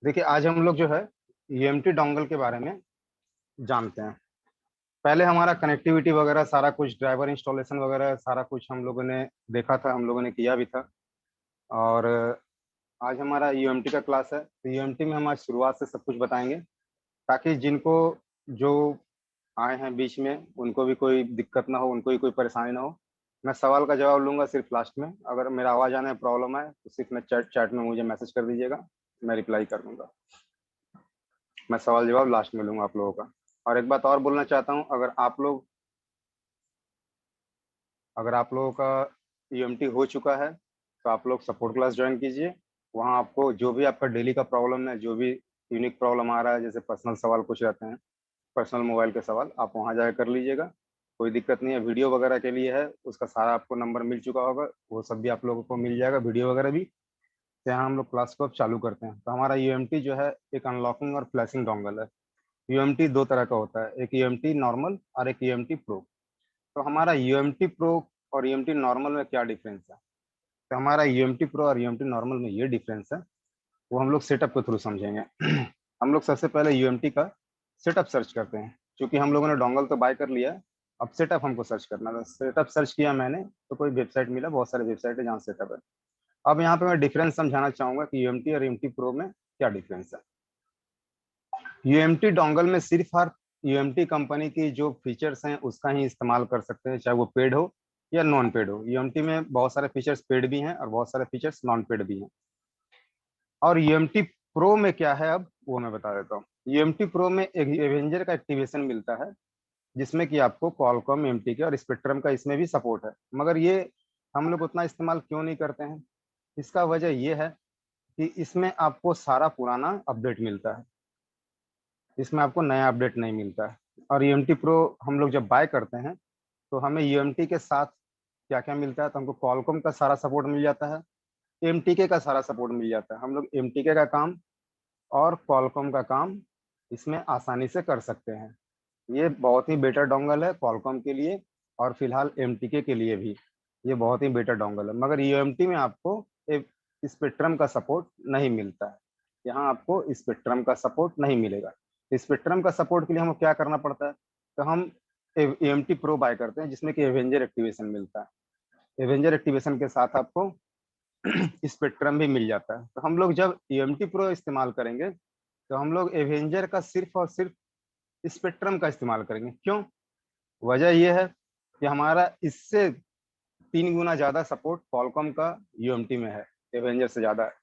देखिए, आज हम लोग जो है यूएमटी डोंगल के बारे में जानते हैं। पहले हमारा कनेक्टिविटी वगैरह सारा कुछ, ड्राइवर इंस्टॉलेशन वगैरह सारा कुछ हम लोगों ने देखा था, हम लोगों ने किया भी था। और आज हमारा यूएमटी का क्लास है, तो यूएमटी में हम आज शुरुआत से सब कुछ बताएंगे, ताकि जिनको जो आए हैं बीच में उनको भी कोई दिक्कत ना हो, उनको भी कोई परेशानी ना हो। मैं सवाल का जवाब लूंगा सिर्फ लास्ट में। अगर मेरा आवाज़ आने में प्रॉब्लम है तो सिर्फ मैं चैट चैट में मुझे मैसेज कर दीजिएगा, मैं रिप्लाई कर दूंगा। मैं सवाल जवाब लास्ट में लूंगा आप लोगों का। और एक बात और बोलना चाहता हूँ, अगर आप लोगों का यूएमटी हो चुका है तो आप लोग सपोर्ट क्लास ज्वाइन कीजिए। वहाँ आपको जो भी आपका डेली का प्रॉब्लम है, जो भी यूनिक प्रॉब्लम आ रहा है, जैसे पर्सनल सवाल कुछ रहते हैं, पर्सनल मोबाइल के सवाल, आप वहाँ जाकर कर लीजिएगा। कोई दिक्कत नहीं है। वीडियो वगैरह के लिए है, उसका सारा आपको नंबर मिल चुका होगा, वो सब भी आप लोगों को मिल जाएगा, वीडियो वगैरह भी। तो यहाँ हम लोग क्लास को अब चालू करते हैं। तो हमारा यूएमटी जो है एक अनलॉकिंग और फ्लैशिंग डोंगल है। यूएमटी दो तरह का होता है, एक यूएमटी नॉर्मल और एक यूएमटी प्रो। तो हमारा यूएमटी प्रो और यूएमटी नॉर्मल में क्या डिफरेंस है? तो हमारा यूएमटी प्रो और यूएमटी नॉर्मल में ये डिफरेंस है, वो हम लोग सेटअप के थ्रू समझेंगे। हम लोग सबसे पहले यूएमटी का सेटअप सर्च करते हैं, क्योंकि हम लोगों ने डोंगल तो बाय कर लिया है। अब सेटअप हमको सर्च करना था। सेटअप सर्च किया मैंने तो कोई वेबसाइट मिला, बहुत सारे वेबसाइट है जहाँ सेटअप है। अब यहाँ पे मैं डिफरेंस समझाना चाहूंगा कि यूएमटी और यूएमटी प्रो में क्या डिफरेंस है। यूएमटी डोंगल में सिर्फ और यूएमटी कंपनी की जो फीचर्स हैं उसका ही इस्तेमाल कर सकते हैं, चाहे वो पेड हो या नॉन पेड हो। यूएमटी में बहुत सारे फीचर्स पेड भी हैं और बहुत सारे फीचर्स नॉन पेड भी हैं। और यूएमटी प्रो में क्या है, अब वो मैं बता देता हूँ। यूएमटी प्रो में एक एवेंजर का एक्टिवेशन मिलता है, जिसमें कि आपको कॉलकॉम, एमटी के और स्पेक्ट्रम का इसमें भी सपोर्ट है। मगर ये हम लोग उतना इस्तेमाल क्यों नहीं करते हैं? इसका वजह ये है कि इसमें आपको सारा पुराना अपडेट मिलता है, इसमें आपको नया अपडेट नहीं मिलता है। और यूएमटी प्रो हम लोग जब बाय करते हैं तो हमें यूएमटी के साथ क्या क्या मिलता है, तो हमको कॉलकॉम का सारा सपोर्ट मिल जाता है, एमटीके का सारा सपोर्ट मिल जाता है। हम लोग एमटीके का काम और क्वालकॉम का काम इसमें आसानी से कर सकते हैं। ये बहुत ही बेटर डोंगल है क्वालकॉम के लिए, और फिलहाल एमटीके के लिए भी ये बहुत ही बेटर डोंगल है। मगर यूएमटी में आपको एक स्पेक्ट्रम का सपोर्ट नहीं मिलता है। यहाँ आपको स्पेक्ट्रम का सपोर्ट नहीं मिलेगा। स्पेक्ट्रम का सपोर्ट के लिए हमको क्या करना पड़ता है? तो हम एमटी प्रो बाय करते हैं, जिसमें कि एवेंजर एक्टिवेशन मिलता है। एवेंजर एक्टिवेशन के साथ आपको स्पेक्ट्रम भी मिल जाता है। तो हम लोग जब यूएमटी प्रो इस्तेमाल करेंगे तो हम लोग एवेंजर का सिर्फ और सिर्फ स्पेक्ट्रम का इस्तेमाल करेंगे। क्यों? वजह यह है कि हमारा इससे 3 गुना ज्यादा सपोर्ट कॉलकॉम का यूएमटी में है, एवेंजर से ज्यादा है।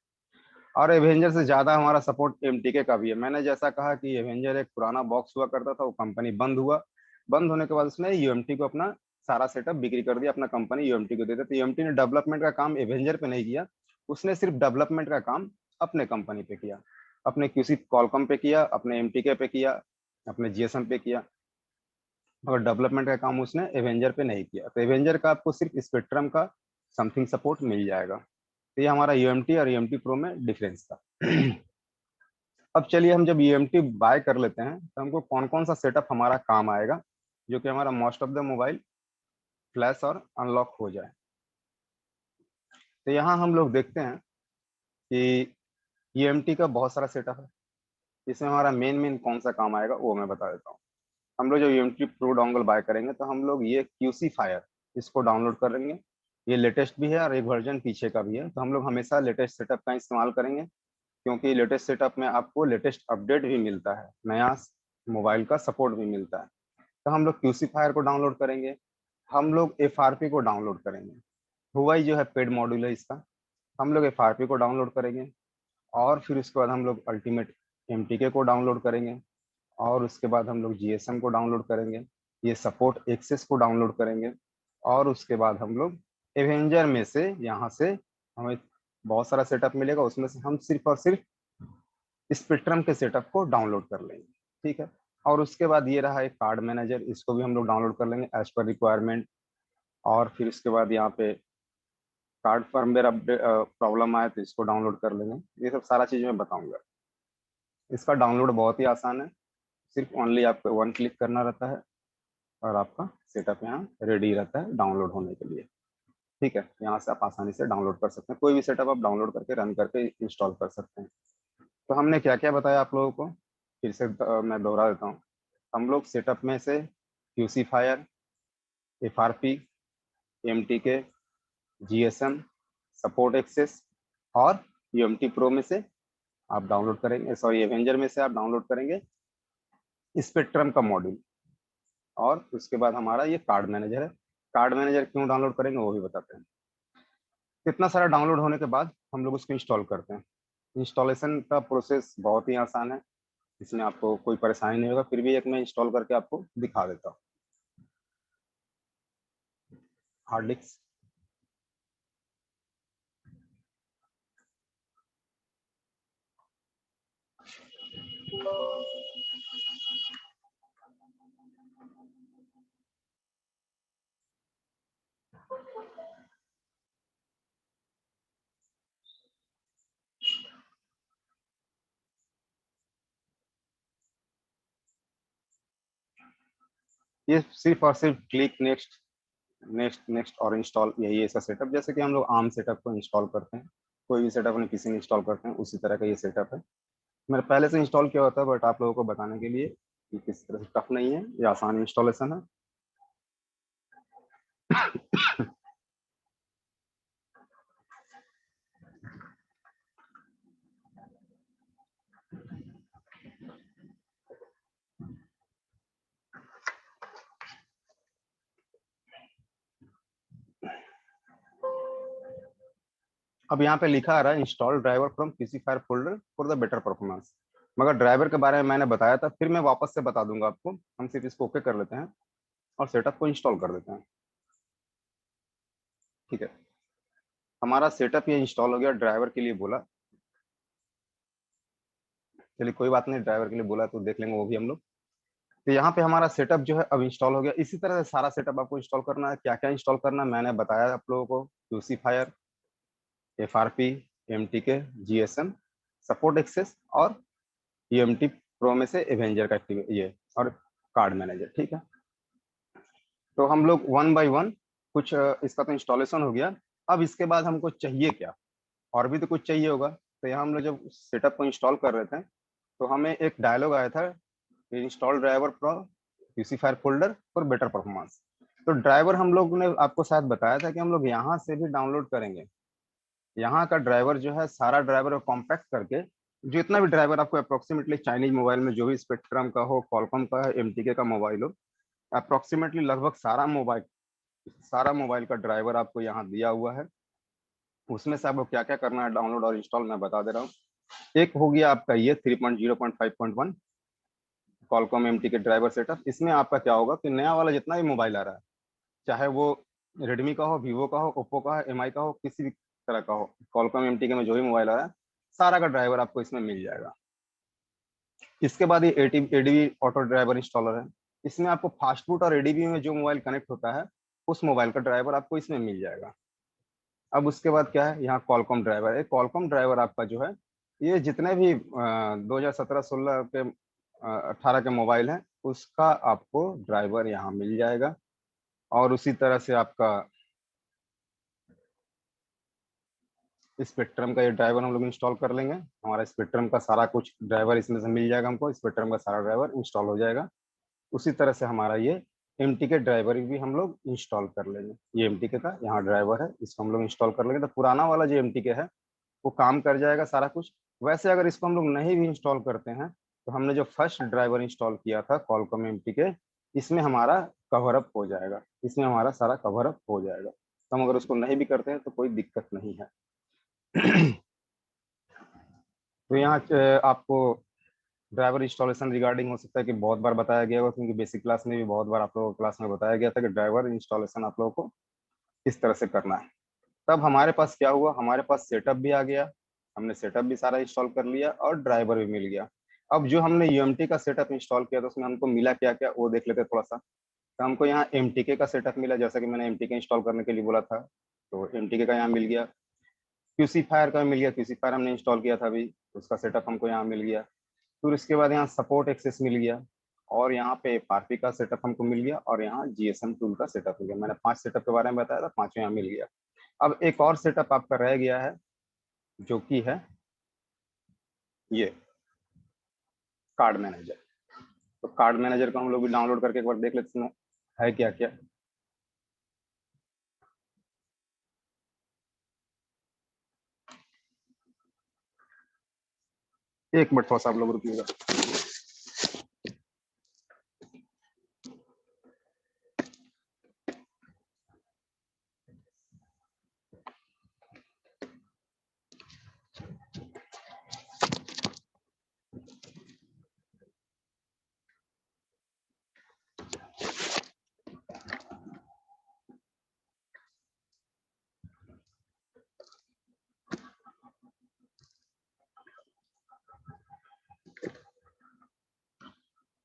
और एवेंजर से ज्यादा हमारा सपोर्ट एमटीके का भी है। मैंने जैसा कहा कि एवेंजर एक पुराना बॉक्स हुआ करता था, वो कंपनी बंद हुआ। बंद होने के बाद उसने यूएमटी को अपना सारा सेटअप बिक्री कर दिया, अपना कंपनी यूएमटी को दे दिया। तो यूएमटी ने डेवलपमेंट का काम एवेंजर पे नहीं किया, उसने सिर्फ डेवलपमेंट का काम अपने कंपनी पे किया, अपने किसी कॉलकॉम पे किया, अपने एमटीके पे किया, अपने जीएसएम पे किया। और डेवलपमेंट का काम उसने एवेंजर पे नहीं किया। तो एवेंजर का आपको सिर्फ स्पेक्ट्रम का समथिंग सपोर्ट मिल जाएगा। तो ये हमारा यूएमटी और यूएमटी प्रो में डिफरेंस था। अब चलिए, हम जब यूएमटी बाय कर लेते हैं तो हमको कौन कौन सा सेटअप हमारा काम आएगा, जो कि हमारा most of the mobile flash और अनलॉक हो जाए। तो यहाँ हम लोग देखते हैं कि यूएमटी का बहुत सारा सेटअप है। इसमें हमारा मेन मेन कौन सा काम आएगा वो मैं बता देता हूँ। हम लोग जो यूएमटी प्रो डोंगल बाय करेंगे तो हम लोग ये क्यूसी फायर इसको डाउनलोड करेंगे। ये लेटेस्ट भी है और एक वर्जन पीछे का भी है। तो हम लोग हमेशा लेटेस्ट सेटअप का इस्तेमाल करेंगे, क्योंकि लेटेस्ट सेटअप में आपको लेटेस्ट अपडेट भी मिलता है, नया मोबाइल का सपोर्ट भी मिलता है। तो हम लोग क्यूसी फायर को डाउनलोड करेंगे, हम लोग एफआरपी को डाउनलोड करेंगे। हुआई जो है पेड मॉड्यूल है इसका, हम लोग एफआरपी को डाउनलोड करेंगे। और फिर उसके बाद हम लोग अल्टीमेट एमटीके को डाउनलोड करेंगे। और उसके बाद हम लोग जीएसएम को डाउनलोड करेंगे, ये सपोर्ट एक्सेस को डाउनलोड करेंगे। और उसके बाद हम लोग एवेंजर में से, यहाँ से हमें बहुत सारा सेटअप मिलेगा, उसमें से हम सिर्फ और सिर्फ स्पेक्ट्रम के सेटअप को डाउनलोड कर लेंगे। ठीक है। और उसके बाद ये रहा एक कार्ड मैनेजर, इसको भी हम लोग डाउनलोड कर लेंगे एज पर रिक्वायरमेंट। और फिर उसके बाद यहाँ पे कार्ड फर्मवेयर अपडेट प्रॉब्लम आए तो इसको डाउनलोड कर लेंगे। ये सब सारा चीज़ मैं बताऊंगा। इसका डाउनलोड बहुत ही आसान है, सिर्फ ओनली आपको 1 क्लिक करना रहता है और आपका सेटअप यहाँ रेडी रहता है डाउनलोड होने के लिए। ठीक है, यहाँ से आप आसानी से डाउनलोड कर सकते हैं, कोई भी सेटअप आप डाउनलोड करके रन करके इंस्टॉल कर सकते हैं। तो हमने क्या क्या बताया आप लोगों को, फिर से मैं दोहरा देता हूँ। हम लोग सेटअप में से QC fire, FRP, MTK, GSM, support access और UMT प्रो में से आप डाउनलोड करेंगे, सॉरी एवेंजर में से आप डाउनलोड करेंगे स्पेक्ट्रम का मॉड्यूल। और उसके बाद हमारा ये कार्ड मैनेजर है। कार्ड मैनेजर क्यों डाउनलोड करेंगे वो भी बताते हैं। इतना सारा डाउनलोड होने के बाद हम लोग उसको इंस्टॉल करते हैं। इंस्टॉलेशन का प्रोसेस बहुत ही आसान है, इसमें आपको कोई परेशानी नहीं होगा। फिर भी एक मैं इंस्टॉल करके आपको दिखा देता हूँ। हार्ड डिस्क, ये सिर्फ और सिर्फ क्लिक नेक्स्ट नेक्स्ट नेक्स्ट और इंस्टॉल, यही है इसका सेटअप। जैसे कि हम लोग आम सेटअप को इंस्टॉल करते हैं, कोई भी सेटअप अपने पीसी में इंस्टॉल करते हैं, उसी तरह का ये सेटअप है। मैंने पहले से इंस्टॉल किया होता है, बट आप लोगों को बताने के लिए कि किस तरह से टफ नहीं है, ये आसान इंस्टॉलेशन है। अब यहाँ पे लिखा आ रहा है install driver from PC fire folder for the better performance. मगर ड्राइवर के बारे में मैंने बताया था, फिर मैं वापस से बता दूंगा आपको। हम सिर्फ इसको ओके कर लेते हैं और सेटअप को इंस्टॉल कर देते हैं। ठीक है, हमारा सेटअप ये इंस्टॉल हो गया, ड्राइवर के लिए बोला। चलिए कोई बात नहीं, ड्राइवर के लिए बोला तो देख लेंगे वो भी हम लोग। तो यहाँ पे हमारा सेटअप जो है अब इंस्टॉल हो गया। इसी तरह से सारा सेटअप आपको इंस्टॉल करना है। क्या क्या इंस्टॉल करना है मैंने बताया आप लोगों को। QC fire, FRP, MTK, GSM, support access और UMT प्रो में से एवेंजर का एक्टिव ये और कार्ड मैनेजर। ठीक है, तो हम लोग वन बाय वन कुछ इसका तो इंस्टॉलेशन हो गया। अब इसके बाद हमको चाहिए क्या, और भी तो कुछ चाहिए होगा। तो यहाँ हम लोग जब सेटअप को इंस्टॉल कर रहे थे तो हमें एक डायलॉग आया था, install driver from PC fire folder for better performance. तो ड्राइवर हम लोग ने आपको शायद बताया था कि हम लोग यहाँ से भी डाउनलोड करेंगे। यहाँ का ड्राइवर जो है, सारा ड्राइवर को कॉम्पैक्ट करके, जितना भी ड्राइवर आपको अप्रोक्सीमेटली चाइनीज मोबाइल में जो भी स्पेक्ट्रम का हो, कॉलकॉम का है, MTK का मोबाइल हो, अप्रोक्सीमेटली लगभग सारा मोबाइल का ड्राइवर आपको यहाँ दिया हुआ है। उसमें से आपको क्या क्या करना है डाउनलोड और इंस्टॉल मैं बता दे रहा हूँ। एक हो गया आपका ये 3.0.5.1 कॉलकॉम MTK ड्राइवर सेटअप। इसमें आपका क्या होगा कि नया वाला जितना भी मोबाइल आ रहा है, चाहे वो रेडमी का हो, वीवो का हो, ओप्पो का हो, MI का हो, किसी भी तरह का हो, कॉलकॉम MTK में जो भी मोबाइल आ रहा है, सारा का ड्राइवर आपको इसमें मिल जाएगा। इसके बाद ये ADB ऑटो ड्राइवर इंस्टॉलर है। इसमें आपको फास्टबूट और ADB में जो मोबाइल कनेक्ट होता है, उस मोबाइल का ड्राइवर आपको इसमें मिल जाएगा। अब उसके बाद क्या है, यहाँ कॉलकॉम ड्राइवर है। कॉलकॉम ड्राइवर आपका जो है, ये जितने भी 2017-16 के 18 के मोबाइल हैं, उसका आपको ड्राइवर यहाँ मिल जाएगा। और उसी तरह से आपका स्पेक्ट्रम का ये ड्राइवर हम लोग इंस्टॉल कर लेंगे। हमारा स्पेक्ट्रम का सारा कुछ ड्राइवर इसमें से मिल जाएगा हमको, स्पेक्ट्रम का सारा ड्राइवर इंस्टॉल हो जाएगा। उसी तरह से हमारा ये MTK ड्राइवर भी हम लोग इंस्टॉल कर लेंगे। ये MTK का यहाँ ड्राइवर है, इसको हम लोग इंस्टॉल कर लेंगे। तो पुराना वाला जो MTK है वो काम कर जाएगा सारा कुछ। वैसे अगर इसको हम लोग नहीं भी इंस्टॉल करते हैं, तो हमने जो फर्स्ट ड्राइवर इंस्टॉल किया था कॉलकॉम MTK, इसमें हमारा कवर अप हो जाएगा, इसमें हमारा सारा कवर अप हो जाएगा। तो हम अगर उसको नहीं भी करते हैं तो कोई दिक्कत नहीं है। तो यहाँ आपको ड्राइवर इंस्टॉलेशन रिगार्डिंग हो सकता है कि बहुत बार बताया गया होगा, क्योंकि बेसिक क्लास में भी बहुत बार आप लोगों को क्लास में बताया गया था कि ड्राइवर इंस्टॉलेशन आप लोगों को इस तरह से करना है। तब हमारे पास क्या हुआ, हमारे पास सेटअप भी आ गया, हमने सेटअप भी सारा इंस्टॉल कर लिया और ड्राइवर भी मिल गया। अब जो हमने UMT का सेटअप इंस्टॉल किया था उसमें हमको मिला क्या क्या वो देख लेते थोड़ा सा। तो हमको यहाँ MTK का सेटअप मिला, जैसा कि मैंने MTK इंस्टॉल करने के लिए बोला था, तो MTK का यहाँ मिल गया। क्यूसी फायर का मिल गया, क्यूसी फायर हमने इंस्टॉल किया था अभी, उसका सेटअप हमको यहाँ मिल गया। फिर उसके बाद यहाँ सपोर्ट एक्सेस मिल गया, और यहाँ पे FRP का सेटअप हमको मिल गया, और यहाँ GSM टूल का सेटअप मिल गया। मैंने 5 सेटअप के बारे में बताया था, 5 यहाँ मिल गया। अब एक और सेटअप आपका रह गया है, जो कि है ये कार्ड मैनेजर। तो कार्ड मैनेजर को हम लोग भी डाउनलोड करके एक बार देख लेते हैं है क्या क्या। एक मिनट थोड़ा सा आप लोग रुकिएगा।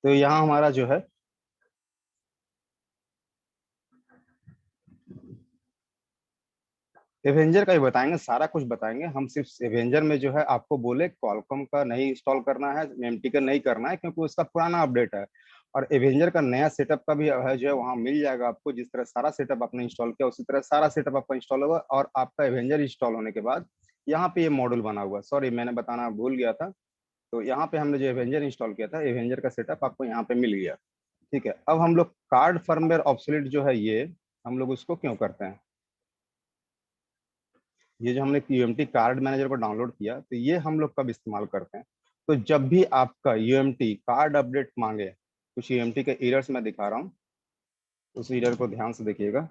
तो यहाँ हमारा जो है एवेंजर का ही बताएंगे, सारा कुछ बताएंगे हम। सिर्फ एवेंजर में जो है आपको बोले क्वालकॉम का नहीं इंस्टॉल करना है, एमटी का नहीं करना है, क्योंकि उसका पुराना अपडेट है। और एवेंजर का नया सेटअप का भी है जो है वहाँ मिल जाएगा आपको। जिस तरह सारा सेटअप आपने इंस्टॉल किया उसी तरह सारा सेटअप आपका इंस्टॉल होगा। और आपका एवेंजर इंस्टॉल होने के बाद यहाँ पे ये मॉड्यूल बना हुआ, सॉरी मैंने बताना भूल गया था। तो यहाँ पे हमने जो एवेंजर इंस्टॉल किया था, एवेंजर का सेटअप आपको यहाँ पे मिल गया। ठीक है, अब हम लोग कार्ड फर्मवेयर ऑब्सोलीट जो है ये हम लोग उसको क्यों करते हैं। ये जो हमने यूएमटी कार्ड मैनेजर को डाउनलोड किया तो ये हम लोग कब इस्तेमाल करते हैं। तो जब भी आपका यूएमटी कार्ड अपडेट मांगे, कुछ यूएमटी के एरर्स मैं दिखा रहा हूँ, उस एरर को ध्यान से देखिएगा।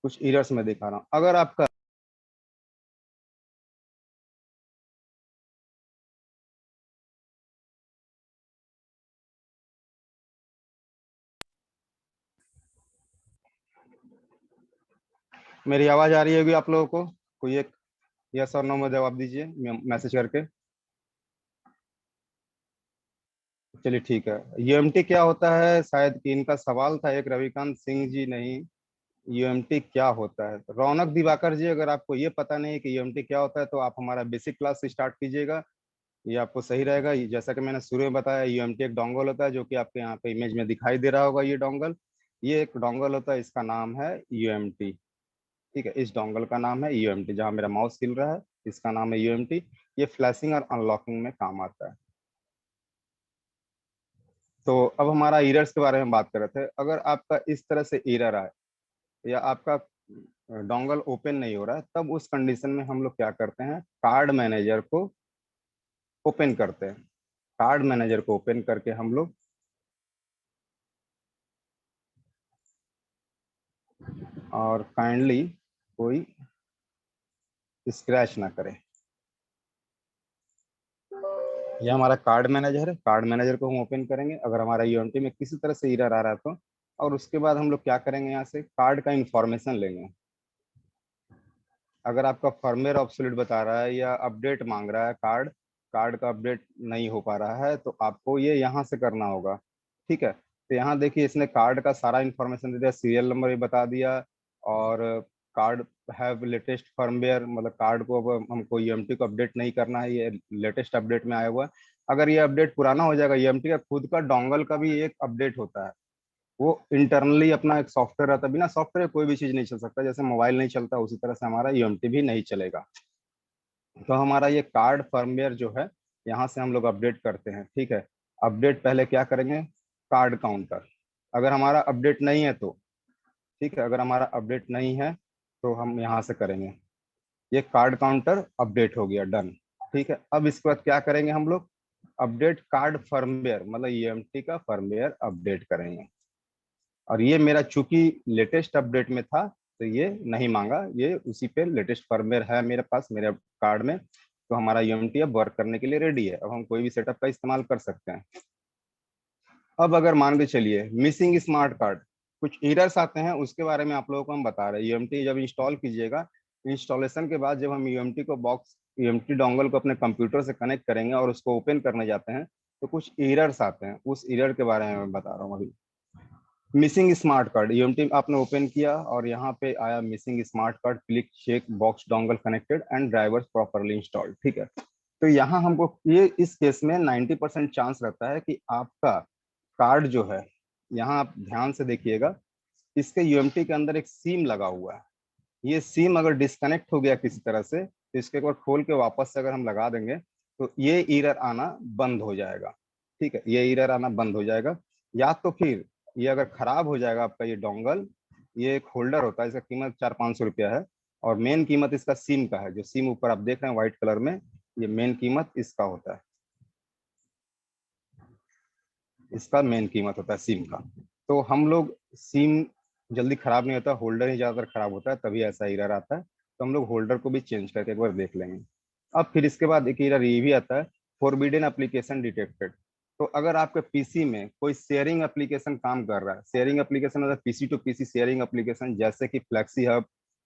कुछ एरर्स मैं दिखा रहा हूँ। अगर आपका मेरी आवाज आ रही होगी आप लोगों को, कोई एक यस और नो में जवाब दीजिए मैसेज करके। चलिए ठीक है। यूएमटी क्या होता है, शायद कि इनका सवाल था एक, रविकांत सिंह जी नहीं। यूएमटी क्या होता है, रौनक दिवाकर जी, अगर आपको ये पता नहीं है कि यूएमटी क्या होता है तो आप हमारा बेसिक क्लास स्टार्ट कीजिएगा, ये आपको सही रहेगा। जैसा कि मैंने शुरू में बताया, यूएमटी एक डोंगल होता है जो कि आपके यहाँ पे इमेज में दिखाई दे रहा होगा। ये डोंगल, ये एक डोंगल होता है, इसका नाम है यूएमटी। ठीक है, इस डोंगल का नाम है यूएमटी, जहाँ मेरा माउस हिल रहा है इसका नाम है यूएमटी। ये फ्लैशिंग और अनलॉकिंग में काम आता है। तो अब हमारा एरर्स के बारे में बात कर रहे थे। अगर आपका इस तरह से एरर आए या आपका डोंगल ओपन नहीं हो रहा है, तब उस कंडीशन में हम लोग क्या करते हैं, कार्ड मैनेजर को ओपन करते हैं। कार्ड मैनेजर को ओपन करके हम लोग, और काइंडली कोई स्क्रैच ना करे। ये हमारा कार्ड मैनेजर है, कार्ड मैनेजर को हम ओपन करेंगे। अगर हमारा यूएमटी में किसी तरह से एरर आ रहा है तो, और उसके बाद हम लोग क्या करेंगे, यहाँ से कार्ड का इंफॉर्मेशन लेंगे। अगर आपका फर्मवेयर ऑब्सोलीट बता रहा है या अपडेट मांग रहा है, कार्ड कार्ड का अपडेट नहीं हो पा रहा है, तो आपको ये यहाँ से करना होगा। ठीक है, तो यहाँ देखिए इसने कार्ड का सारा इंफॉर्मेशन दे दिया, सीरियल नंबर भी बता दिया। और कार्ड हैव लेटेस्ट फर्मवेयर, मतलब कार्ड को अब हमको यूएमटी को अपडेट नहीं करना है, ये लेटेस्ट अपडेट में आया हुआ है। अगर ये अपडेट पुराना हो जाएगा, यूएमटी का खुद का डोंगल का भी एक अपडेट होता है, वो इंटरनली अपना एक सॉफ्टवेयर रहता है, बिना सॉफ्टवेयर कोई भी चीज नहीं चल सकता। जैसे मोबाइल नहीं चलता उसी तरह से हमारा यूएमटी भी नहीं चलेगा। तो हमारा ये कार्ड फर्मवेयर जो है यहाँ से हम लोग अपडेट करते हैं। ठीक है, अपडेट पहले क्या करेंगे, कार्ड काउंटर। अगर हमारा अपडेट नहीं है तो, ठीक है, अगर हमारा अपडेट नहीं है तो हम यहाँ से करेंगे, ये कार्ड काउंटर अपडेट हो गया, डन। ठीक है, अब इसके बाद क्या करेंगे हम लोग, अपडेट कार्ड फर्मवेयर, मतलब ईएमटी का फर्मवेयर अपडेट करेंगे। और ये मेरा चूंकि लेटेस्ट अपडेट में था तो ये नहीं मांगा, ये उसी पे लेटेस्ट फर्मवेयर है मेरे पास मेरे कार्ड में। तो हमारा यूएमटी अब वर्क करने के लिए रेडी है, अब हम कोई भी सेटअप का इस्तेमाल कर सकते हैं। अब अगर मान के चलिए मिसिंग स्मार्ट कार्ड, कुछ एरर्स आते हैं, उसके बारे में आप लोगों को हम बता रहे हैं। यूएमटी जब इंस्टॉल कीजिएगा, इंस्टॉलेशन के बाद जब हम यूएमटी को बॉक्स यूएमटी डोंगल को अपने कंप्यूटर से कनेक्ट करेंगे और उसको ओपन करने जाते हैं, तो कुछ एरर्स आते हैं, उस एरर के बारे में मैं बता रहा हूँ अभी। मिसिंग स्मार्ट कार्ड, यूएमटी आपने ओपन किया और यहाँ पे आया missing smart card, click check box dongle connected and drivers properly installed. ठीक है, तो यहाँ हमको ये इस केस में 90% चांस रहता है कि आपका कार्ड जो है, यहाँ आप ध्यान से देखिएगा, इसके यूएमटी के अंदर एक सिम लगा हुआ है। ये सिम अगर डिस्कनेक्ट हो गया किसी तरह से, तो इसके एक बार खोल के वापस से अगर हम लगा देंगे तो ये एरर आना बंद हो जाएगा। ठीक है, ये एरर आना बंद हो जाएगा। या तो फिर ये अगर खराब हो जाएगा आपका ये डोंगल, ये एक होल्डर होता है, इसका कीमत 400-500 रुपया है। और मेन कीमत इसका सिम का है, जो सिम ऊपर आप देख रहे हैं व्हाइट कलर में, ये मेन कीमत इसका होता है। इसका मेन कीमत होता है सिम का। तो हम लोग सिम जल्दी खराब नहीं होता, होल्डर ही ज्यादातर खराब होता है, तभी ऐसा एरर आता है। तो हम लोग होल्डर को भी चेंज करके एक बार देख लेंगे। अब फिर इसके बाद एक एरर ये भी आता है, फॉरबिडन एप्लीकेशन डिटेक्टेड। तो अगर आपके पीसी में कोई शेयरिंग एप्लीकेशन काम कर रहा है, शेयरिंग एप्लीकेशन मतलब PC to PC sharing application, जैसे कि फ्लेक्सी हब,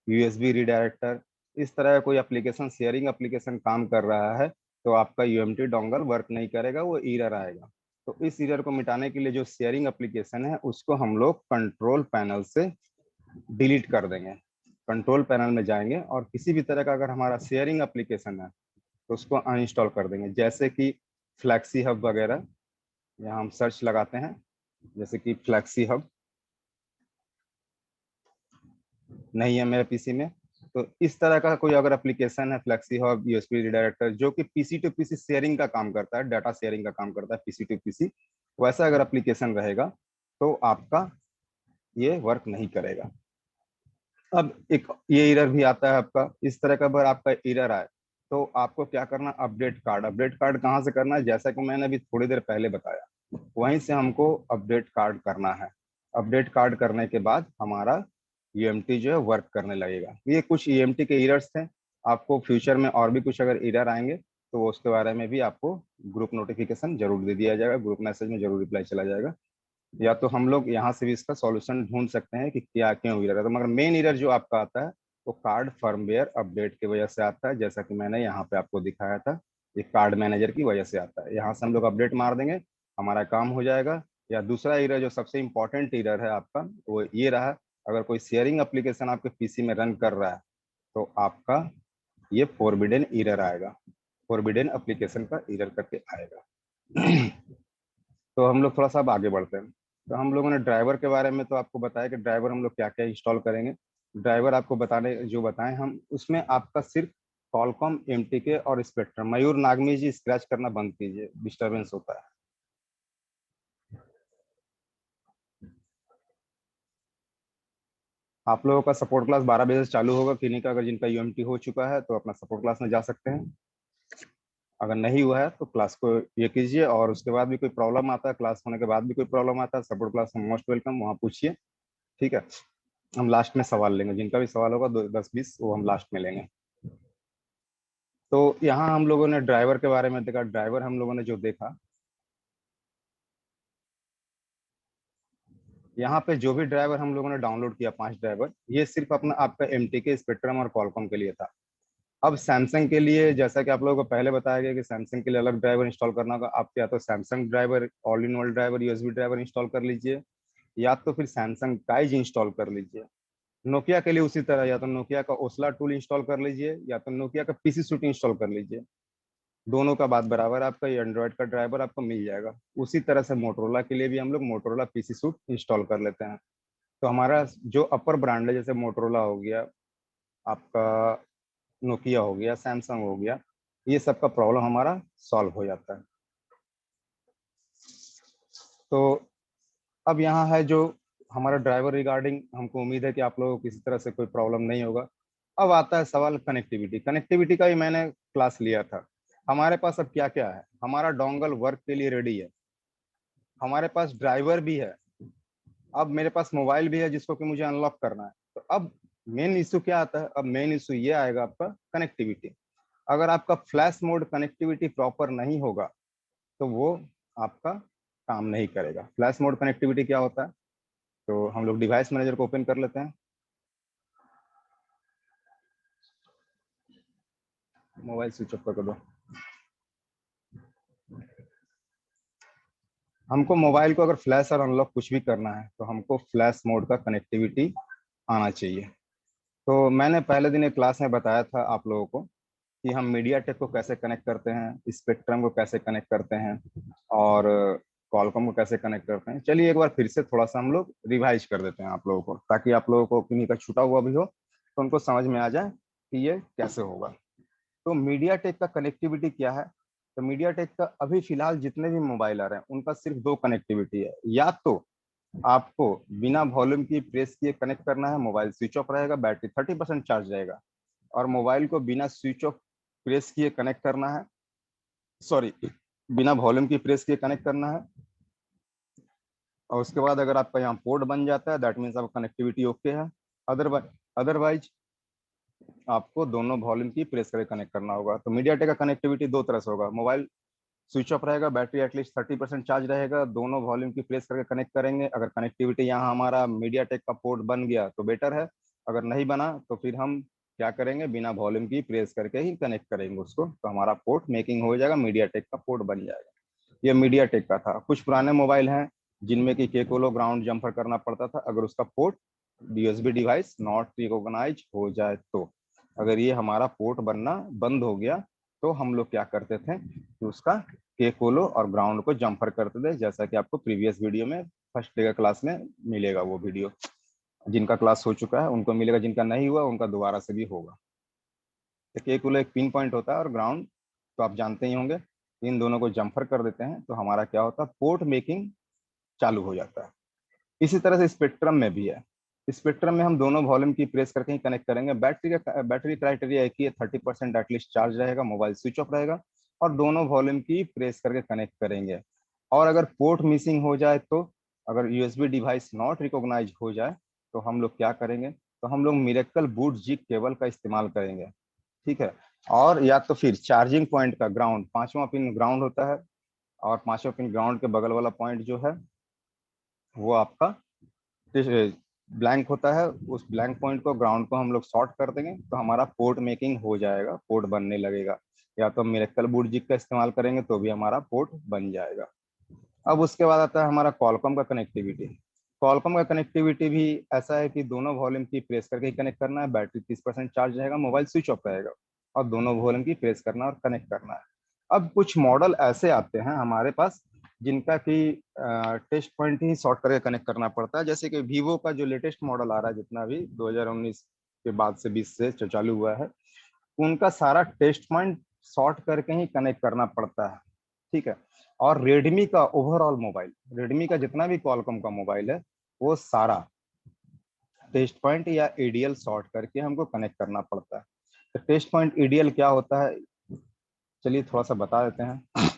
यूएसबी रीडायरेक्टर, इस तरह का कोई एप्लीकेशन शेयरिंग एप्लीकेशन काम कर रहा है, तो आपका यूएमटी डोंगल वर्क नहीं करेगा, वो एरर आएगा। तो इस एरर को मिटाने के लिए जो शेयरिंग एप्लीकेशन है उसको हम लोग कंट्रोल पैनल से डिलीट कर देंगे। कंट्रोल पैनल में जाएंगे और किसी भी तरह का अगर हमारा शेयरिंग एप्लीकेशन है तो उसको अनइंस्टॉल कर देंगे, जैसे कि फ्लैक्सी हब वगैरह। यहाँ हम सर्च लगाते हैं, जैसे कि फ्लैक्सी हब नहीं है मेरे पीसी में, तो इस तरह का कोई अगर एप्लीकेशन है, फ्लैक्सी हब, यूएसबी रिडायरेक्टर, जो कि पीसी टू पीसी शेयरिंग का काम करता है, डाटा शेयरिंग का काम करता है पीसी टू पीसी, वैसा अगर एप्लीकेशन रहेगा तो आपका ये वर्क नहीं करेगा। अब एक ये एरर भी आता है आपका, इस तरह का अगर आपका एरर आए तो आपको क्या करना, अपडेट कार्ड। अपडेट कार्ड कहाँ से करना है, जैसा कि मैंने अभी थोड़ी देर पहले बताया, वहीं से हमको अपडेट कार्ड करना है। अपडेट कार्ड करने के बाद हमारा यूएमटी जो है वर्क करने लगेगा। ये कुछ यूएमटी के एरर्स थे। आपको फ्यूचर में और भी कुछ अगर एरर आएंगे तो वो उसके बारे में भी आपको ग्रुप नोटिफिकेशन जरूर दे दिया जाएगा, ग्रुप मैसेज में जरूर रिप्लाई चला जाएगा। या तो हम लोग यहाँ से भी इसका सॉल्यूशन ढूंढ सकते हैं कि क्या क्यों एरर है। तो मगर मेन एरर जो आपका आता है वो कार्ड फर्मवेयर अपडेट की वजह से आता है, जैसा कि मैंने यहाँ पे आपको दिखाया था, ये कार्ड मैनेजर की वजह से आता है। यहाँ से हम लोग अपडेट मार देंगे, हमारा काम हो जाएगा। या दूसरा एरर जो सबसे इंपॉर्टेंट एरर है आपका, वो ये रहा, अगर कोई शेयरिंग एप्लीकेशन आपके पीसी में रन कर रहा है तो आपका ये फोरबिडन एरर आएगा, फोरबिडन एप्लीकेशन का एरर करके आएगा। तो हम लोग थोड़ा सा अब आगे बढ़ते हैं। तो हम लोगों ने ड्राइवर के बारे में तो आपको बताया कि ड्राइवर हम लोग क्या क्या इंस्टॉल करेंगे। ड्राइवर आपको बताने जो बताएं हम, उसमें आपका सिर्फ कॉलकॉम, एमटीके और स्पेक्ट्रम। मयूर नागमी जी, स्क्रैच करना बंद कीजिए, डिस्टरबेंस होता है। आप लोगों का सपोर्ट क्लास 12 बजे से चालू होगा, किन्हीं का अगर जिनका यूएमटी हो चुका है तो अपना सपोर्ट क्लास में जा सकते हैं। अगर नहीं हुआ है तो क्लास को ये कीजिए, और उसके बाद भी कोई प्रॉब्लम आता है, क्लास होने के बाद भी कोई प्रॉब्लम आता है, सपोर्ट क्लास में मोस्ट वेलकम, वहाँ पूछिए। ठीक है, हम लास्ट में सवाल लेंगे, जिनका भी सवाल होगा 10-20 वो हम लास्ट में लेंगे। तो यहाँ हम लोगों ने ड्राइवर के बारे में देखा। ड्राइवर हम लोगों ने जो देखा, यहाँ पे जो भी ड्राइवर हम लोगों ने डाउनलोड किया, 5 ड्राइवर, ये सिर्फ अपना आपका एमटीके, स्पेक्ट्रम और कॉलकॉम के लिए था। अब सैमसंग के लिए, जैसा कि आप लोगों को पहले बताया गया कि सैमसंग के लिए अलग ड्राइवर इंस्टॉल करना होगा, आप या तो Samsung driver, all in one driver, USB driver install कर लीजिए, या तो फिर सैमसंग काइज इंस्टॉल कर लीजिए। नोकिया के लिए उसी तरह, या तो नोकिया का ओसला टूल इंस्टॉल कर लीजिए, या तो नोकिया का पीसी सूट इंस्टॉल कर लीजिए। दोनों का बात बराबर है, आपका ये एंड्रॉयड का ड्राइवर आपको मिल जाएगा। उसी तरह से मोटरोला के लिए भी हम लोग मोटरोला पीसी सूट इंस्टॉल कर लेते हैं। तो हमारा जो अपर ब्रांड है, जैसे मोटरोला हो गया, आपका नोकिया हो गया, सैमसंग हो गया, ये सब का प्रॉब्लम हमारा सॉल्व हो जाता है। तो अब यहाँ है जो हमारा ड्राइवर रिगार्डिंग, हमको उम्मीद है कि आप लोगों को किसी तरह से कोई प्रॉब्लम नहीं होगा। अब आता है सवाल कनेक्टिविटी। कनेक्टिविटी का ही मैंने क्लास लिया था। हमारे पास अब क्या क्या है, हमारा डोंगल वर्क के लिए रेडी है, हमारे पास ड्राइवर भी है, अब मेरे पास मोबाइल भी है जिसको कि मुझे अनलॉक करना है। तो अब मेन इशू क्या आता है, अब मेन इशू ये आएगा आपका कनेक्टिविटी। अगर आपका फ्लैश मोड कनेक्टिविटी प्रॉपर नहीं होगा तो वो आपका काम नहीं करेगा। फ्लैश मोड कनेक्टिविटी क्या होता है, तो हम लोग डिवाइस मैनेजर को ओपन कर लेते हैं। मोबाइल स्विच ऑफ कर दो। हमको मोबाइल को अगर फ्लैश और अनलॉक कुछ भी करना है तो हमको फ्लैश मोड का कनेक्टिविटी आना चाहिए। तो मैंने पहले दिन एक क्लास में बताया था आप लोगों को कि हम मीडिया टेक को कैसे कनेक्ट करते हैं, स्पेक्ट्रम को कैसे कनेक्ट करते हैं, और कॉलकॉम को कैसे कनेक्ट करते हैं। चलिए एक बार फिर से थोड़ा सा हम लोग रिवाइज कर देते हैं आप लोगों को, ताकि आप लोगों को किन्हीं का छूटा हुआ भी हो तो उनको समझ में आ जाए कि ये कैसे होगा। तो मीडियाटेक का कनेक्टिविटी क्या है? तो मीडियाटेक का अभी फिलहाल जितने भी मोबाइल आ रहे हैं उनका सिर्फ दो कनेक्टिविटी है। या तो आपको बिना वॉल्यूम की प्रेस किए कनेक्ट करना है, मोबाइल स्विच ऑफ रहेगा, बैटरी 30% चार्ज रहेगा। और मोबाइल को बिना स्विच ऑफ प्रेस किए कनेक्ट करना है, सॉरी, बिना वॉल्यूम की प्रेस किए कनेक्ट करना है। और उसके बाद अगर आपका यहाँ पोर्ट बन जाता है, दैट मीन्स आपका कनेक्टिविटी ओके है। अदरवाइज आपको दोनों वॉल्यूम की प्रेस करके कनेक्ट करना होगा। तो मीडियाटेक का कनेक्टिविटी दो तरह से होगा, मोबाइल स्विच ऑफ रहेगा, बैटरी एटलीस्ट 30% चार्ज रहेगा, दोनों वॉल्यूम की प्रेस करके कनेक्ट करेंगे। अगर कनेक्टिविटी यहाँ हमारा मीडियाटेक का पोर्ट बन गया तो बेटर है, अगर नहीं बना तो फिर हम क्या करेंगे, बिना वॉल्यूम की प्रेस करके ही कनेक्ट करेंगे उसको, तो हमारा पोर्ट मेकिंग हो जाएगा, मीडियाटेक का पोर्ट बन जाएगा। ये मीडियाटेक का था। कुछ पुराने मोबाइल हैं जिनमें कि केकोलो ग्राउंड जम्पर करना पड़ता था अगर उसका port USB device not recognise हो जाए तो। अगर ये हमारा पोर्ट बनना बंद हो गया तो हम लोग क्या करते थे कि उसका केकोलो और ग्राउंड को जम्पर करते थे, जैसा कि आपको प्रीवियस वीडियो में फर्स्ट डे का क्लास में मिलेगा। वो वीडियो जिनका क्लास हो चुका है उनको मिलेगा, जिनका नहीं हुआ उनका दोबारा से भी होगा। तो केकुलो एक पिन पॉइंट होता है और ग्राउंड तो आप जानते ही होंगे। इन दोनों को जम्फर कर देते हैं तो हमारा क्या होता है, पोर्ट मेकिंग चालू हो जाता है। इसी तरह से स्पेक्ट्रम में भी है। स्पेक्ट्रम में हम दोनों वॉल्यूम की प्रेस करके ही कनेक्ट करेंगे। बैटरी क्राइटेरिया एक ही है, 30% एटलीस्ट चार्ज रहेगा, मोबाइल स्विच ऑफ रहेगा, और दोनों वॉल्यूम की प्रेस करके कनेक्ट करेंगे। और अगर पोर्ट मिसिंग हो जाए तो, अगर यूएसबी डिवाइस नॉट रिकॉग्नाइज हो जाए तो हम लोग क्या करेंगे, तो हम लोग मिरेकल बूट जिग केबल का इस्तेमाल करेंगे। ठीक है। और या तो फिर चार्जिंग पॉइंट का ग्राउंड, पांचवा पिन ग्राउंड होता है, और पांचवा पिन ग्राउंड के बगल वाला पॉइंट जो है वो आपका ब्लैंक होता है। उस ब्लैंक पॉइंट को, ग्राउंड को हम लोग शॉर्ट कर देंगे तो हमारा पोर्ट मेकिंग हो जाएगा, पोर्ट बनने लगेगा। या तो मिरेकल बूट जिग का इस्तेमाल करेंगे तो भी हमारा पोर्ट बन जाएगा। अब उसके बाद आता है हमारा कॉलकॉम का कनेक्टिविटी। कॉलकॉम का कनेक्टिविटी भी ऐसा है कि दोनों वॉल्यूम की प्रेस करके ही कनेक्ट करना है, बैटरी 30% चार्ज रहेगा, मोबाइल स्विच ऑफ रहेगा, और दोनों वॉल्यूम की प्रेस करना और कनेक्ट करना है। अब कुछ मॉडल ऐसे आते हैं हमारे पास जिनका कि टेस्ट पॉइंट ही शॉर्ट करके कनेक्ट करना पड़ता है। जैसे कि वीवो का जो लेटेस्ट मॉडल आ रहा है, जितना भी 2019 के बाद से 20 से चालू हुआ है, उनका सारा टेस्ट पॉइंट शॉर्ट करके ही कनेक्ट करना पड़ता है। ठीक है। और रेडमी का ओवरऑल मोबाइल, रेडमी का जितना भी क्वालकॉम का मोबाइल है, वो सारा टेस्ट पॉइंट या एडीएल शॉर्ट करके हमको कनेक्ट करना पड़ता है। तो टेस्ट पॉइंट एडीएल क्या होता है, चलिए थोड़ा सा बता देते हैं।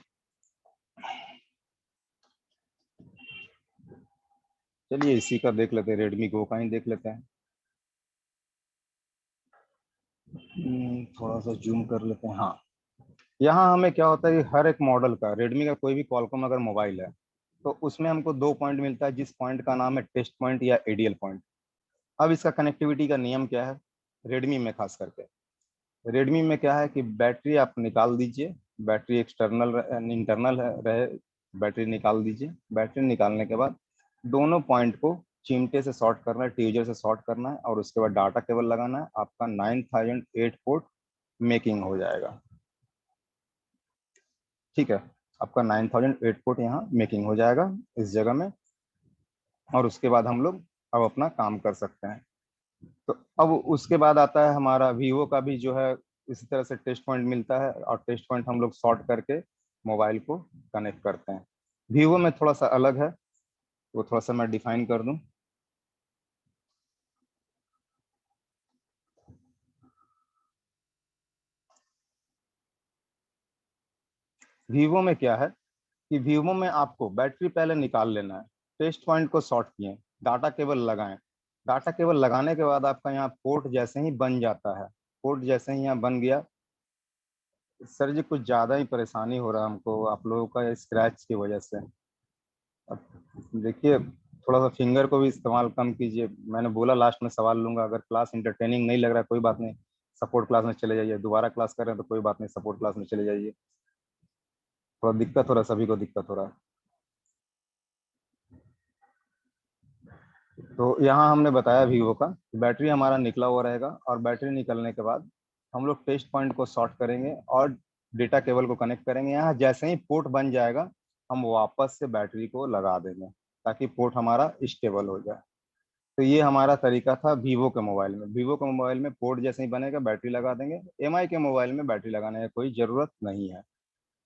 चलिए इसी का देख लेते हैं, रेडमी गो का ही देख लेते हैं। थोड़ा सा जूम कर लेते हैं। हाँ, यहाँ हमें क्या होता है कि हर एक मॉडल का, रेडमी का कोई भी क्वालकॉम अगर मोबाइल है तो उसमें हमको दो पॉइंट मिलता है, जिस पॉइंट का नाम है टेस्ट पॉइंट या एडीएल पॉइंट। अब इसका कनेक्टिविटी का नियम क्या है, रेडमी में खास करके, रेडमी में क्या है कि बैटरी आप निकाल दीजिए, बैटरी एक्सटर्नल इंटरनल है रहे, बैटरी निकाल दीजिए। बैटरी निकालने के बाद दोनों पॉइंट को चिमटे से शॉर्ट करना है, ट्यूजर से शॉर्ट करना है, और उसके बाद डाटा केबल लगाना है। आपका 9008 पोर्ट मेकिंग हो जाएगा। ठीक है, आपका 9008 पोर्ट यहाँ मेकिंग हो जाएगा इस जगह में। और उसके बाद हम लोग अब अपना काम कर सकते हैं। तो अब उसके बाद आता है हमारा वीवो का भी जो है, इसी तरह से टेस्ट पॉइंट मिलता है, और टेस्ट पॉइंट हम लोग शॉर्ट करके मोबाइल को कनेक्ट करते हैं। वीवो में थोड़ा सा अलग है, वो थोड़ा सा मैं डिफाइन कर दूं। वीवो में क्या है कि वीवो में आपको बैटरी पहले निकाल लेना है, टेस्ट पॉइंट को शॉर्ट किए, डाटा केबल लगाएं। डाटा केबल लगाने के बाद आपका यहाँ पोर्ट जैसे ही बन जाता है, पोर्ट जैसे ही यहाँ बन गया, सर जी कुछ ज़्यादा ही परेशानी हो रहा है हमको आप लोगों का स्क्रैच की वजह से। अब देखिए, थोड़ा सा फिंगर को भी इस्तेमाल कम कीजिए। मैंने बोला लास्ट में सवाल लूंगा, अगर क्लास इंटरटेनिंग नहीं लग रहा है कोई बात नहीं, सपोर्ट क्लास में चले जाइए। दोबारा क्लास कर रहे हैं तो कोई बात नहीं, सपोर्ट क्लास में चले जाइए। थोड़ा दिक्कत हो रहा है, सभी को दिक्कत हो रहा है। तो यहाँ हमने बताया वीवो का, बैटरी हमारा निकला हुआ रहेगा, और बैटरी निकलने के बाद हम लोग टेस्ट पॉइंट को शॉर्ट करेंगे और डेटा केबल को कनेक्ट करेंगे। यहाँ जैसे ही पोर्ट बन जाएगा हम वापस से बैटरी को लगा देंगे ताकि पोर्ट हमारा स्टेबल हो जाए। तो ये हमारा तरीका था वीवो के मोबाइल में। वीवो के मोबाइल में पोर्ट जैसे ही बनेगा बैटरी लगा देंगे। एमआई के मोबाइल में बैटरी लगाने की कोई ज़रूरत नहीं है,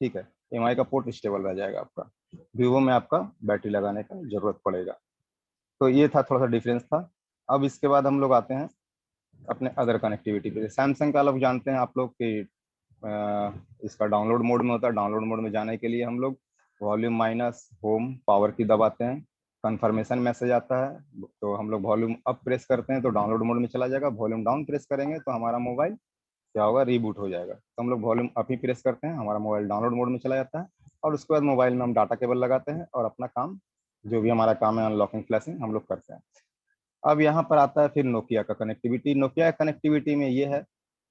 ठीक है। एमआई का पोर्ट स्टेबल रह जाएगा आपका, वीवो में आपका बैटरी लगाने का जरूरत पड़ेगा। तो ये था, थोड़ा सा डिफरेंस था। अब इसके बाद हम लोग आते हैं अपने अदर कनेक्टिविटी पे। सैमसंग का लोग जानते हैं आप लोग कि इसका डाउनलोड मोड में होता है। डाउनलोड मोड में जाने के लिए हम लोग वॉल्यूम माइनस होम पावर की दबाते हैं, कंफर्मेशन मैसेज आता है, तो हम लोग वॉल्यूम अप प्रेस करते हैं तो डाउनलोड मोड में चला जाएगा। वॉल्यूम डाउन प्रेस करेंगे तो हमारा मोबाइल क्या होगा, रीबूट हो जाएगा। तो हम लोग वॉल्यूम अप ही प्रेस करते हैं, हमारा मोबाइल डाउनलोड मोड में चला जाता है। और उसके बाद मोबाइल में हम डाटा केबल लगाते हैं और अपना काम, जो भी हमारा काम है अनलॉकिंग फ्लैशिंग, हम लोग करते हैं। अब यहाँ पर आता है फिर नोकिया का कनेक्टिविटी। नोकिया कनेक्टिविटी में ये है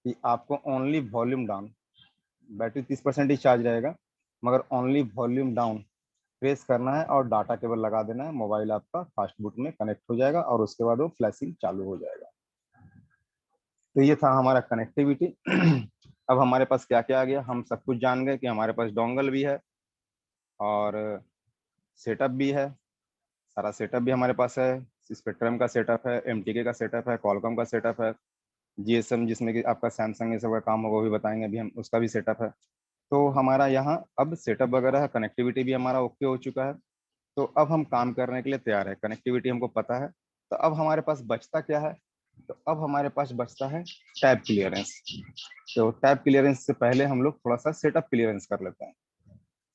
कि आपको ओनली वॉल्यूम डाउन, बैटरी 30% ही चार्ज रहेगा, मगर ओनली वॉल्यूम डाउन प्रेस करना है और डाटा केबल लगा देना है। मोबाइल आपका फास्ट बूट में कनेक्ट हो जाएगा और उसके बाद वो फ्लैशिंग चालू हो जाएगा। तो ये था हमारा कनेक्टिविटी। अब हमारे पास क्या क्या आ गया, हम सब कुछ जान गए कि हमारे पास डोंगल भी है और सेटअप भी है। सारा सेटअप भी हमारे पास है। स्पेक्ट्रम का सेटअप है, एमटीके का सेटअप है, कॉलकॉम का सेटअप है, जीएसएम जिसमें कि आपका सैमसंग ये सब का काम होगा वो भी बताएंगे अभी हम, उसका भी सेटअप है। तो हमारा यहाँ अब सेटअप वगैरह है, कनेक्टिविटी भी हमारा ओके हो चुका है। तो अब हम काम करने के लिए तैयार है, कनेक्टिविटी हमको पता है। तो अब हमारे पास बचता क्या है, तो अब हमारे पास बचता है टैब क्लियरेंस। तो टैब क्लियरेंस से पहले हम लोग थोड़ा सा सेटअप क्लियरेंस कर लेते हैं।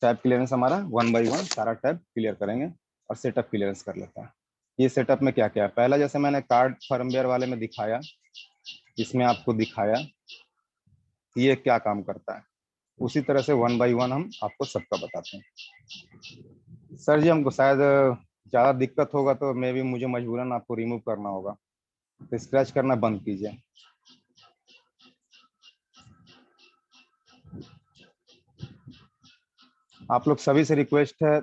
टैब क्लियरेंस हमारा 1 बाई 1 सारा टैब क्लियर करेंगे और सेटअप क्लियरेंस कर लेते हैं। ये सेटअप में क्या क्या है, पहला जैसे मैंने कार्ड फर्मवेयर वाले में दिखाया, इसमें आपको दिखाया कि ये क्या काम करता है, उसी तरह से 1 बाई 1 हम आपको सबका बताते हैं। सर जी हमको शायद ज़्यादा दिक्कत होगा तो मे भी मुझे मजबूरन आपको रिमूव करना होगा, तो स्क्रैच करना बंद कीजिए। आप लोग सभी से रिक्वेस्ट है,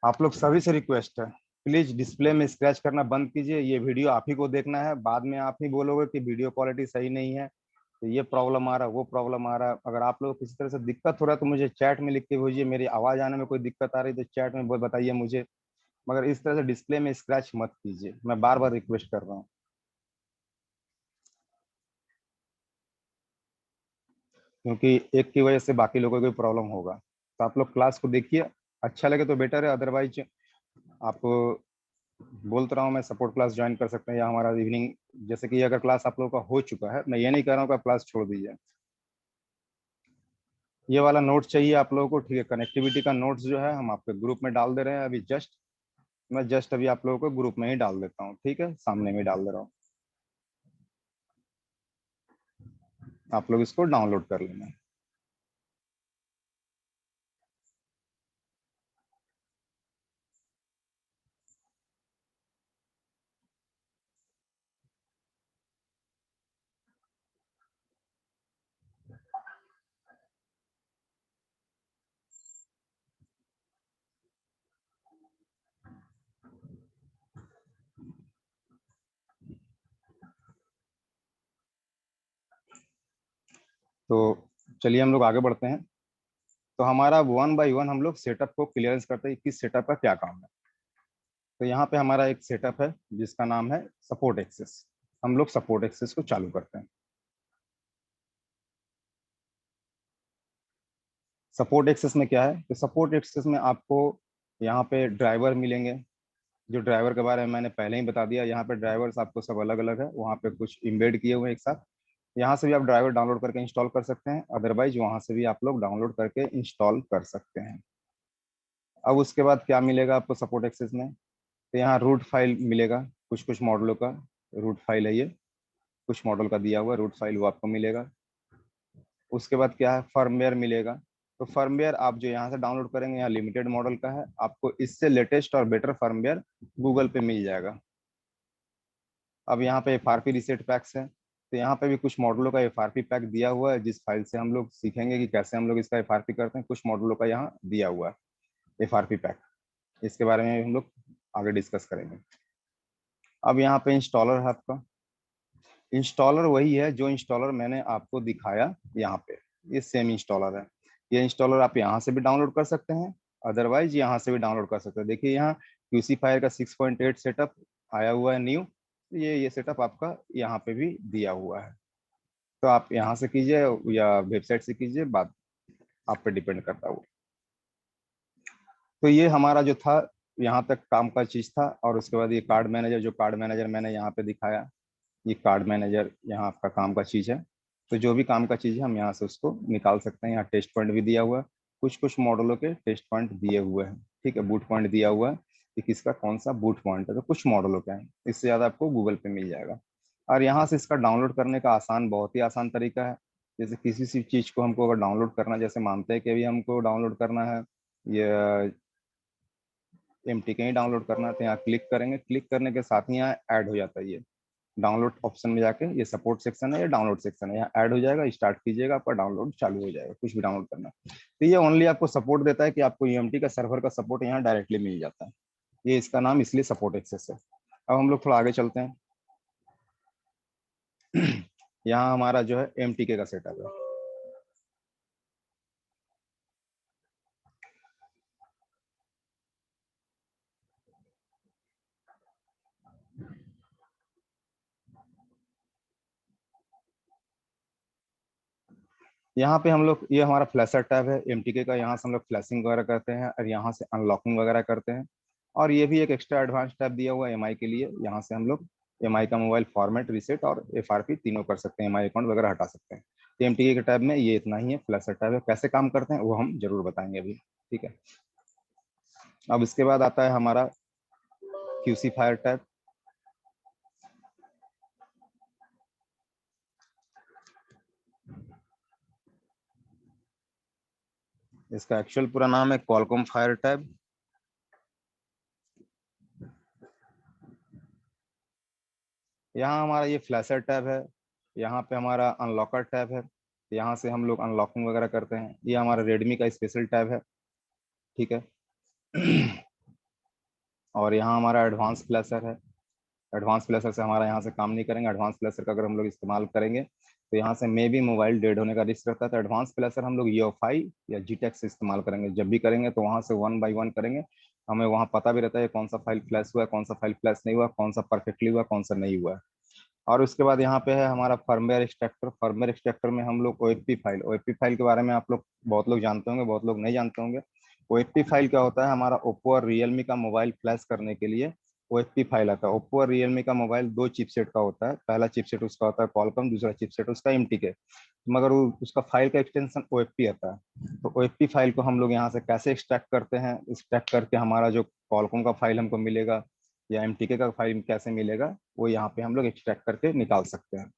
आप लोग सभी से रिक्वेस्ट है, प्लीज डिस्प्ले में स्क्रैच करना बंद कीजिए। ये वीडियो आप ही को देखना है, बाद में आप ही बोलोगे कि वीडियो क्वालिटी सही नहीं है, तो ये प्रॉब्लम आ रहा है, वो प्रॉब्लम आ रहा है। अगर आप लोग को किसी तरह से दिक्कत हो रहा है तो मुझे चैट में लिख के भेजिए। मेरी आवाज आने में कोई दिक्कत आ रही है तो चैट में बताइए मुझे, मगर इस तरह से डिस्प्ले में स्क्रैच मत कीजिए, मैं बार बार रिक्वेस्ट कर रहा हूँ। क्योंकि एक की वजह से बाकी लोगों को भी प्रॉब्लम होगा। तो आप लोग क्लास को देखिए, अच्छा लगे तो बेटर है, अदरवाइज आप, बोल तो रहा हूँ मैं, सपोर्ट क्लास ज्वाइन कर सकते हैं या हमारा इवनिंग, जैसे कि अगर क्लास आप लोगों का हो चुका है, मैं ये नहीं कह रहा हूँ कि आप क्लास छोड़ दीजिए। ये वाला नोट चाहिए आप लोगों को, ठीक है। कनेक्टिविटी का नोट्स जो है हम आपके ग्रुप में डाल दे रहे हैं अभी जस्ट, मैं जस्ट अभी आप लोगों को ग्रुप में ही डाल देता हूँ, ठीक है, सामने में डाल दे रहा हूँ, आप लोग इसको डाउनलोड कर लेना। तो चलिए हम लोग आगे बढ़ते हैं। तो हमारा 1 बाई 1 हम लोग सेटअप को क्लियरेंस करते हैं, किस सेटअप का क्या काम है। तो यहाँ पे हमारा एक सेटअप है जिसका नाम है सपोर्ट एक्सेस। हम लोग सपोर्ट एक्सेस को चालू करते हैं। सपोर्ट एक्सेस में क्या है, तो सपोर्ट एक्सेस में आपको यहाँ पे ड्राइवर मिलेंगे, जो ड्राइवर के बारे में मैंने पहले ही बता दिया। यहाँ पे ड्राइवर्स आपको सब अलग अलग है, वहाँ पे कुछ इम्बेड किए हुए हैं एक साथ। यहाँ से भी आप ड्राइवर डाउनलोड करके इंस्टॉल कर सकते हैं, अदरवाइज वहाँ से भी आप लोग डाउनलोड करके इंस्टॉल कर सकते हैं। अब उसके बाद क्या मिलेगा आपको सपोर्ट एक्सेस में, तो यहाँ रूट फाइल मिलेगा, कुछ कुछ मॉडलों का रूट फाइल है ये, कुछ मॉडल का दिया हुआ रूट फाइल वो आपको मिलेगा। उसके बाद क्या है, फर्मवेयर मिलेगा। तो फर्मवेयर आप जो यहाँ से डाउनलोड करेंगे, यहाँ लिमिटेड मॉडल का है, आपको इससे लेटेस्ट और बेटर फर्मवेयर गूगल पे मिल जाएगा। अब यहाँ पे एफआरपी रीसेट पैक्स है, तो यहाँ पे भी कुछ मॉडलों का एफआरपी पैक दिया हुआ है, जिस फाइल से हम लोग सीखेंगे कि कैसे हम लोग इसका एफआरपी करते हैं। कुछ मॉडलों का यहाँ दिया हुआ है एफआरपी पैक, इसके बारे में हम लोग आगे डिस्कस करेंगे। अब यहाँ पे इंस्टॉलर है आपका। इंस्टॉलर वही है जो इंस्टॉलर मैंने आपको दिखाया यहाँ पे, ये सेम इंस्टॉलर है। ये इंस्टॉलर आप यहाँ से भी डाउनलोड कर सकते हैं, अदरवाइज यहाँ से भी डाउनलोड कर सकते हैं। देखिए यहाँ QC फायर का 6.8 सेटअप आया हुआ है न्यू, ये सेटअप आपका यहाँ पे भी दिया हुआ है। तो आप यहाँ से कीजिए या वेबसाइट से कीजिए, बात आप पे डिपेंड करता है वो। तो ये हमारा जो था यहाँ तक काम का चीज था। और उसके बाद ये कार्ड मैनेजर, जो कार्ड मैनेजर मैंने यहाँ पे दिखाया, ये कार्ड मैनेजर यहाँ आपका काम का चीज है। तो जो भी काम का चीज है हम यहाँ से उसको निकाल सकते हैं। यहाँ टेस्ट पॉइंट भी दिया हुआ है, कुछ कुछ मॉडलों के टेस्ट पॉइंट दिए हुए हैं, ठीक है। बूट पॉइंट दिया हुआ है कि किसका कौन सा बूट पॉइंट है, तो कुछ मॉडलों का है, इससे ज्यादा आपको गूगल पे मिल जाएगा। और यहाँ से इसका डाउनलोड करने का आसान, बहुत ही आसान तरीका है। जैसे किसी सी चीज को हमको अगर डाउनलोड करना, जैसे मानते हैं कि अभी हमको डाउनलोड करना है ये MTK ही डाउनलोड करना है, तो यहाँ क्लिक करेंगे, क्लिक करने के साथ ही यहाँ ऐड हो जाता है ये डाउनलोड ऑप्शन में जाके, ये सपोर्ट सेक्शन है, ये डाउनलोड सेक्शन है, यहाँ ऐड हो जाएगा, स्टार्ट कीजिएगा, आपका डाउनलोड चालू हो जाएगा, कुछ भी डाउनलोड करना। तो ये ओनली आपको सपोर्ट देता है कि आपको UMT का सर्वर का सपोर्ट यहाँ डायरेक्टली मिल जाता है, ये इसका नाम इसलिए सपोर्ट एक्सेस है। अब हम लोग थोड़ा आगे चलते हैं। यहाँ हमारा जो है MTK का सेटअप है। यहाँ पे हम लोग, ये हमारा फ्लैशर टैब है MTK का, यहाँ से हम लोग फ्लैशिंग वगैरह करते हैं और यहाँ से अनलॉकिंग वगैरह करते हैं। और ये भी एक एक्स्ट्रा एडवांस टैब दिया हुआ है MI के लिए, यहाँ से हम लोग MI का मोबाइल फॉर्मेट, रीसेट और FRP तीनों कर सकते हैं, MI अकाउंट वगैरह हटा सकते हैं। तो MTK के टैब में ये इतना ही है, फ्लैशर टैब है। कैसे काम करते हैं वो हम जरूर बताएंगे अभी, ठीक है। अब इसके बाद आता है हमारा QC फायर टैब। इसका एक्चुअल पूरा नाम है क्वालकॉम फायर टैब। यहाँ हमारा ये फ्लैशर टैब है, यहाँ पे हमारा अनलॉकर टैब है, यहाँ से हम लोग अनलॉकिंग वगैरह करते हैं। ये हमारा रेडमी का स्पेशल टैब है, ठीक है। और यहाँ हमारा एडवांस फ्लैशर है। एडवांस फ्लैशर से हमारा यहाँ से काम नहीं करेंगे। एडवांस फ्लैशर का अगर हम लोग इस्तेमाल करेंगे तो यहाँ से मे भी मोबाइल डेड होने का रिस्क रहता है। तो एडवांस फ्लैशर हम लोग EOFI या GTEx से इस्तेमाल करेंगे। जब भी करेंगे तो वहाँ से 1 बाई 1 करेंगे, हमें वहाँ पता भी रहता है कौन सा फाइल फ्लैश हुआ, कौन सा फाइल फ्लैश नहीं हुआ, कौन सा परफेक्टली हुआ, कौन सा नहीं हुआ। और उसके बाद यहाँ पे है हमारा फर्मवेयर एक्सट्रैक्टर। फर्मवेयर एक्सट्रैक्टर में हम लोग OFP फाइल के बारे में आप लोग, बहुत लोग जानते होंगे, बहुत लोग नहीं जानते होंगे। OFP फाइल क्या होता है? हमारा ओप्पो और रियलमी का मोबाइल फ्लैश करने के लिए OFP फाइल आता है। ओप्पो और रियलमी का मोबाइल दो चिपसेट का होता है, पहला चिपसेट उसका होता है क्वालकॉम, दूसरा चिपसेट उसका MTK, मगर उसका फाइल का एक्सटेंशन OFP आता है। तो OFP फाइल को हम लोग यहाँ से कैसे एक्सट्रैक्ट करते हैं, एक्सट्रैक्ट करके हमारा जो क्वालकॉम का फाइल हमको मिलेगा या MTK का फाइल कैसे मिलेगा, वो यहाँ पे हम लोग एक्सट्रैक्ट करके निकाल सकते हैं।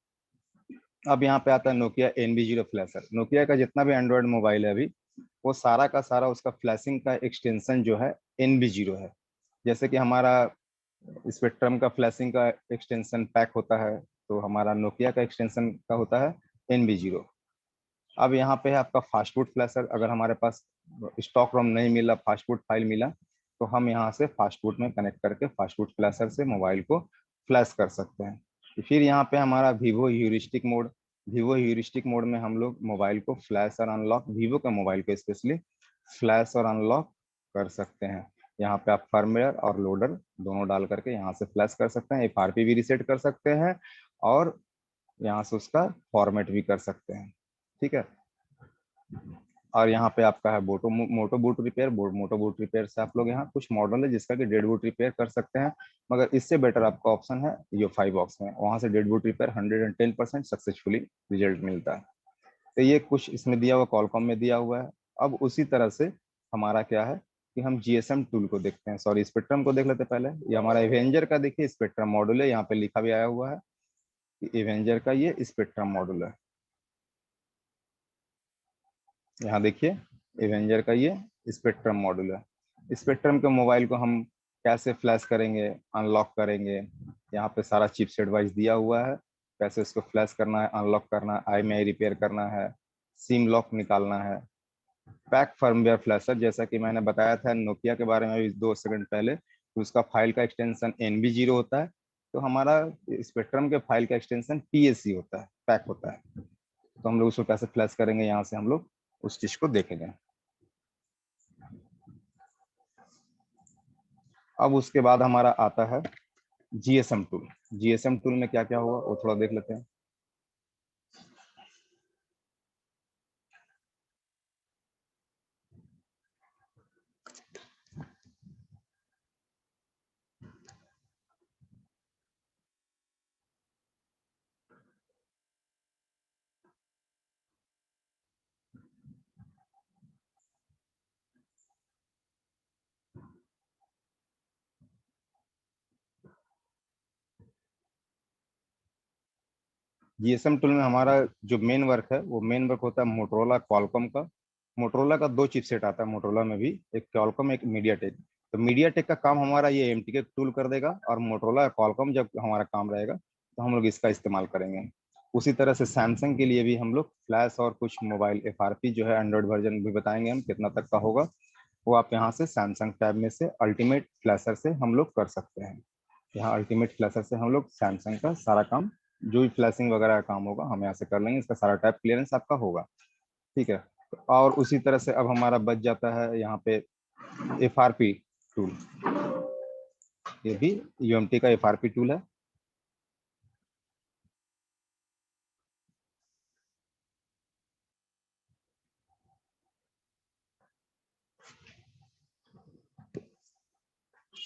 अब यहाँ पे आता है नोकिया NB0 फ्लैशर। नोकिया का जितना भी एंड्रॉयड मोबाइल है अभी, वो सारा का सारा उसका फ्लैशिंग का एक्सटेंशन जो है NB0 है। जैसे कि हमारा स्पेक्ट्रम का फ्लैशिंग का एक्सटेंशन पैक होता है, तो हमारा नोकिया का एक्सटेंशन का होता है NB0। अब यहाँ पे है आपका फास्ट फूड फ्लैशर। अगर हमारे पास स्टॉक रोम नहीं मिला, फास्ट फूड फाइल मिला, तो हम यहाँ से फास्ट फूड में कनेक्ट करके फास्ट फूड फ्लैशर से मोबाइल को फ्लैश कर सकते हैं। तो फिर यहाँ पे हमारा Vivo heuristic mode. Vivo heuristic mode में हम लोग मोबाइल को फ्लैश और अनलॉक, वीवो का मोबाइल को स्पेशली फ्लैश और अनलॉक कर सकते हैं। यहाँ पे आप फर्मवेयर और लोडर दोनों डाल करके यहाँ से फ्लैश कर सकते हैं, FRP भी रीसेट कर सकते हैं और यहाँ से उसका फॉर्मेट भी कर सकते हैं, ठीक है। और यहाँ पे आपका है मोटो बूट रिपेयर। मोटो बूट रिपेयर से आप लोग, यहाँ कुछ मॉडल है जिसका कि डेड बूट रिपेयर कर सकते हैं, मगर इससे बेटर आपका ऑप्शन है EOFI बॉक्स में, वहां से dead boot repair 110% successfully result मिलता है। तो ये कुछ इसमें दिया हुआ, कॉलकॉम में दिया हुआ है। अब उसी तरह से हमारा क्या है कि हम GSM टूल को देखते हैं, सॉरी स्पेक्ट्रम को देख लेते हैं पहले। ये हमारा एवेंजर का देखिए स्पेक्ट्रम मॉड्यूल है, यहाँ पे लिखा भी आया हुआ है कि एवेंजर का ये स्पेक्ट्रम मॉड्यूल है। यहाँ देखिए एवेंजर का ये स्पेक्ट्रम मॉड्यूल है। स्पेक्ट्रम के मोबाइल को हम कैसे फ्लैश करेंगे, अनलॉक करेंगे, यहाँ पे सारा चिपसेट वाइज दिया हुआ है। कैसे उसको फ्लैश करना है, अनलॉक करना है, IMEI रिपेयर करना है, सिम लॉक निकालना है। पैक फर्मवेयर फ्लैशर, जैसा कि मैंने बताया था नोकिया के बारे में अभी 2 सेकंड पहले, तो उसका फाइल का एक्सटेंशन NB0 होता है। तो हमारा स्पेक्ट्रम के फाइल का एक्सटेंशन PSC होता है, पैक होता है। तो हम लोग उसको कैसे फ्लैश करेंगे, यहाँ से हम लोग उस चीज को देखेंगे। अब उसके बाद हमारा आता है जीएसएम टूल। जीएसएम टूल में क्या क्या होगा वो थोड़ा देख लेते हैं। जीएसएम टूल में हमारा जो मेन वर्क है वो मेन वर्क होता है मोटरोला क्वालकॉम का। मोटरोला का दो चिपसेट आता है मोटरोला में भी, एक क्वालकॉम एक मीडियाटेक। तो मीडियाटेक का काम हमारा ये एमटीके टूल कर देगा, और मोटरोला क्वालकॉम जब हमारा काम रहेगा तो हम लोग इसका इस्तेमाल करेंगे। उसी तरह से सैमसंग के लिए भी हम लोग फ्लैश और कुछ मोबाइल एफआरपी जो है एंड्रॉयड वर्जन भी बताएंगे हम कितना तक का होगा, वो आप यहाँ से सैमसंग टैब में से अल्टीमेट फ्लैशर से हम लोग कर सकते हैं। यहाँ अल्टीमेट फ्लैशर से हम लोग सैमसंग का सारा काम, जो भी फ्लैशिंग वगैरह का काम होगा हम यहाँ से कर लेंगे, इसका सारा टैब क्लियरेंस आपका होगा। ठीक है। और उसी तरह से अब हमारा बच जाता है यहाँ पे एफआरपी टूल। ये भी यूएमटी का एफआरपी टूल है।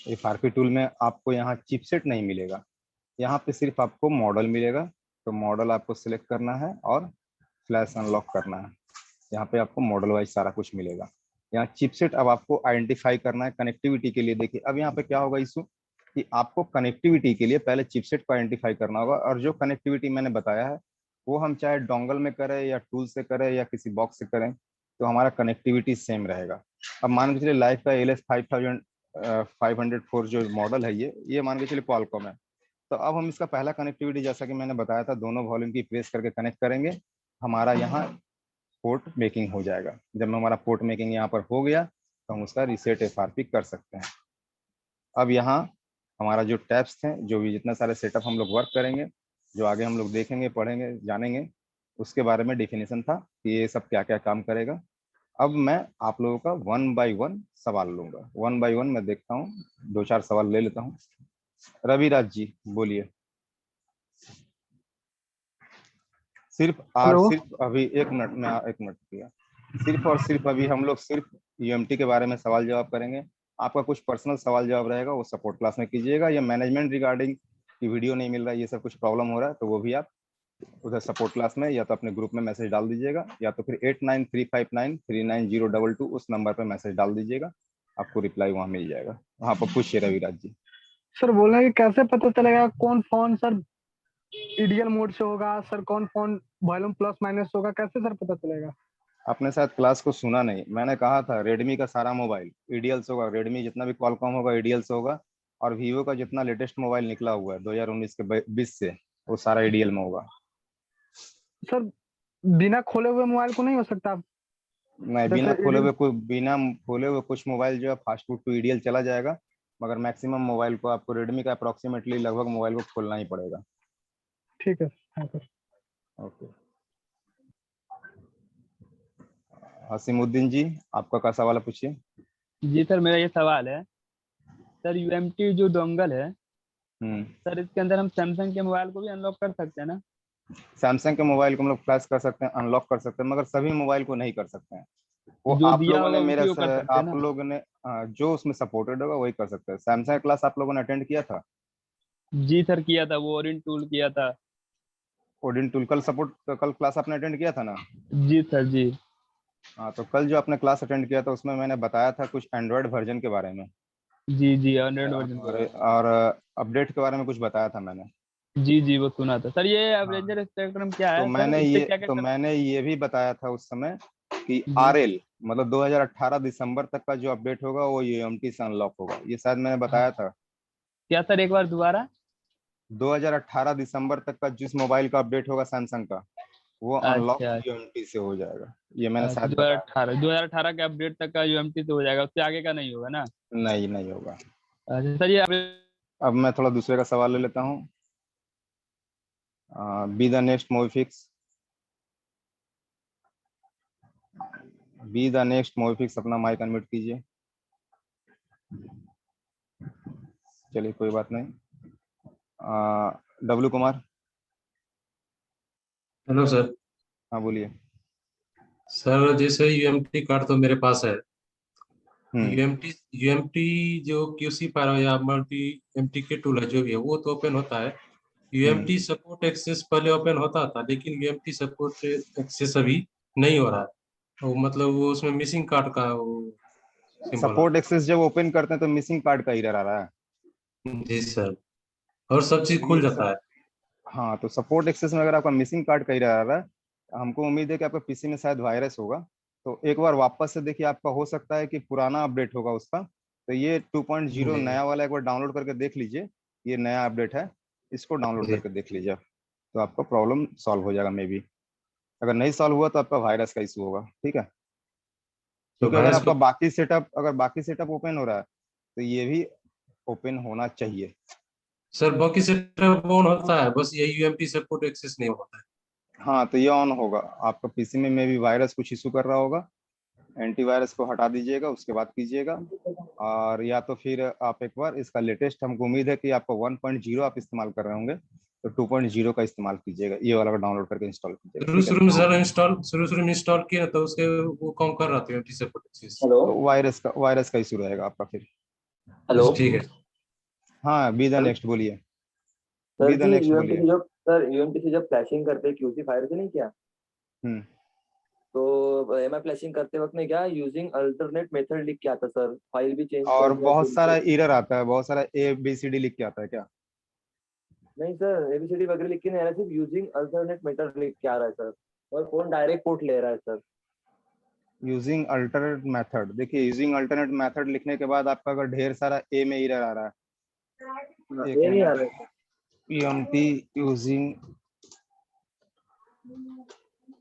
एफआरपी टूल में आपको यहाँ चिपसेट नहीं मिलेगा, यहाँ पे सिर्फ आपको मॉडल मिलेगा। तो मॉडल आपको सिलेक्ट करना है और फ्लैश अनलॉक करना है। यहाँ पे आपको मॉडल वाइज सारा कुछ मिलेगा। यहाँ चिपसेट अब आपको आइडेंटिफाई करना है कनेक्टिविटी के लिए। देखिए अब यहाँ पे क्या होगा इशू, कि आपको कनेक्टिविटी के लिए पहले चिपसेट को आइडेंटिफाई करना होगा, और जो कनेक्टिविटी मैंने बताया है वो हम चाहे डोंगल में करें या टूल से करें या किसी बॉक्स से करें, तो हमारा कनेक्टिविटी सेम रहेगा। अब मान के चलिए लाइफ का LS 504 जो मॉडल है, ये मान के चलिए क्वालकॉम है। तो अब हम इसका पहला कनेक्टिविटी जैसा कि मैंने बताया था, दोनों वॉल्यूम की प्रेस करके कनेक्ट करेंगे, हमारा यहाँ पोर्ट मेकिंग हो जाएगा। जब हमारा पोर्ट मेकिंग यहाँ पर हो गया तो हम उसका रीसेट एफआरपी कर सकते हैं। अब यहाँ हमारा जो टैब्स थे, जो भी जितना सारे सेटअप हम लोग वर्क करेंगे, जो आगे हम लोग देखेंगे पढ़ेंगे जानेंगे, उसके बारे में डिफिनेशन था कि ये सब क्या क्या काम करेगा। अब मैं आप लोगों का वन बाय वन सवाल लूंगा, वन बाय वन मैं देखता हूँ, दो चार सवाल ले लेता हूँ। रविराज जी बोलिए। हेलो। सिर्फ अभी एक मिनट में, एक मिनट किया। सिर्फ और सिर्फ अभी हम लोग सिर्फ यूएमटी के बारे में सवाल जवाब करेंगे। आपका कुछ पर्सनल सवाल जवाब रहेगा वो सपोर्ट क्लास में कीजिएगा, या मैनेजमेंट रिगार्डिंग की वीडियो नहीं मिल रहा है, ये सब कुछ प्रॉब्लम हो रहा है, तो वो भी आप उधर सपोर्ट क्लास में या तो अपने ग्रुप में मैसेज डाल दीजिएगा, या तो फिर 8935939022 उस नंबर पर मैसेज डाल दीजिएगा, आपको रिप्लाई वहाँ मिल जाएगा। वहाँ पर पूछिए रविराज जी। सर बोल रहे हैं कि कैसे पता चलेगा कौन फोन सर आइडियल मोड से होगा, सर कौन फोन वॉल्यूम प्लस माइनस होगा, कैसे सर पता चलेगा? आपने शायद क्लास को सुना नहीं, मैंने कहा था रेडमी का सारा मोबाइल ईडीएल से होगा, रेडमी जितना भी कॉलकॉम होगा ईडीएल से होगा, और वीवो का जितना लेटेस्ट मोबाइल निकला हुआ है 2019 के 20 से, वो सारा ईडीएल में होगा। सर बिना खोले हुए मोबाइल को नहीं हो सकता? नहीं, जैसे आइडियल। बिना खोले हुए कुछ मोबाइल जो है फास्ट फूड टू ईडीएल चला जाएगा, मगर मैक्सिमम मोबाइल को आपको रेडमी का अप्रोक्सीमेटली लगभग मोबाइल को खोलना ही पड़ेगा। ठीक है। हाँ सर। ओके। हसीमुद्दीन जी, आपका क्या सवाल है, पूछिए। जी सर, मेरा ये सवाल है। सर यूएमटी जो डोंगल है, हम्म। सर इसके अंदर हम सैमसंग के मोबाइल को भी अनलॉक कर सकते हैं ना? सैमसंग के मोबाइल को हम लोग फ्लैश कर सकते हैं, अनलॉक कर सकते हैं, मगर सभी मोबाइल को नहीं कर सकते हैं। वो जो आप दिया लोगों होगा ने उसी को कर सकते हैं आप ना? लोगों ने जो उसमें सपोर्टेड होगा वही कर सकते हैं। सैमसंग क्लास आप लोगों ने अटेंड किया था? जी सर, किया था, वो ओरिन टूल किया था। ओडिन टूल कल सपोर्ट, कल क्लास आपने अटेंड किया था ना? जी सर जी। हाँ, तो कल जो आपने क्लास अटेंड किया था उसमें मैंने बताया था कुछ एंड्रॉयड वर्जन के बारे में, जी जी, एंड्रॉइड वर्जन के बारे में। और अपडेट के बारे में कुछ बताया था मैंने। जी जी, वो सुना था सर। ये हाँ, अवेंजर स्पेक्ट्रम क्या है सर, इससे क्या क्या तो कर? मैंने ये भी बताया था उस समय कि जी। आरएल मतलब 2018 दिसंबर तक का जो अपडेट होगा वो यूएमटी से अनलॉक होगा, ये शायद मैंने बताया था। क्या सर, एक बार दोबारा? 2018 दिसंबर तक का जिस मोबाइल का अपडेट होगा सैमसंग का, वो अनलॉक अच्छा यूएमटी से हो जाएगा, ये मैंने अच्छा, शायद दो हजार बताया था। अठारह 2018 के अपडेट तक का यूएमटी से हो जाएगा, उससे आगे का नहीं होगा ना? नहीं, नहीं होगा। अच्छा सर, ये अब मैं थोड़ा दूसरे का सवाल ले लेता हूँ। Be the next movie fix. Be the next movie fix, अपना माइक अनम्यूट कीजिए। चलिए कोई बात नहीं। डब्लू कुमार। Hello sir. हाँ बोलिए। सर जैसे यूएमटी कार्ड तो मेरे पास है। हम्म। यूएमटी यूएमटी जो क्यूसी फायर या मल्टी एमटी के टूल है जो भी है वो तो ओपन होता है। हम्म। यूएमटी सपोर्ट एक्सेस पहले ओपन होता था लेकिन यूएमटी सपोर्ट एक्सेस अभी नहीं हो रहा है। वो मतलब वो उसमें मिसिंग कार्ड का वो सिंबल सपोर्ट आता एक्सेस जब ओपन करते हैं तो मिसिंग कार्ड का एरर आ रहा है। है। जी सर। और सब चीज तो खुल ये जाता सब, है। हाँ तो सपोर्ट एक्सेस में अगर आपका मिसिंग कार्ड का एरर आ रहा है, हमको उम्मीद है कि आपका पीसी में शायद वायरस होगा। तो एक बार वापस से देखिए, आपका हो सकता है कि पुराना अपडेट होगा उसका। तो ये 2.0 जी नया वाला एक बार डाउनलोड करके देख लीजिए। ये नया अपडेट है, इसको डाउनलोड जी। करके देख लीजिए, तो आपका प्रॉब्लम सॉल्व हो जाएगा मे बी। अगर नहीं सॉल्व हुआ तो आपका वायरस का इशू होगा, ठीक है। तो क्योंकि वायरस को अगर बाकी सेटअप ओपन हो रहा है तो ये भी ओपन होना चाहिए। सर बाकी सेटअप ऑन होता है, बस ये यूएमटी सपोर्ट एक्सेस नहीं होता है। हाँ तो ये ऑन होगा। आपका पीसी में मे भी वायरस कुछ इशू कर रहा होगा। एंटीवायरस को हटा दीजिएगा, उसके बाद कीजिएगा। और या तो फिर आप एक बार इसका लेटेस्ट, हमको उम्मीद है कि आपका 1.0 आप इस्तेमाल कर रहे होंगे, तो 2.0 का इस्तेमाल कीजिएगा, ये वाला डाउनलोड करके इंस्टॉल कीजिएगा, शुरू ठीक है। शुरू में सर शुरू में इंस्टॉल किया तो उसके वो काम कर रहा था यूएमटी सपोर्ट एक्सेस। हेलो। तो वायरस का इशू रहेगा आपका फिर। हेलो ठीक है। हाँ बी द सर। नेक्स्ट बोलिए। सर बी द जी नेक्स्ट यूएमटी बोलिए। से जब सर यूएमटी से जब फ्लैशिंग करते हैं क्यूसी फायर से नहीं किया, हम्म। तो एम आई फ्लैशिंग करते वक्त में क्या यूजिंग अल्टरनेट मेथड लिख के आता सर, फाइल भी चेंज कर और दिया बहुत फिर सारा से। एरर आता है, बहुत सारा ABCD लिख के आता है क्या? नहीं सर, एबीसीडी वगैरह लिख के नहीं आ रहा, सिर्फ यूजिंग अल्टरनेट मेथड लिख के आ रहा है सर, और फोन डायरेक्ट पोर्ट ले रहा है सर। यूजिंग अल्टरनेट मेथड, देखिए यूजिंग अल्टरनेट मेथड लिखने के बाद आपका अगर ढेर सारा ए में एरर आ रहा हाँ, है, एक ये नहीं आ मिनट। रहा है sir. PMT using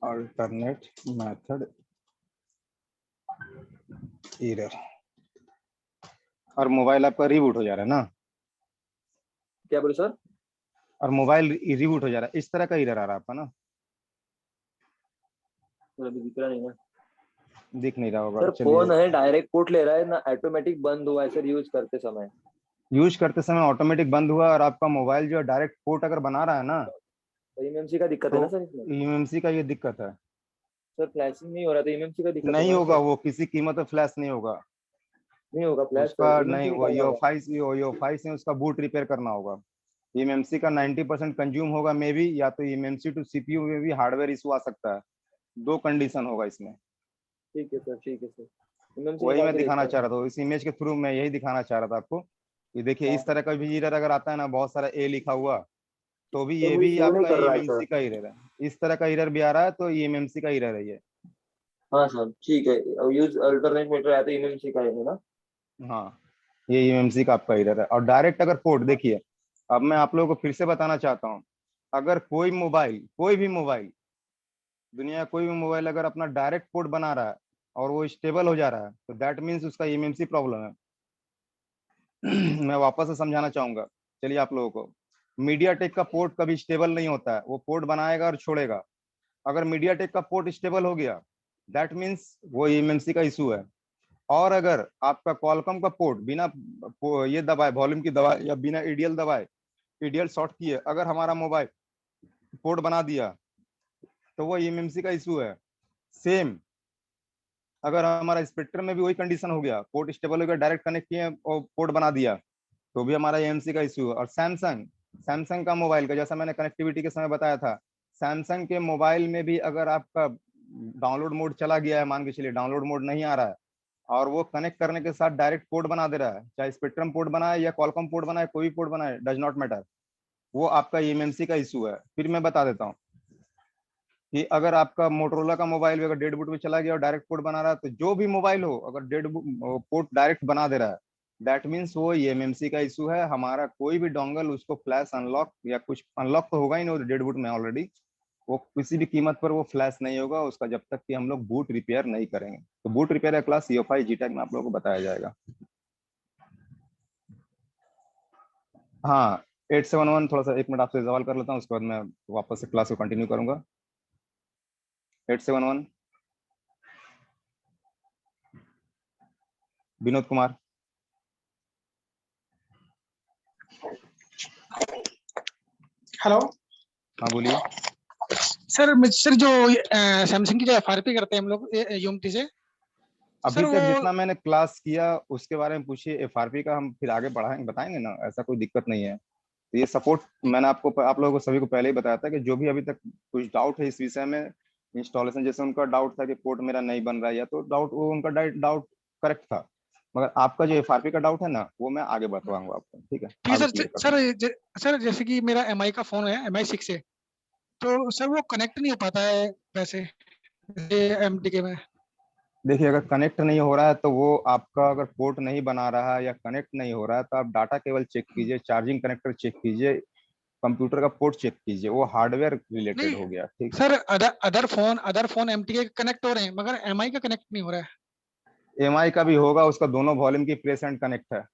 alternate method error, और मोबाइल आपका रिबूट हो जा रहा है ना, क्या बोले सर? और मोबाइल रिबूट हो जा रहा है, इस तरह का एरर आ रहा है आपका ना। सर अभी दिख रहा नहीं ना। दिख नहीं रहा होगा, सर चलिए। फोन है डायरेक्ट पोर्ट ले रहा है ना, ऑटोमेटिक बंद हुआ है सर यूज करते समय। यूज करते समय ऑटोमेटिक बंद हुआ, और आपका मोबाइल जो है डायरेक्ट पोर्ट अगर बना रहा है ना, तो एमएमसी का दिक्कत है तो ना सर इसमें। UMC का ये दिक्कत है। सर फ्लैशिंग नहीं हो रहा, तो एमएमसी का दिक्कत नहीं होगा ना होगा, सर। वो किसी कीमत पे फ्लैश नहीं होगा नहीं होगा फ्लैश उसका, सर, नहीं एमएमसी वो निकालना होगा। यो फाइव से उसका बूट रिपेयर करना होगा। एमएमसी का 90% कंज्यूम होगा मे बी, या तो एमएमसी टू CPU में भी हार्डवेयर इशू आ सकता है। दो कंडीशन होगा इसमें। ठीक है सर, ठीक है सर, एमएमसी वही निकाल मैं के देखता दिखाना हूँ। चाह रहा था, इस इमेज के थ्रू मैं यही दिखाना चाह रहा था आपको कि देखिए हाँ, इस तरह का भी एरर अगर आता है ना, बहुत सारा ए लिखा हुआ, तो भी तो ये वो भी शो नहीं आपका कर रहा है एमएमसी सर। का एरर है। इस तरह का एरर भी आ रहा है तो ये एमएमसी का एरर है ये। हाँ सर ठीक है, अब यूज अल्टरनेट मीटर आया तो एमएमसी का है ना। हाँ ये एमएमसी का आपका एरर है। और डायरेक्ट अगर पोर्ट देखिए, अब मैं आप लोगों को फिर से बताना चाहता हूँ, अगर कोई भी मोबाइल, दुनिया का कोई भी मोबाइल अगर अपना डायरेक्ट पोर्ट बना रहा है और वो स्टेबल हो जा रहा है, तो दैट मीन्स उसका एमएमसी प्रॉब्लम है। मैं वापस से समझाना चाहूंगा, चलिए आप लोगों को। मीडिया टेक का पोर्ट कभी स्टेबल नहीं होता है, वो पोर्ट बनाएगा और छोड़ेगा। अगर मीडिया टेक का पोर्ट स्टेबल हो गया, दैट मीन्स वो एमएमसी का इशू है। और अगर आपका कॉलकम का पोर्ट बिना ये दबाए, वॉल्यूम की दबाए या बिना ईडीएल दबाए, ईडीएल शॉर्ट किए अगर हमारा मोबाइल पोर्ट बना दिया, तो वो एमएमसी का इशू है। सेम अगर हमारा स्पेक्ट्रम में भी वही कंडीशन हो गया, पोर्ट स्टेबल हो गया, डायरेक्ट कनेक्ट किए और पोर्ट बना दिया, तो भी हमारा एएमसी का इश्यू है। और सैमसंग सैमसंग का मोबाइल का, जैसा मैंने कनेक्टिविटी के समय बताया था, सैमसंग के मोबाइल में भी अगर आपका डाउनलोड मोड चला गया है, मान के चलिए डाउनलोड मोड नहीं आ रहा है, और वो कनेक्ट करने के साथ डायरेक्ट पोर्ट बना दे रहा है, चाहे स्पेक्ट्रम पोर्ट बनाए या कॉलकॉम पोर्ट बनाए, कोई भी पोर्ट बनाए, डज नॉट मैटर, वो आपका एमएमसी का इशू है। फिर मैं बता देता हूँ कि अगर आपका मोटरोला का मोबाइल भी अगर डेड बूट में चला गया और डायरेक्ट पोर्ट बना रहा है, तो जो भी मोबाइल हो अगर डेड पोर्ट डायरेक्ट बना दे रहा है, दैट मीन्स वो एमएमसी का इशू है। हमारा कोई भी डोंगल उसको फ्लैश अनलॉक या कुछ अनलॉक तो होगा ही नहीं, डेड बूट में ऑलरेडी, वो किसी भी कीमत पर वो फ्लैश नहीं होगा उसका, जब तक कि हम लोग बूट रिपेयर नहीं करेंगे। तो बूट रिपेयर का क्लास CFI GTAG में आप लोगों को बताया जाएगा। हाँ 871, थोड़ा सा 1 मिनट आपसे सवाल कर लेता हूँ, उसके बाद मैं वापस से क्लास को कंटिन्यू करूंगा। 871 विनोद कुमार। हेलो हाँ बोलिए। सर जो सैमसंग की जो एफआरपी करते हैं हम लोग यूएमटी से, अभी सर तक वो जितना मैंने क्लास किया उसके बारे में पूछिए, एफआरपी का हम फिर आगे बढ़ाएंगे, बताएंगे ना, ऐसा कोई दिक्कत नहीं है। तो ये सपोर्ट मैंने आपको, आप लोगों को सभी को पहले ही बताया था कि जो भी अभी तक कुछ डाउट है इस विषय में, इंस्टॉलेशन जैसे उनका डाउट था कि पोर्ट मेरा नहीं बन रहा है, या तो डाउट वो उनका डाउट करेक्ट था, मगर आपका जो एफआरपी का डाउट है ना वो मैं आगे बताऊंगा आपको, ठीक है, ठीक है आगे सर। क्लियर कर सर दूंगा। सर जैसे कि मेरा एमआई का फोन है, MI 6 है, तो सर वो कनेक्ट नहीं हो पाता है वैसे एमटी के में। देखिए अगर कनेक्ट नहीं हो रहा है तो वो आपका, अगर पोर्ट नहीं बना रहा है या कनेक्ट नहीं हो रहा है तो आप डाटा केबल चेक कीजिए, चार्जिंग कनेक्टर चेक कीजिए, कंप्यूटर का पोर्ट चेक कीजिए, वो हार्डवेयर रिलेटेड नहीं हो गया, ठीक है। सर, अदर फोन एमटी के कनेक्ट हो रहे हैं, मगर एमआई का कनेक्ट नहीं हो रहा है। एमआई का भी होगा, उसका दोनों वॉल्यूम की प्रेस एंड कनेक्ट है,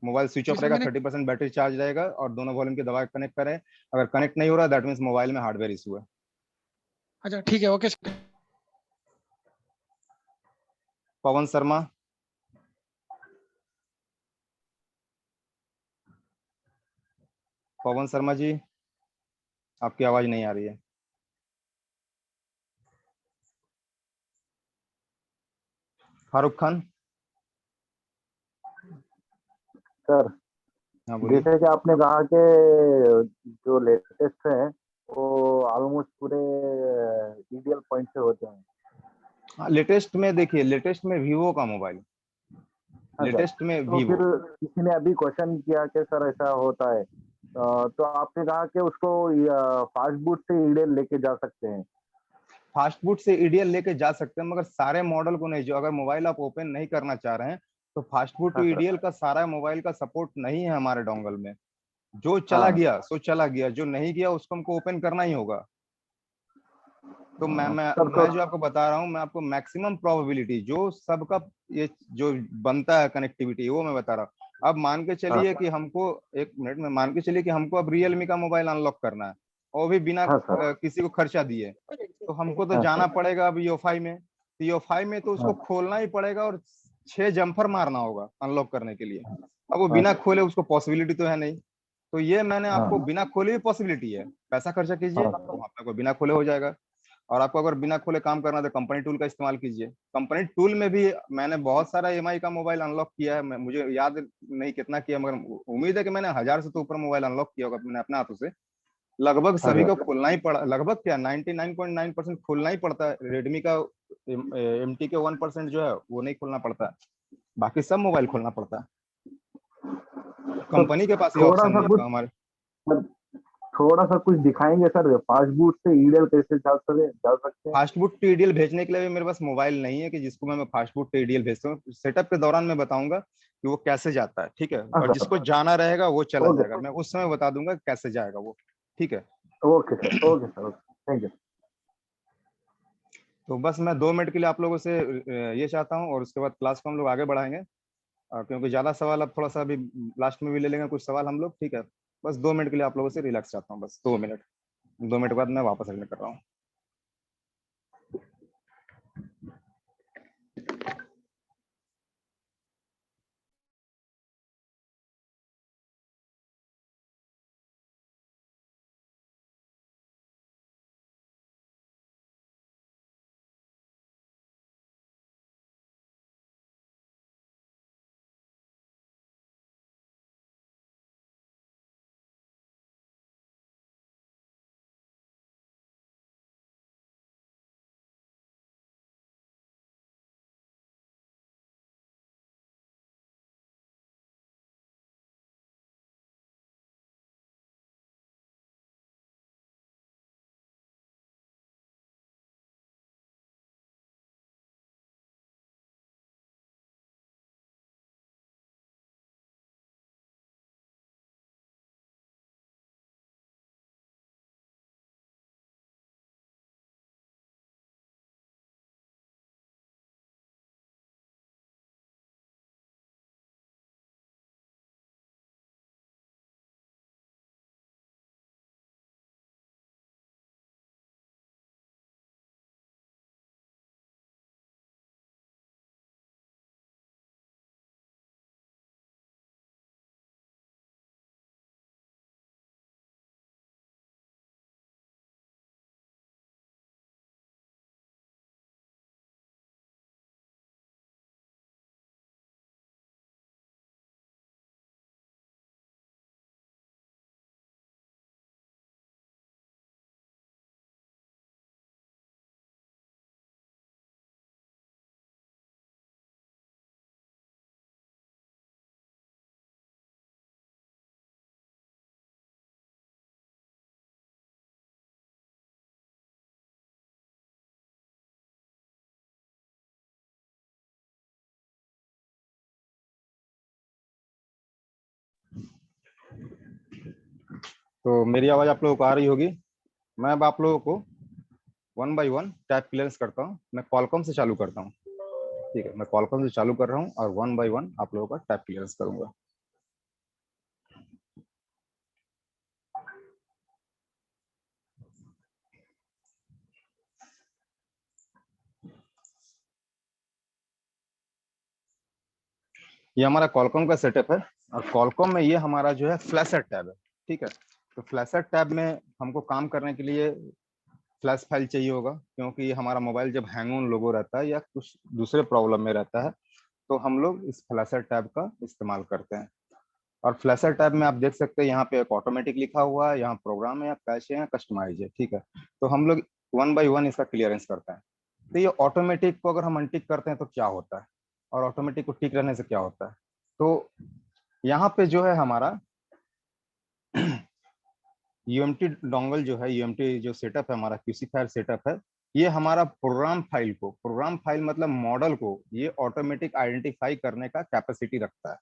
मोबाइल स्विच जी ऑफ सर रहेगा, मैंने 30% बैटरी चार्ज रहेगा और दोनों वॉल्यूम की दबा के कनेक्ट करें, अगर कनेक्ट नहीं हो रहा दैट मीन्स मोबाइल में हार्डवेयर इशू है। अच्छा ठीक है, ओके सर। पवन शर्मा। पवन शर्मा जी, आपकी आवाज नहीं आ रही है। फारूक खान। सर हाँ बोलिए। जैसे कि आपने कहा कि जो लेटेस्ट है वो ऑलमोस्ट पूरे ईडीएल पॉइंट से होते हैं। हाँ लेटेस्ट में देखिए, लेटेस्ट में वीवो का मोबाइल, हाँ सर, लेटेस्ट में तो फिर वीवो। किसी ने अभी क्वेश्चन किया कि सर ऐसा होता है, तो आपने कहा कि उसको फास्ट बूट से ईडीएल लेके जा सकते हैं। फास्ट बूट से ईडीएल लेके जा सकते हैं, मगर सारे मॉडल को नहीं, जो अगर मोबाइल आप ओपन नहीं करना चाह रहे हैं तो फास्ट बूट टू हाँ सर। ईडीएल का सारा मोबाइल का सपोर्ट नहीं है हमारे डोंगल में। जो चला हाँ गया सो चला गया, जो नहीं गया उसको हमको ओपन करना ही होगा। तो मैं मैं सर तो मैं जो आपको बता रहा हूँ, मैं आपको मैक्सिमम प्रोबेबिलिटी जो सबका, ये जो बनता है कनेक्टिविटी वो मैं बता रहा हूँ। अब मान के हाँ चलिए कि हमको, एक मिनट में मान के चलिए कि हमको अब रियलमी का मोबाइल अनलॉक करना है, और भी बिना हाँ सर। किसी को खर्चा दिए, तो हमको तो हाँ जाना सर। पड़ेगा अब यूएफआई में, तो यूएफआई में तो उसको हाँ खोलना ही पड़ेगा और 6 जम्फर मारना होगा अनलॉक करने के लिए। अब वो हाँ बिना सर। खोले उसको पॉसिबिलिटी तो है नहीं, तो ये मैंने आपको हाँ बिना खोले भी पॉसिबिलिटी है, पैसा खर्चा कीजिए हाँ वहां पे, कोई बिना खोले हो जाएगा। और आपको अगर बिना खोले काम करना है तो कंपनी टूल का इस्तेमाल कीजिए, कंपनी टूल में भी मैंने बहुत सारा एमआई का मोबाइल अनलॉक किया है, मुझे याद नहीं कितना किया, मगर उम्मीद है कि मैंने 1000 से तो ऊपर मोबाइल अनलॉक किया होगा मैंने अपने हाथों से। लगभग हाँ सभी को सर। खोलना ही पड़ा, लगभग क्या 99.9% खोलना ही पड़ता है, रेडमी का एमटी के 1% जो है वो नहीं खोलना पड़ता है, बाकी सब मोबाइल खोलना पड़ता है, तो कंपनी के पास ये थोड़ा ऑप्शन सा नहीं कुछ होता हमारे। थोड़ा सा कुछ दिखाएंगे सर, फास्ट बूट से ईडीएल कैसे डाल सकते हैं। फास्ट फूड टीडीएल भेजने के लिए भी मेरे पास मोबाइल नहीं है कि जिसको मैं फास्ट फूड टीडीएल भेजता हूँ, सेटअप के दौरान मैं बताऊंगा कि वो कैसे जाता है, ठीक है, हाँ और सर। जिसको जाना रहेगा वो चला ओके जाएगा, मैं उस समय बता दूंगा कैसे जाएगा वो, ठीक है। Okay sir, okay sir, thank you. तो बस मैं 2 मिनट के लिए आप लोगों से ये चाहता हूँ, और उसके बाद क्लास को हम लोग आगे बढ़ाएंगे, क्योंकि ज्यादा सवाल अब थोड़ा सा अभी लास्ट में भी ले लेंगे कुछ सवाल हम लोग, ठीक है। बस 2 मिनट के लिए आप लोगों से रिलैक्स चाहता हूँ, बस 2 मिनट, 2 मिनट के बाद मैं वापस अटेंड कर रहा हूँ। तो मेरी आवाज आप लोगों को आ रही होगी। मैं अब आप लोगों को 1 बाय 1 टैब क्लियरेंस करता हूँ। मैं कॉलकॉम से चालू करता हूँ। ठीक है, मैं कॉलकॉम से चालू कर रहा हूँ और 1 बाय 1 आप लोगों का टैब क्लियरेंस करूंगा। ये हमारा कॉलकॉम का सेटअप है और कॉलकॉम में ये हमारा जो है फ्लैशर टैब है। ठीक है, तो फ्लैशर टैब में हमको काम करने के लिए फ्लैश फाइल चाहिए होगा, क्योंकि हमारा मोबाइल जब हैंग ऑन लोगो रहता है या कुछ दूसरे प्रॉब्लम में रहता है तो हम लोग इस फ्लैशर टैब का इस्तेमाल करते हैं। और फ्लैशर टैब में आप देख सकते हैं यहाँ पे एक ऑटोमेटिक लिखा हुआ है, यहाँ प्रोग्राम है, कैश है, कस्टमाइज है। ठीक है, तो हम लोग 1 बाय 1 इसका क्लियरेंस करते हैं। तो ये ऑटोमेटिक को अगर हम अनटिक करते हैं तो क्या होता है और ऑटोमेटिक को टिक रहने से क्या होता है। तो यहाँ पे जो है हमारा यूएमटी डोंगल जो है, यूएमटी जो सेटअप है हमारा, क्यूसी फायर सेटअप है, ये हमारा प्रोग्राम फाइल मतलब मॉडल को ये ऑटोमेटिक आइडेंटिफाई करने का कैपेसिटी रखता है।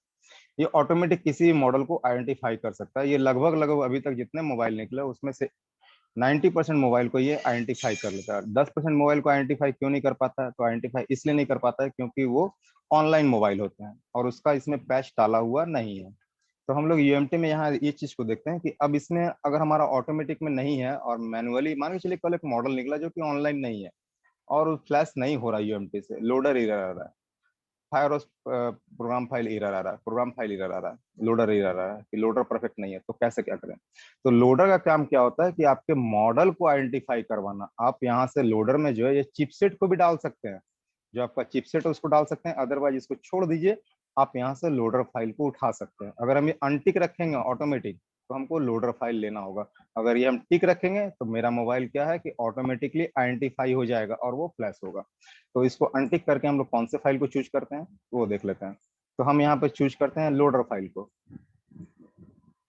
ये ऑटोमेटिक किसी मॉडल को आइडेंटिफाई कर सकता है। ये लगभग लगभग अभी तक जितने मोबाइल निकले उसमें से 90% मोबाइल को ये आइडेंटिफाई कर लेता है। 10% मोबाइल को आइडेंटिफाई क्यों नहीं कर पाता है, तो आइडेंटिफाई इसलिए नहीं कर पाता है क्योंकि वो ऑनलाइन मोबाइल होते हैं और उसका इसमें पैच डाला हुआ नहीं है। तो हम लोग यूएमटी में यहाँ ये चीज को देखते हैं कि अब इसमें अगर हमारा ऑटोमेटिक में नहीं है और मैनुअली, मान के चलिए कल एक मॉडल निकला जो कि ऑनलाइन नहीं है और फ्लैश नहीं हो रहा है, यूएमटी से लोडर एरर आ रहा है, फायरओएस प्रोग्राम फाइल एरर आ रहा है, प्रोग्राम फाइल एरर आ रहा है, लोडर एरर आ रहा है कि लोडर परफेक्ट नहीं है, तो कैसे क्या करें। तो लोडर का काम क्या होता है कि आपके मॉडल को आइडेंटिफाई करवाना। आप यहाँ से लोडर में जो है ये चिपसेट को भी डाल सकते हैं, जो आपका चिपसेट है उसको डाल सकते हैं, अदरवाइज इसको छोड़ दीजिए। आप यहाँ से लोडर फाइल को उठा सकते हैं। अगर हम ये अनटिक रखेंगे ऑटोमेटिक तो हमको लोडर फाइल लेना होगा। अगर ये हम टिक रखेंगे तो मेरा मोबाइल क्या है कि ऑटोमेटिकली आइडेंटिफाई हो जाएगा और वो फ्लैश होगा। तो इसको अनटिक करके हम लोग कौन से फाइल को चूज करते हैं वो देख लेते हैं। तो हम यहाँ पे चूज करते हैं लोडर फाइल को।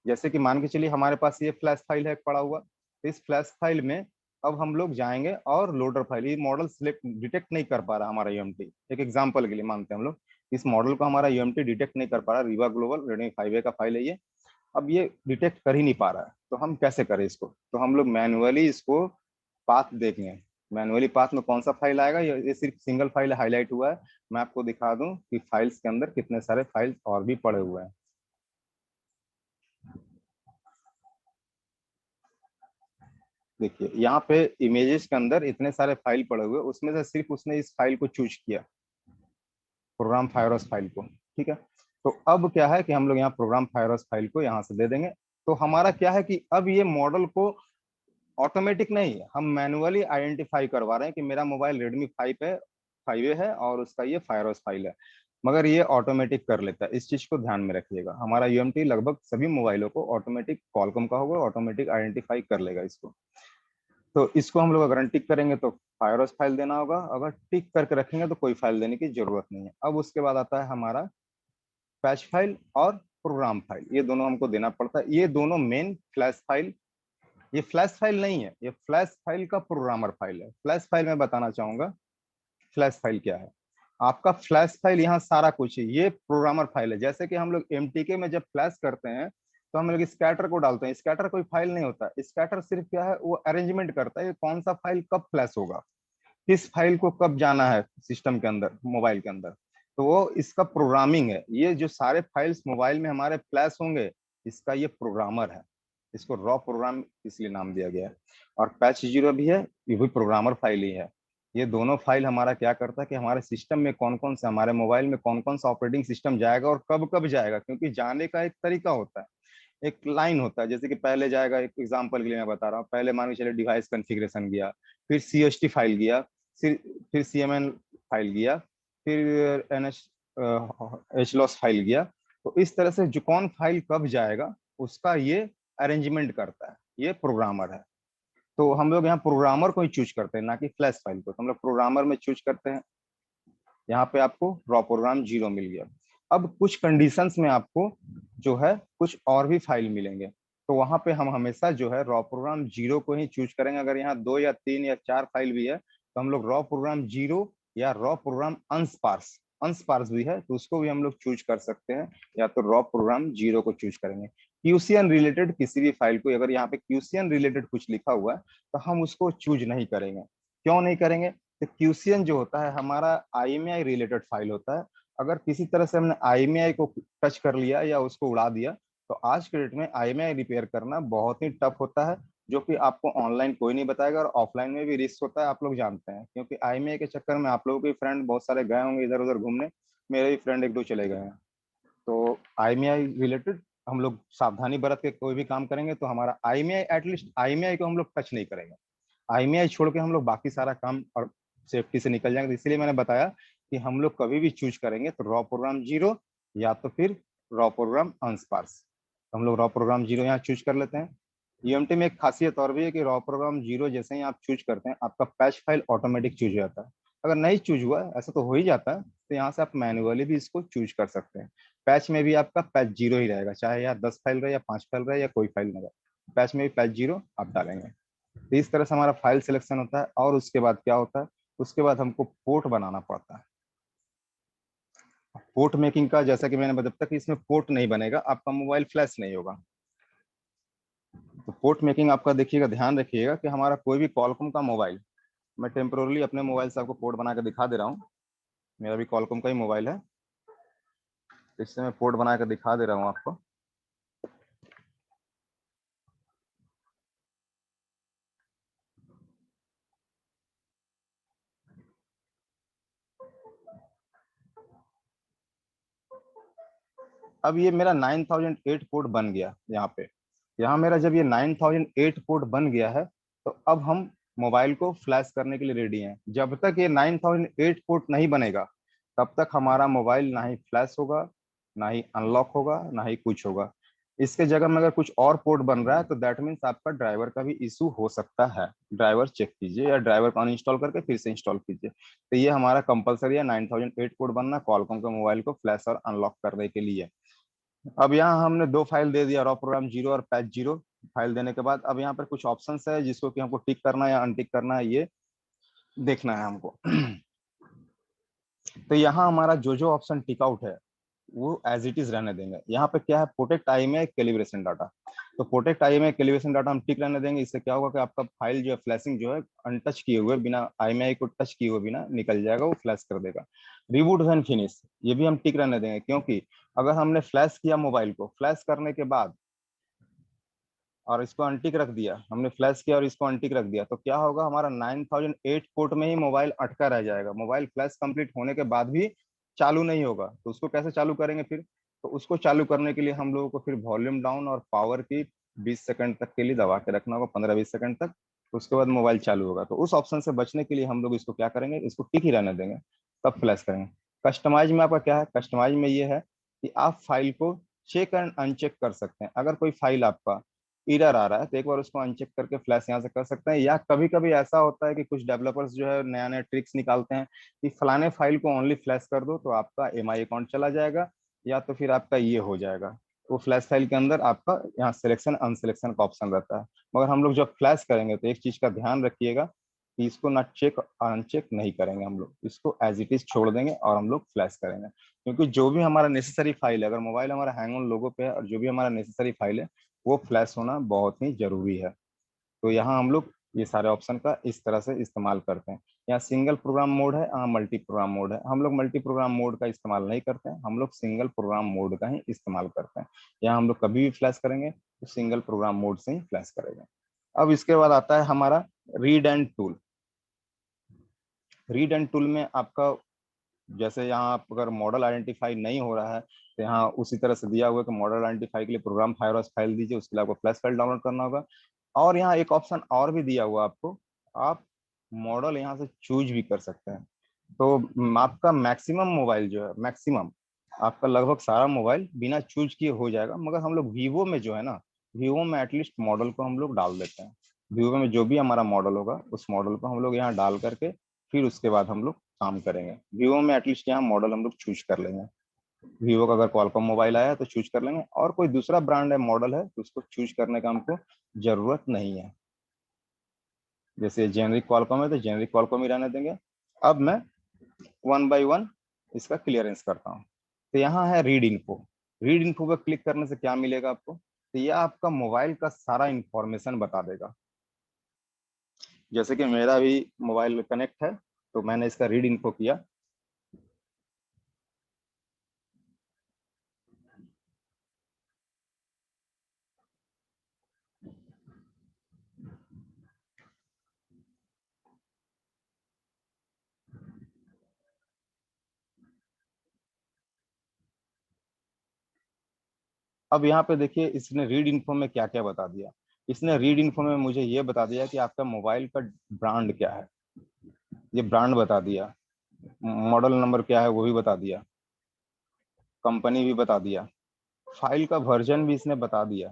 जैसे कि मान के चलिए हमारे पास ये फ्लैश फाइल है पड़ा हुआ, तो इस फ्लैश फाइल में अब हम लोग जाएंगे और लोडर फाइल, ये मॉडल सिलेक्ट डिटेक्ट नहीं कर पा रहा हमारा यूएमटी। एक एग्जांपल के लिए मानते हैं हम लोग इस मॉडल को हमारा यूएमटी डिटेक्ट नहीं कर पा रहा, रीवा ग्लोबल रेडमी 5A का फाइल है ये, अब ये डिटेक्ट कर ही नहीं पा रहा है। तो हम कैसे करें इसको, तो हम लोग मैनुअली इसको पाथ देखेंगे। मैनुअली पाथ में कौन सा फाइल आएगा, ये सिर्फ सिंगल फाइल हाईलाइट हुआ है। मैं आपको दिखा दूं कि फाइल्स के अंदर कितने सारे फाइल्स और भी पड़े हुए हैं। देखिए यहाँ पे इमेजेस के अंदर इतने सारे फाइल पड़े हुए, उसमें से सिर्फ उसने इस फाइल को चूज किया, प्रोग्राम फायरओएस फाइल को। ठीक है, तो अब क्या है कि हम लोग यहाँ प्रोग्राम फायरओएस फाइल को यहाँ से दे देंगे। तो हमारा क्या है कि अब ये मॉडल को ऑटोमेटिक नहीं है, हम मैनुअली आइडेंटिफाई करवा रहे हैं कि मेरा मोबाइल रेडमी 5A है और उसका ये फायरओएस फाइल है, मगर ये ऑटोमेटिक कर लेता है। इस चीज को ध्यान में रखिएगा, हमारा यूएमटी लगभग सभी मोबाइलों को ऑटोमेटिक, कॉलकॉम का होगा, ऑटोमेटिक आइडेंटिफाई कर लेगा इसको। तो इसको हम लोग अगर अनटिक करेंगे तो फायरओएस फाइल देना होगा, अगर टिक करके रखेंगे तो कोई फाइल देने की जरूरत नहीं है। अब उसके बाद आता है हमारा पैच फाइल और प्रोग्राम फाइल, ये दोनों हमको देना पड़ता है। ये दोनों मेन फ्लैश फाइल, ये फ्लैश फाइल नहीं है, ये फ्लैश फाइल का प्रोग्रामर फाइल है। फ्लैश फाइल में बताना चाहूंगा फ्लैश फाइल क्या है। आपका फ्लैश फाइल यहाँ सारा कुछ है, ये प्रोग्रामर फाइल है। जैसे कि हम लोग एमटीके में जब फ्लैश करते हैं तो हम लोग स्कैटर को डालते हैं, स्कैटर कोई फाइल नहीं होता, स्कैटर सिर्फ क्या है वो अरेंजमेंट करता है कौन सा फाइल कब फ्लैश होगा, किस फाइल को कब जाना है सिस्टम के अंदर, मोबाइल के अंदर। तो वो इसका प्रोग्रामिंग है। ये जो सारे फाइल्स मोबाइल में हमारे फ्लैश होंगे इसका ये प्रोग्रामर है, इसको रॉ प्रोग्राम इसलिए नाम दिया गया है। और पैच 0 भी है, ये भी प्रोग्रामर फाइल ही है। ये दोनों फाइल हमारा क्या करता है कि हमारे सिस्टम में कौन कौन सा, हमारे मोबाइल में कौन कौन सा ऑपरेटिंग सिस्टम जाएगा और कब कब जाएगा, क्योंकि जाने का एक तरीका होता है, एक लाइन होता है। जैसे कि पहले जाएगा, एक एग्जांपल के लिए मैं बता रहा हूँ, पहले मान के चलिए डिवाइस कॉन्फ़िगरेशन गया, फिर सीएसटी फाइल गया, फिर सीएमएन फाइल गया, फिर एचलॉस फाइल गया। तो इस तरह से जो कौन फाइल कब जाएगा उसका ये अरेंजमेंट करता है, ये प्रोग्रामर है। तो हम लोग यहाँ प्रोग्रामर को ही चूज करते हैं, ना कि फ्लैश फाइल को। तो हम लोग प्रोग्रामर में चूज करते हैं। यहाँ पे आपको रॉ प्रोग्राम 0 मिल गया। अब कुछ कंडीशंस में आपको जो है कुछ और भी फाइल मिलेंगे, तो वहां पे हम हमेशा जो है रॉ प्रोग्राम 0 को ही चूज करेंगे। अगर यहाँ 2 या 3 या 4 फाइल भी है तो हम लोग रॉ प्रोग्राम 0 या रॉ प्रोग्राम अनस्पार्स भी है तो उसको भी हम लोग चूज कर सकते हैं, या तो रॉ प्रोग्राम 0 को चूज करेंगे। क्यूसीएन रिलेटेड किसी भी फाइल को, अगर यहाँ पे क्यूसीएन रिलेटेड कुछ लिखा हुआ है तो हम उसको चूज नहीं करेंगे। क्यों नहीं करेंगे? तो क्यूसीएन जो होता है हमारा आईएमईआई रिलेटेड फाइल होता है। अगर किसी तरह से हमने आईएमईआई को टच कर लिया या उसको उड़ा दिया तो आज के डेट में आईएमईआई रिपेयर करना बहुत ही टफ होता है, जो कि आपको ऑनलाइन कोई नहीं बताएगा, और ऑफलाइन में भी रिस्क होता है, आप लोग जानते हैं। क्योंकि आईएमईआई के चक्कर में आप लोगों के फ्रेंड बहुत सारे गए होंगे इधर उधर घूमने, मेरे भी फ्रेंड 1-2 चले गए हैं। तो आईएमईआई रिलेटेड हम लोग सावधानी बरत के कोई भी काम करेंगे तो हमारा आईएमईआई, एटलीस्ट आईएमईआई को हम लोग टच नहीं करेंगे। आईएमईआई छोड़ के हम लोग बाकी सारा काम और सेफ्टी से निकल जाएंगे। इसलिए मैंने बताया कि हम लोग कभी भी चूज करेंगे तो रॉ प्रोग्राम 0 या तो फिर रॉ प्रोग्राम अनस्पार्स। हम लोग रॉ प्रोग्राम 0 यहाँ चूज कर लेते हैं। यूएमटी में एक खासियत और भी है कि रॉ प्रोग्राम 0 जैसे ही आप चूज करते हैं आपका पैच फाइल ऑटोमेटिक चूज हो जाता है। अगर नहीं चूज हुआ, ऐसा तो हो ही जाता है, तो यहाँ से आप मैन्युअली भी इसको चूज कर सकते हैं। पैच में भी आपका पैच 0 ही रहेगा, चाहे यहाँ 10 फाइल रहे या 5 फाइल रहे या कोई फाइल ना रहे, पैच में भी पैच 0 आप डालेंगे। तो इस तरह से हमारा फाइल सिलेक्शन होता है। और उसके बाद क्या होता है, उसके बाद हमको पोर्ट बनाना पड़ता है। पोर्ट मेकिंग का, जैसा कि मैंने बताया, जब तक इसमें पोर्ट नहीं बनेगा आपका मोबाइल फ्लैश नहीं होगा। तो पोर्ट मेकिंग आपका देखिएगा, ध्यान रखिएगा कि हमारा कोई भी कॉलकॉम का मोबाइल, मैं टेम्पोरली अपने मोबाइल से आपको पोर्ट बना के दिखा दे रहा हूँ। मेरा भी कॉलकॉम का ही मोबाइल है, इससे मैं पोर्ट बना के दिखा दे रहा हूँ आपको। अब ये मेरा 9008 पोर्ट बन गया यहाँ पे। यहाँ मेरा जब ये 9008 पोर्ट बन गया है तो अब हम मोबाइल को फ्लैश करने के लिए रेडी हैं। जब तक ये 9008 पोर्ट नहीं बनेगा तब तक हमारा मोबाइल ना ही फ्लैश होगा, ना ही अनलॉक होगा, ना ही कुछ होगा। इसके जगह में अगर कुछ और पोर्ट बन रहा है तो दैट मीन्स आपका ड्राइवर का भी इशू हो सकता है। ड्राइवर चेक कीजिए या ड्राइवर को अनइंस्टॉल करके फिर से इंस्टॉल कीजिए। तो ये हमारा कंपलसरी है 9008 पोर्ट बनना कॉलकॉम के मोबाइल को फ्लैश और अनलॉक करने के लिए। अब यहाँ हमने 2 फाइल दे दिया, रॉ प्रोग्राम 0 और पैच 0 फाइल देने के बाद अब यहाँ पर कुछ ऑप्शंस है जिसको कि हमको टिक करना है या अनटिक करना है, ये देखना है हमको। तो यहाँ हमारा जो जो ऑप्शन टिक आउट है वो एज इट इज रहने देंगे। यहाँ पे क्या है, प्रोटेक्ट आईएमईआई कैलिब्रेशन डाटा, तो प्रोटेक्ट आईएमईआई कैलिब्रेशन डाटा हम टिक रहने देंगे। इससे क्या होगा कि आपका फाइल जो है फ्लैशिंग जो है अनटच किए हुए बिना, आईएमईआई को टच किए हुए बिना निकल जाएगा, वो फ्लैश कर देगा। रिबूट व्हेन फिनिश, ये भी हम टिक रहने देंगे, क्योंकि अगर हमने फ्लैश किया मोबाइल को, फ्लैश करने के बाद और इसको अनटिक रख दिया, हमने फ्लैश किया और इसको अनटिक रख दिया, तो क्या होगा, हमारा 9008 पोर्ट में ही मोबाइल अटका रह जाएगा। मोबाइल फ्लैश कंप्लीट होने के बाद भी चालू नहीं होगा। तो उसको कैसे चालू करेंगे फिर? तो उसको चालू करने के लिए हम लोगों को फिर वॉल्यूम डाउन और पावर की 20 सेकंड तक के लिए दबा के रखना होगा, 15-20 सेकंड तक। उसके बाद मोबाइल चालू होगा। तो उस ऑप्शन से बचने के लिए हम लोग इसको क्या करेंगे, इसको टिक ही रहने देंगे, तब फ्लैश करेंगे। कस्टमाइज में आपका क्या है, कस्टमाइज में ये है कि आप फाइल को चेक एंड अनचेक कर सकते हैं। अगर कोई फाइल आपका एरर आ रहा है तो एक बार उसको अनचेक करके फ्लैश यहाँ से कर सकते हैं। या कभी कभी ऐसा होता है कि कुछ डेवलपर्स जो है नया नया ट्रिक्स निकालते हैं कि फलाने फाइल को ओनली फ्लैश कर दो तो आपका एमआई अकाउंट चला जाएगा, या तो फिर आपका ये हो जाएगा। वो फ्लैश फाइल के अंदर आपका यहाँ सिलेक्शन अनसिलेक्शन का ऑप्शन रहता है। मगर हम लोग जब फ्लैश करेंगे तो एक चीज का ध्यान रखिएगा कि इसको ना चेक अनचेक नहीं करेंगे, हम लोग इसको एज इट इज छोड़ देंगे और हम लोग फ्लैश करेंगे। क्योंकि जो भी हमारा नेसेसरी फाइल है, अगर मोबाइल हमारा हैंग ऑन लोगो पे है और जो भी हमारा नेसेसरी फाइल है वो फ्लैश होना बहुत ही जरूरी है। तो यहाँ हम लोग ये सारे ऑप्शन का इस तरह से इस्तेमाल करते हैं। यहाँ सिंगल प्रोग्राम मोड है, यहाँ मल्टी प्रोग्राम मोड है। हम लोग मल्टी प्रोग्राम मोड का इस्तेमाल नहीं करते हैं, हम लोग सिंगल प्रोग्राम मोड का ही इस्तेमाल करते हैं। यहाँ हम लोग कभी भी फ्लैश करेंगे तो सिंगल प्रोग्राम मोड से ही फ्लैश करेंगे। अब इसके बाद आता है हमारा read and tool. Read and tool में आपका, जैसे यहाँ आप अगर मॉडल आइडेंटिफाई नहीं हो रहा है तो यहाँ उसी तरह से दिया हुआ है कि मॉडल आइडेंटिफाई के लिए प्रोग्राम फाइल दीजिए, उसके लिए आपको फ्लैश फाइल डाउनलोड करना होगा। और यहाँ एक ऑप्शन और भी दिया हुआ आपको, आप मॉडल यहाँ से चूज भी कर सकते हैं। तो आपका मैक्सिमम मोबाइल जो है, मैक्सिमम आपका लगभग सारा मोबाइल बिना चूज किए हो जाएगा। मगर हम लोग वीवो में जो है ना, वीवो में एटलीस्ट मॉडल को हम लोग डाल देते हैं। वीवो में जो भी हमारा मॉडल होगा उस मॉडल को हम लोग यहाँ डाल करके फिर उसके बाद हम लोग काम करेंगे। वीवो में एटलीस्ट यहाँ मॉडल हम लोग चूज कर लेंगे। वीवो का अगर कॉलकॉम मोबाइल आया तो चूज कर लेंगे, और कोई दूसरा ब्रांड है मॉडल है तो उसको चूज करने का हमको जरूरत नहीं है। जैसे जेनरिक कॉलकॉम है तो जेनरिक कॉलकॉम ही रहने देंगे। अब मैं 1 by 1 इसका क्लियरेंस करता हूँ। तो यहाँ है रीड इन्फो। रीड इन्फो पर क्लिक करने से क्या मिलेगा आपको, तो यह आपका मोबाइल का सारा इंफॉर्मेशन बता देगा। जैसे कि मेरा भी मोबाइल कनेक्ट है, तो मैंने इसका रीड इन्फो किया। अब यहाँ पे देखिए इसने रीड इन्फो में क्या क्या बता दिया। इसने रीड इन्फो में मुझे ये बता दिया कि आपका मोबाइल का ब्रांड क्या है, ये ब्रांड बता दिया। मॉडल नंबर क्या है वो भी बता दिया, कंपनी भी बता दिया, फाइल का वर्जन भी इसने बता दिया,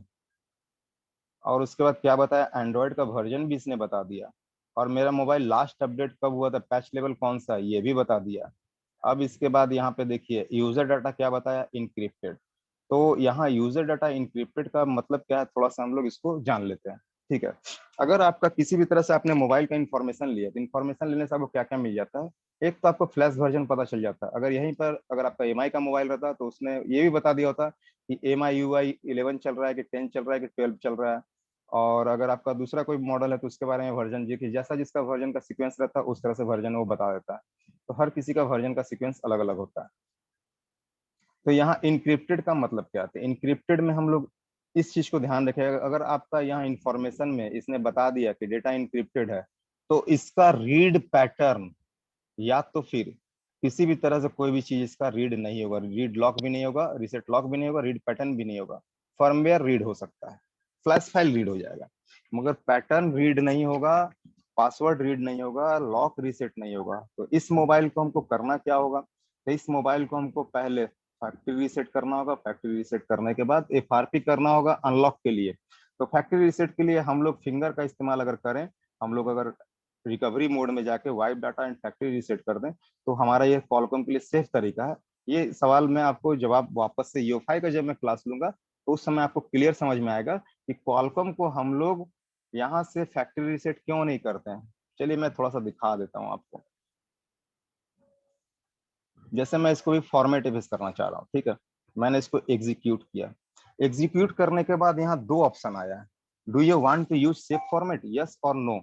और उसके बाद क्या बताया, एंड्रॉयड का वर्जन भी इसने बता दिया, और मेरा मोबाइल लास्ट अपडेट कब हुआ था, पैच लेवल कौन सा है, ये भी बता दिया। अब इसके बाद यहाँ पे देखिए यूजर डाटा क्या बताया, इनक्रिप्टेड। तो यहाँ यूजर डाटा इनक्रिप्टेड का मतलब क्या है, थोड़ा सा हम लोग इसको जान लेते हैं। ठीक है, अगर आपका किसी भी तरह से आपने मोबाइल का इन्फॉर्मेशन लिया, तो इन्फॉर्मेशन लेने से आपको क्या क्या मिल जाता है। एक तो आपको फ्लैश वर्जन पता चल जाता है। अगर यहीं पर अगर आपका एमआई का मोबाइल रहता तो उसने ये भी बता दिया होता कि एमआई यूआई 11 चल रहा है कि 10 चल रहा है कि 12 चल रहा है। और अगर आपका दूसरा कोई मॉडल है तो उसके बारे में वर्जन, जी कि जैसा जिसका वर्जन का सीक्वेंस रहता है उस तरह से वर्जन वो बता देता है। तो हर किसी का वर्जन का सीक्वेंस अलग अलग होता है। तो यहाँ इनक्रिप्टेड का मतलब क्या है, इनक्रिप्टेड में हम लोग इस चीज को ध्यान रखें, अगर आपका यहाँ इंफॉर्मेशन में इसने बता दिया कि डेटा इनक्रिप्टेड है, तो इसका रीड पैटर्न या तो फिर किसी भी तरह से कोई भी चीज इसका रीड नहीं होगा, रीड लॉक भी नहीं होगा, रीसेट लॉक भी नहीं होगा, रीड पैटर्न भी नहीं होगा। फर्मवेयर रीड हो सकता है, फ्लैश फाइल रीड हो जाएगा, मगर पैटर्न रीड नहीं होगा, पासवर्ड रीड नहीं होगा, लॉक रीसेट नहीं होगा। तो इस मोबाइल को हमको करना क्या होगा, तो इस मोबाइल को हमको पहले फैक्ट्री रीसेट करना होगा। फैक्ट्री रीसेट करने के बाद एफआरपी करना होगा अनलॉक के लिए। तो फैक्ट्री रीसेट के लिए हम लोग फिंगर का इस्तेमाल अगर करें, हम लोग अगर रिकवरी मोड में जाके wipe data and factory reset कर दें, तो हमारा ये कॉलकॉम के लिए सेफ तरीका है। ये सवाल मैं आपको जवाब वापस से यूएफआई का जब मैं क्लास लूंगा तो उस समय आपको क्लियर समझ में आएगा कि कॉलकॉम को हम लोग यहाँ से फैक्ट्री रीसेट क्यों नहीं करते हैं। चलिए मैं थोड़ा सा दिखा देता हूँ आपको। जैसे मैं इसको भी फॉर्मेट इफेक्ट करना चाह रहा हूँ, ठीक है, मैंने इसको एग्जीक्यूट किया। एग्जीक्यूट करने के बाद यहाँ दो ऑप्शन आया है, do you want to use safe format, yes और नो।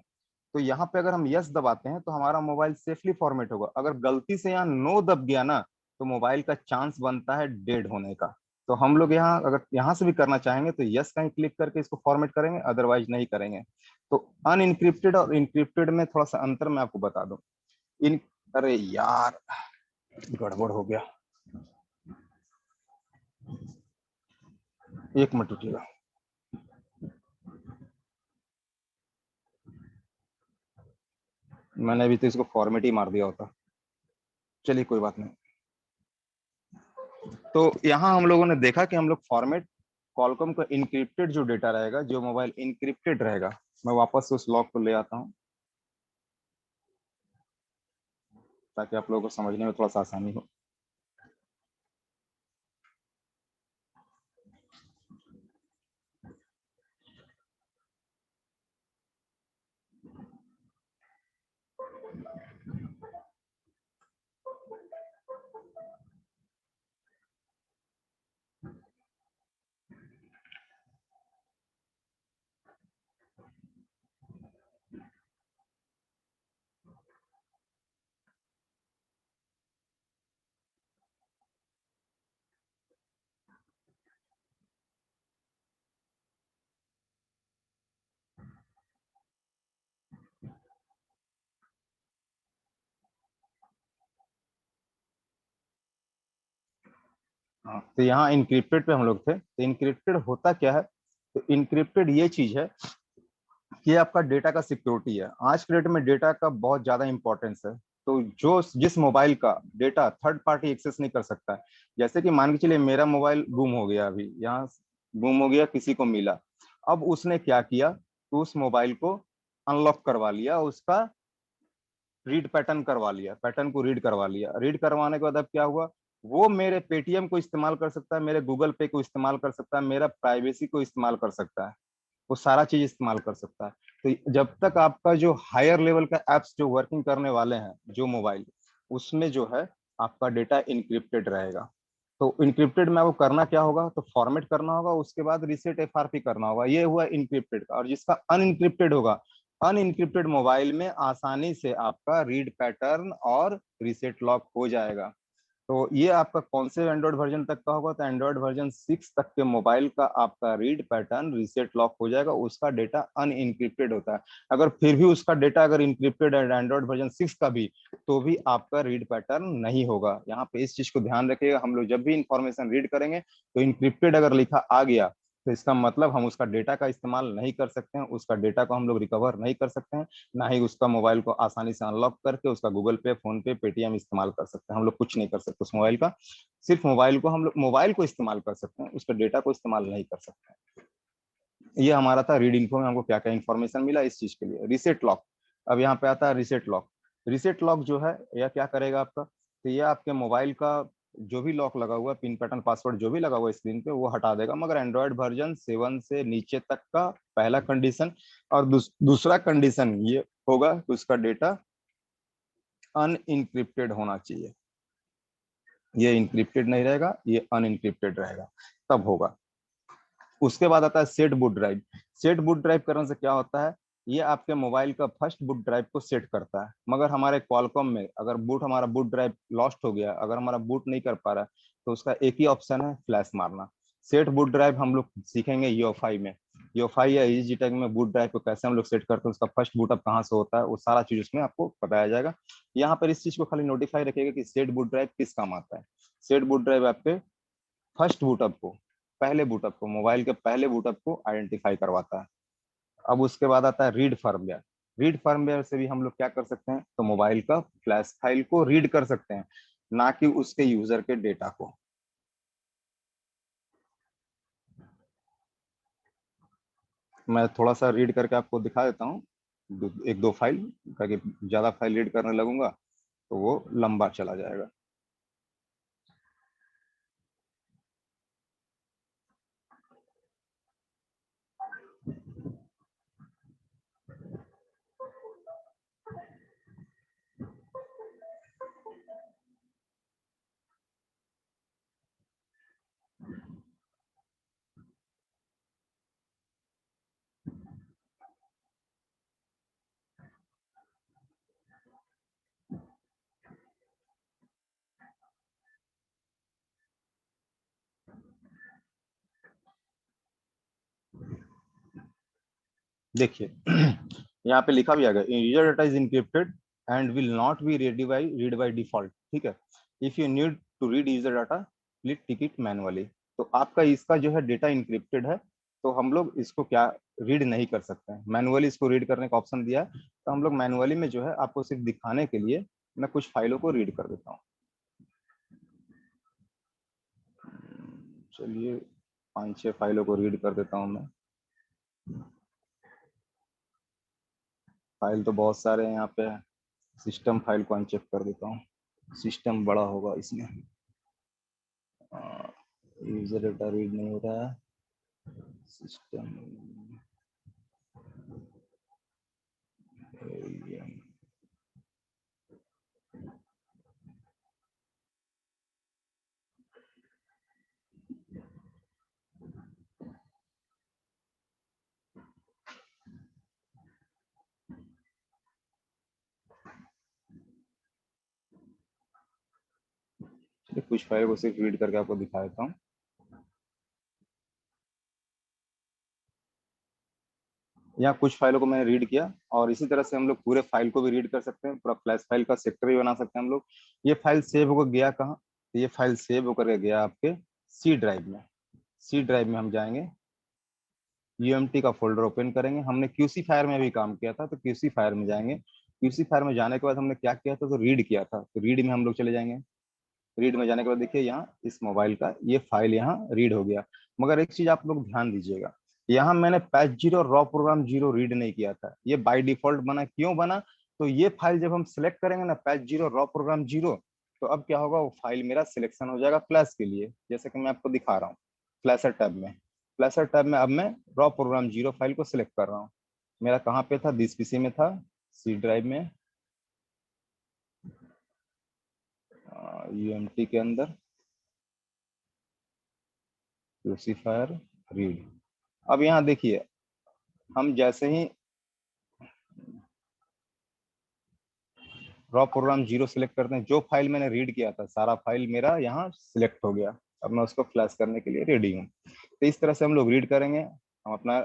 तो यहाँ पे अगर हम यस दबाते हैं तो हमारा मोबाइल सेफली फॉर्मेट होगा। अगर गलती से यहाँ नो दब गया ना, तो मोबाइल का चांस बनता है डेड होने का। तो हम लोग यहाँ अगर यहाँ से भी करना चाहेंगे तो यस का ही क्लिक करके इसको फॉर्मेट करेंगे, अदरवाइज नहीं करेंगे। तो अनइनक्रिप्टेड और इनक्रिप्टेड में थोड़ा सा अंतर मैं आपको बता दूं। इन अरे यार गड़बड़ हो गया, एक मिनट रुकिएगा। मैंने अभी तो इसको फॉर्मेट ही मार दिया होता। चलिए कोई बात नहीं। तो यहाँ हम लोगों ने देखा कि हम लोग फॉर्मेट कॉलकॉम का इनक्रिप्टेड जो डेटा रहेगा, जो मोबाइल इनक्रिप्टेड रहेगा, मैं वापस से उस लॉग को ले आता हूँ ताकि आप लोगों को समझने में थोड़ा सा आसानी हो। हाँ, तो यहाँ इनक्रिप्टेड पे हम लोग थे। तो इनक्रिप्टेड होता क्या है, तो इनक्रिप्टेड ये चीज है कि आपका डेटा का सिक्योरिटी है। आज के डेट में डेटा का बहुत ज्यादा इंपॉर्टेंस है। तो जो जिस मोबाइल का डेटा थर्ड पार्टी एक्सेस नहीं कर सकता है, जैसे कि मान के चलिए मेरा मोबाइल गुम हो गया, अभी यहाँ गुम हो गया, किसी को मिला। अब उसने क्या किया, तो उस मोबाइल को अनलॉक करवा लिया, उसका रीड पैटर्न करवा लिया, पैटर्न को रीड करवा लिया। रीड करवाने के बाद अब क्या हुआ, वो मेरे पेटीएम को इस्तेमाल कर सकता है, मेरे गूगल पे को इस्तेमाल कर सकता है, मेरा प्राइवेसी को इस्तेमाल कर सकता है, वो सारा चीज इस्तेमाल कर सकता है। तो जब तक आपका जो हायर लेवल का एप्स जो वर्किंग करने वाले हैं जो मोबाइल, उसमें जो है आपका डेटा इनक्रिप्टेड रहेगा। तो इनक्रिप्टेड में आपको करना क्या होगा, तो फॉर्मेट करना होगा, उसके बाद रीसेट एफआरपी करना होगा। ये हुआ इनक्रिप्टेड का। और जिसका अनइनक्रिप्टेड होगा, अनइनक्रिप्टेड मोबाइल में आसानी से आपका रीड पैटर्न और रीसेट लॉक हो जाएगा। तो ये आपका कौन से एंड्रॉइड वर्जन तक का होगा, तो एंड्रॉइड वर्जन 6 तक के मोबाइल का आपका रीड पैटर्न रीसेट लॉक हो जाएगा, उसका डेटा अनइनक्रिप्टेड होता है। अगर फिर भी उसका डेटा अगर इंक्रिप्टेड है एंड्रॉइड वर्जन 6 का भी, तो भी आपका रीड पैटर्न नहीं होगा। यहाँ पे इस चीज को ध्यान रखिएगा, हम लोग जब भी इंफॉर्मेशन रीड करेंगे तो इंक्रिप्टेड अगर लिखा आ गया तो इसका मतलब हम उसका डेटा का इस्तेमाल नहीं कर सकते हैं, उसका डेटा को हम लोग रिकवर नहीं कर सकते हैं, ना ही उसका मोबाइल को आसानी से अनलॉक करके उसका गूगल पे, फोन पे, पेटीएम इस्तेमाल कर सकते हैं। हम लोग कुछ नहीं कर सकते उस मोबाइल का, सिर्फ मोबाइल को हम लोग मोबाइल को इस्तेमाल कर सकते हैं, उसका डेटा को इस्तेमाल नहीं कर सकते हैं। ये हमारा था रीड इन्फो में हमको क्या क्या इन्फॉर्मेशन मिला इस चीज के लिए। रिसेट लॉक, अब यहाँ पे आता है रिसेट लॉक। रिसेट लॉक जो है यह क्या करेगा आपका, तो ये आपके मोबाइल का जो भी लॉक लगा हुआ है, पिन पैटर्न पासवर्ड जो भी लगा हुआ है स्क्रीन पे, वो हटा देगा। मगर एंड्रॉइड वर्जन 7 से नीचे तक का पहला कंडीशन, और दूसरा कंडीशन ये होगा कि उसका डेटा अनइनक्रिप्टेड होना चाहिए। ये इनक्रिप्टेड नहीं रहेगा, ये अनइनक्रिप्टेड रहेगा, तब होगा। उसके बाद आता है set boot drive. Set boot drive करने से क्या होता है, ये आपके मोबाइल का फर्स्ट बूट ड्राइव को सेट करता है। मगर हमारे क्वालकॉम में अगर हमारा बूट ड्राइव लॉस्ट हो गया, अगर हमारा बूट नहीं कर पा रहा है, तो उसका एक ही ऑप्शन है, फ्लैश मारना। सेट बूट ड्राइव हम लोग सीखेंगे यूएफआई में। यूएफआई या EasyJet में बूट ड्राइव को कैसे हम लोग सेट करते हैं, उसका फर्स्ट बूटअप कहाँ से होता है, वो सारा चीज उसमें आपको बताया जाएगा। यहाँ पर इस चीज को खाली नोटिफाई रखिएगा कि सेट बूट ड्राइव किस काम आता है। सेट बूट ड्राइव आपके फर्स्ट बूटअप को, पहले बूटअप को, मोबाइल के पहले बूटअप को आइडेंटिफाई करवाता है। अब उसके बाद आता है रीड फर्मवेयर। रीड फर्मवेयर से भी हम लोग क्या कर सकते हैं, तो मोबाइल का फ्लैश फाइल को रीड कर सकते हैं, ना कि उसके यूजर के डेटा को। मैं थोड़ा सा रीड करके आपको दिखा देता हूँ, एक दो फाइल, ताकि ज्यादा फाइल रीड करने लगूंगा तो वो लंबा चला जाएगा। देखिए यहाँ पे लिखा भी आ गया, user data is encrypted and will not be read by default. ठीक है, if you need to read user data please tick it manually. तो आपका इसका जो है डेटा इनक्रिप्टेड है, तो हम लोग इसको क्या रीड नहीं कर सकते हैं, मैनुअली इसको रीड करने का ऑप्शन दिया है। तो हम लोग मैनुअली में जो है आपको सिर्फ दिखाने के लिए मैं कुछ फाइलों को रीड कर देता हूँ। चलिए 5-6 फाइलों को रीड कर देता हूँ मैं। फाइल तो बहुत सारे हैं यहाँ पे, सिस्टम फाइल को अनचेक कर देता हूँ, सिस्टम बड़ा होगा इसमें। यूजर डाटा रीड नहीं हो रहा है, सिस्टम कुछ फाइल को सिर्फ रीड करके आपको दिखा देता हूँ। यहाँ कुछ फाइलों को मैंने रीड किया, और इसी तरह से हम लोग पूरे फाइल को भी रीड कर सकते हैं, पूरा फ्लैश फाइल का सेक्टर भी बना सकते हैं हम लोग। ये फाइल सेव होकर गया कहाँ, तो ये फाइल सेव होकर गया आपके सी ड्राइव में। सी ड्राइव में हम जाएंगे, UMT का फोल्डर ओपन करेंगे। हमने QC फायर में भी काम किया था, तो QC फायर में जाएंगे। QC फायर में जाने के बाद हमने क्या किया था, तो रीड किया था, तो रीड में हम लोग चले जाएंगे। रीड में जाने के बाद देखिए यहाँ इस मोबाइल का ये फाइल यहाँ रीड हो गया। मगर एक चीज आप लोग ध्यान दीजिएगा, यहाँ मैंने पैच 0 रॉ प्रोग्राम 0 रीड नहीं किया था, ये बाय डिफॉल्ट बना। क्यों बना, तो ये फाइल जब हम सिलेक्ट करेंगे ना, पैच 0 रॉ प्रोग्राम 0, तो अब क्या होगा, वो फाइल मेरा सिलेक्शन हो जाएगा फ्लैश के लिए, जैसे कि मैं आपको दिखा रहा हूँ फ्लैशर टैब में। फ्लैशर टैब में अब मैं रॉ प्रोग्राम 0 फाइल को सिलेक्ट कर रहा हूँ। मेरा कहाँ पे था, दिस PC में था, सी ड्राइव में। UMT के अंदर क्रूसीफायर रीड। अब यहाँ देखिए, हम जैसे ही रॉ प्रोग्राम 0 सिलेक्ट करते हैं, जो फाइल मैंने रीड किया था सारा फाइल मेरा यहाँ सिलेक्ट हो गया। अब मैं उसको फ्लैश करने के लिए रेडी हूँ। तो इस तरह से हम लोग रीड करेंगे, हम अपना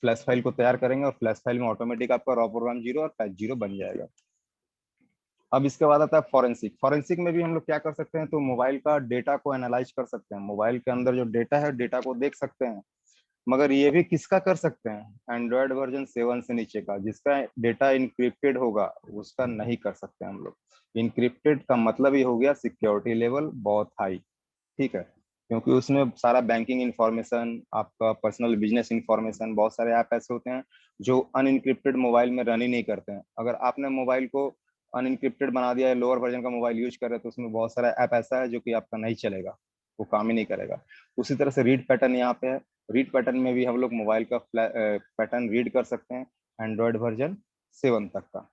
फ्लैश फाइल को तैयार करेंगे और फ्लैश फाइल में ऑटोमेटिक आपका रॉ प्रोग्राम 0 और पैच 0 बन जाएगा। अब इसके बाद आता है फॉरेंसिक। फॉरेंसिक में भी हम लोग क्या कर सकते हैं, तो मोबाइल का डेटा को एनालाइज कर सकते हैं, मोबाइल के अंदर जो डेटा है डेटा को देख सकते हैं। मगर ये भी किसका कर सकते हैं, एंड्रॉयड वर्जन 7 से नीचे का, जिसका डेटा इनक्रिप्टेड होगा उसका नहीं कर सकते हम लोग। इनक्रिप्टेड का मतलब ये हो गया सिक्योरिटी लेवल बहुत हाई, ठीक है, क्योंकि उसमें सारा बैंकिंग इंफॉर्मेशन, आपका पर्सनल बिजनेस इंफॉर्मेशन, बहुत सारे ऐप ऐसे होते हैं जो अनइनक्रिप्टेड मोबाइल में रन ही नहीं करते हैं। अगर आपने मोबाइल को अनइनक्रिप्टेड बना दिया है, लोअर वर्जन का मोबाइल यूज कर रहे हैं, तो उसमें बहुत सारा ऐप ऐसा है जो कि आपका नहीं चलेगा, वो काम ही नहीं करेगा। उसी तरह से रीड पैटर्न यहाँ पे है। रीड पैटर्न में भी हम लोग मोबाइल का पैटर्न रीड कर सकते हैं एंड्रॉयड वर्जन 7 तक का।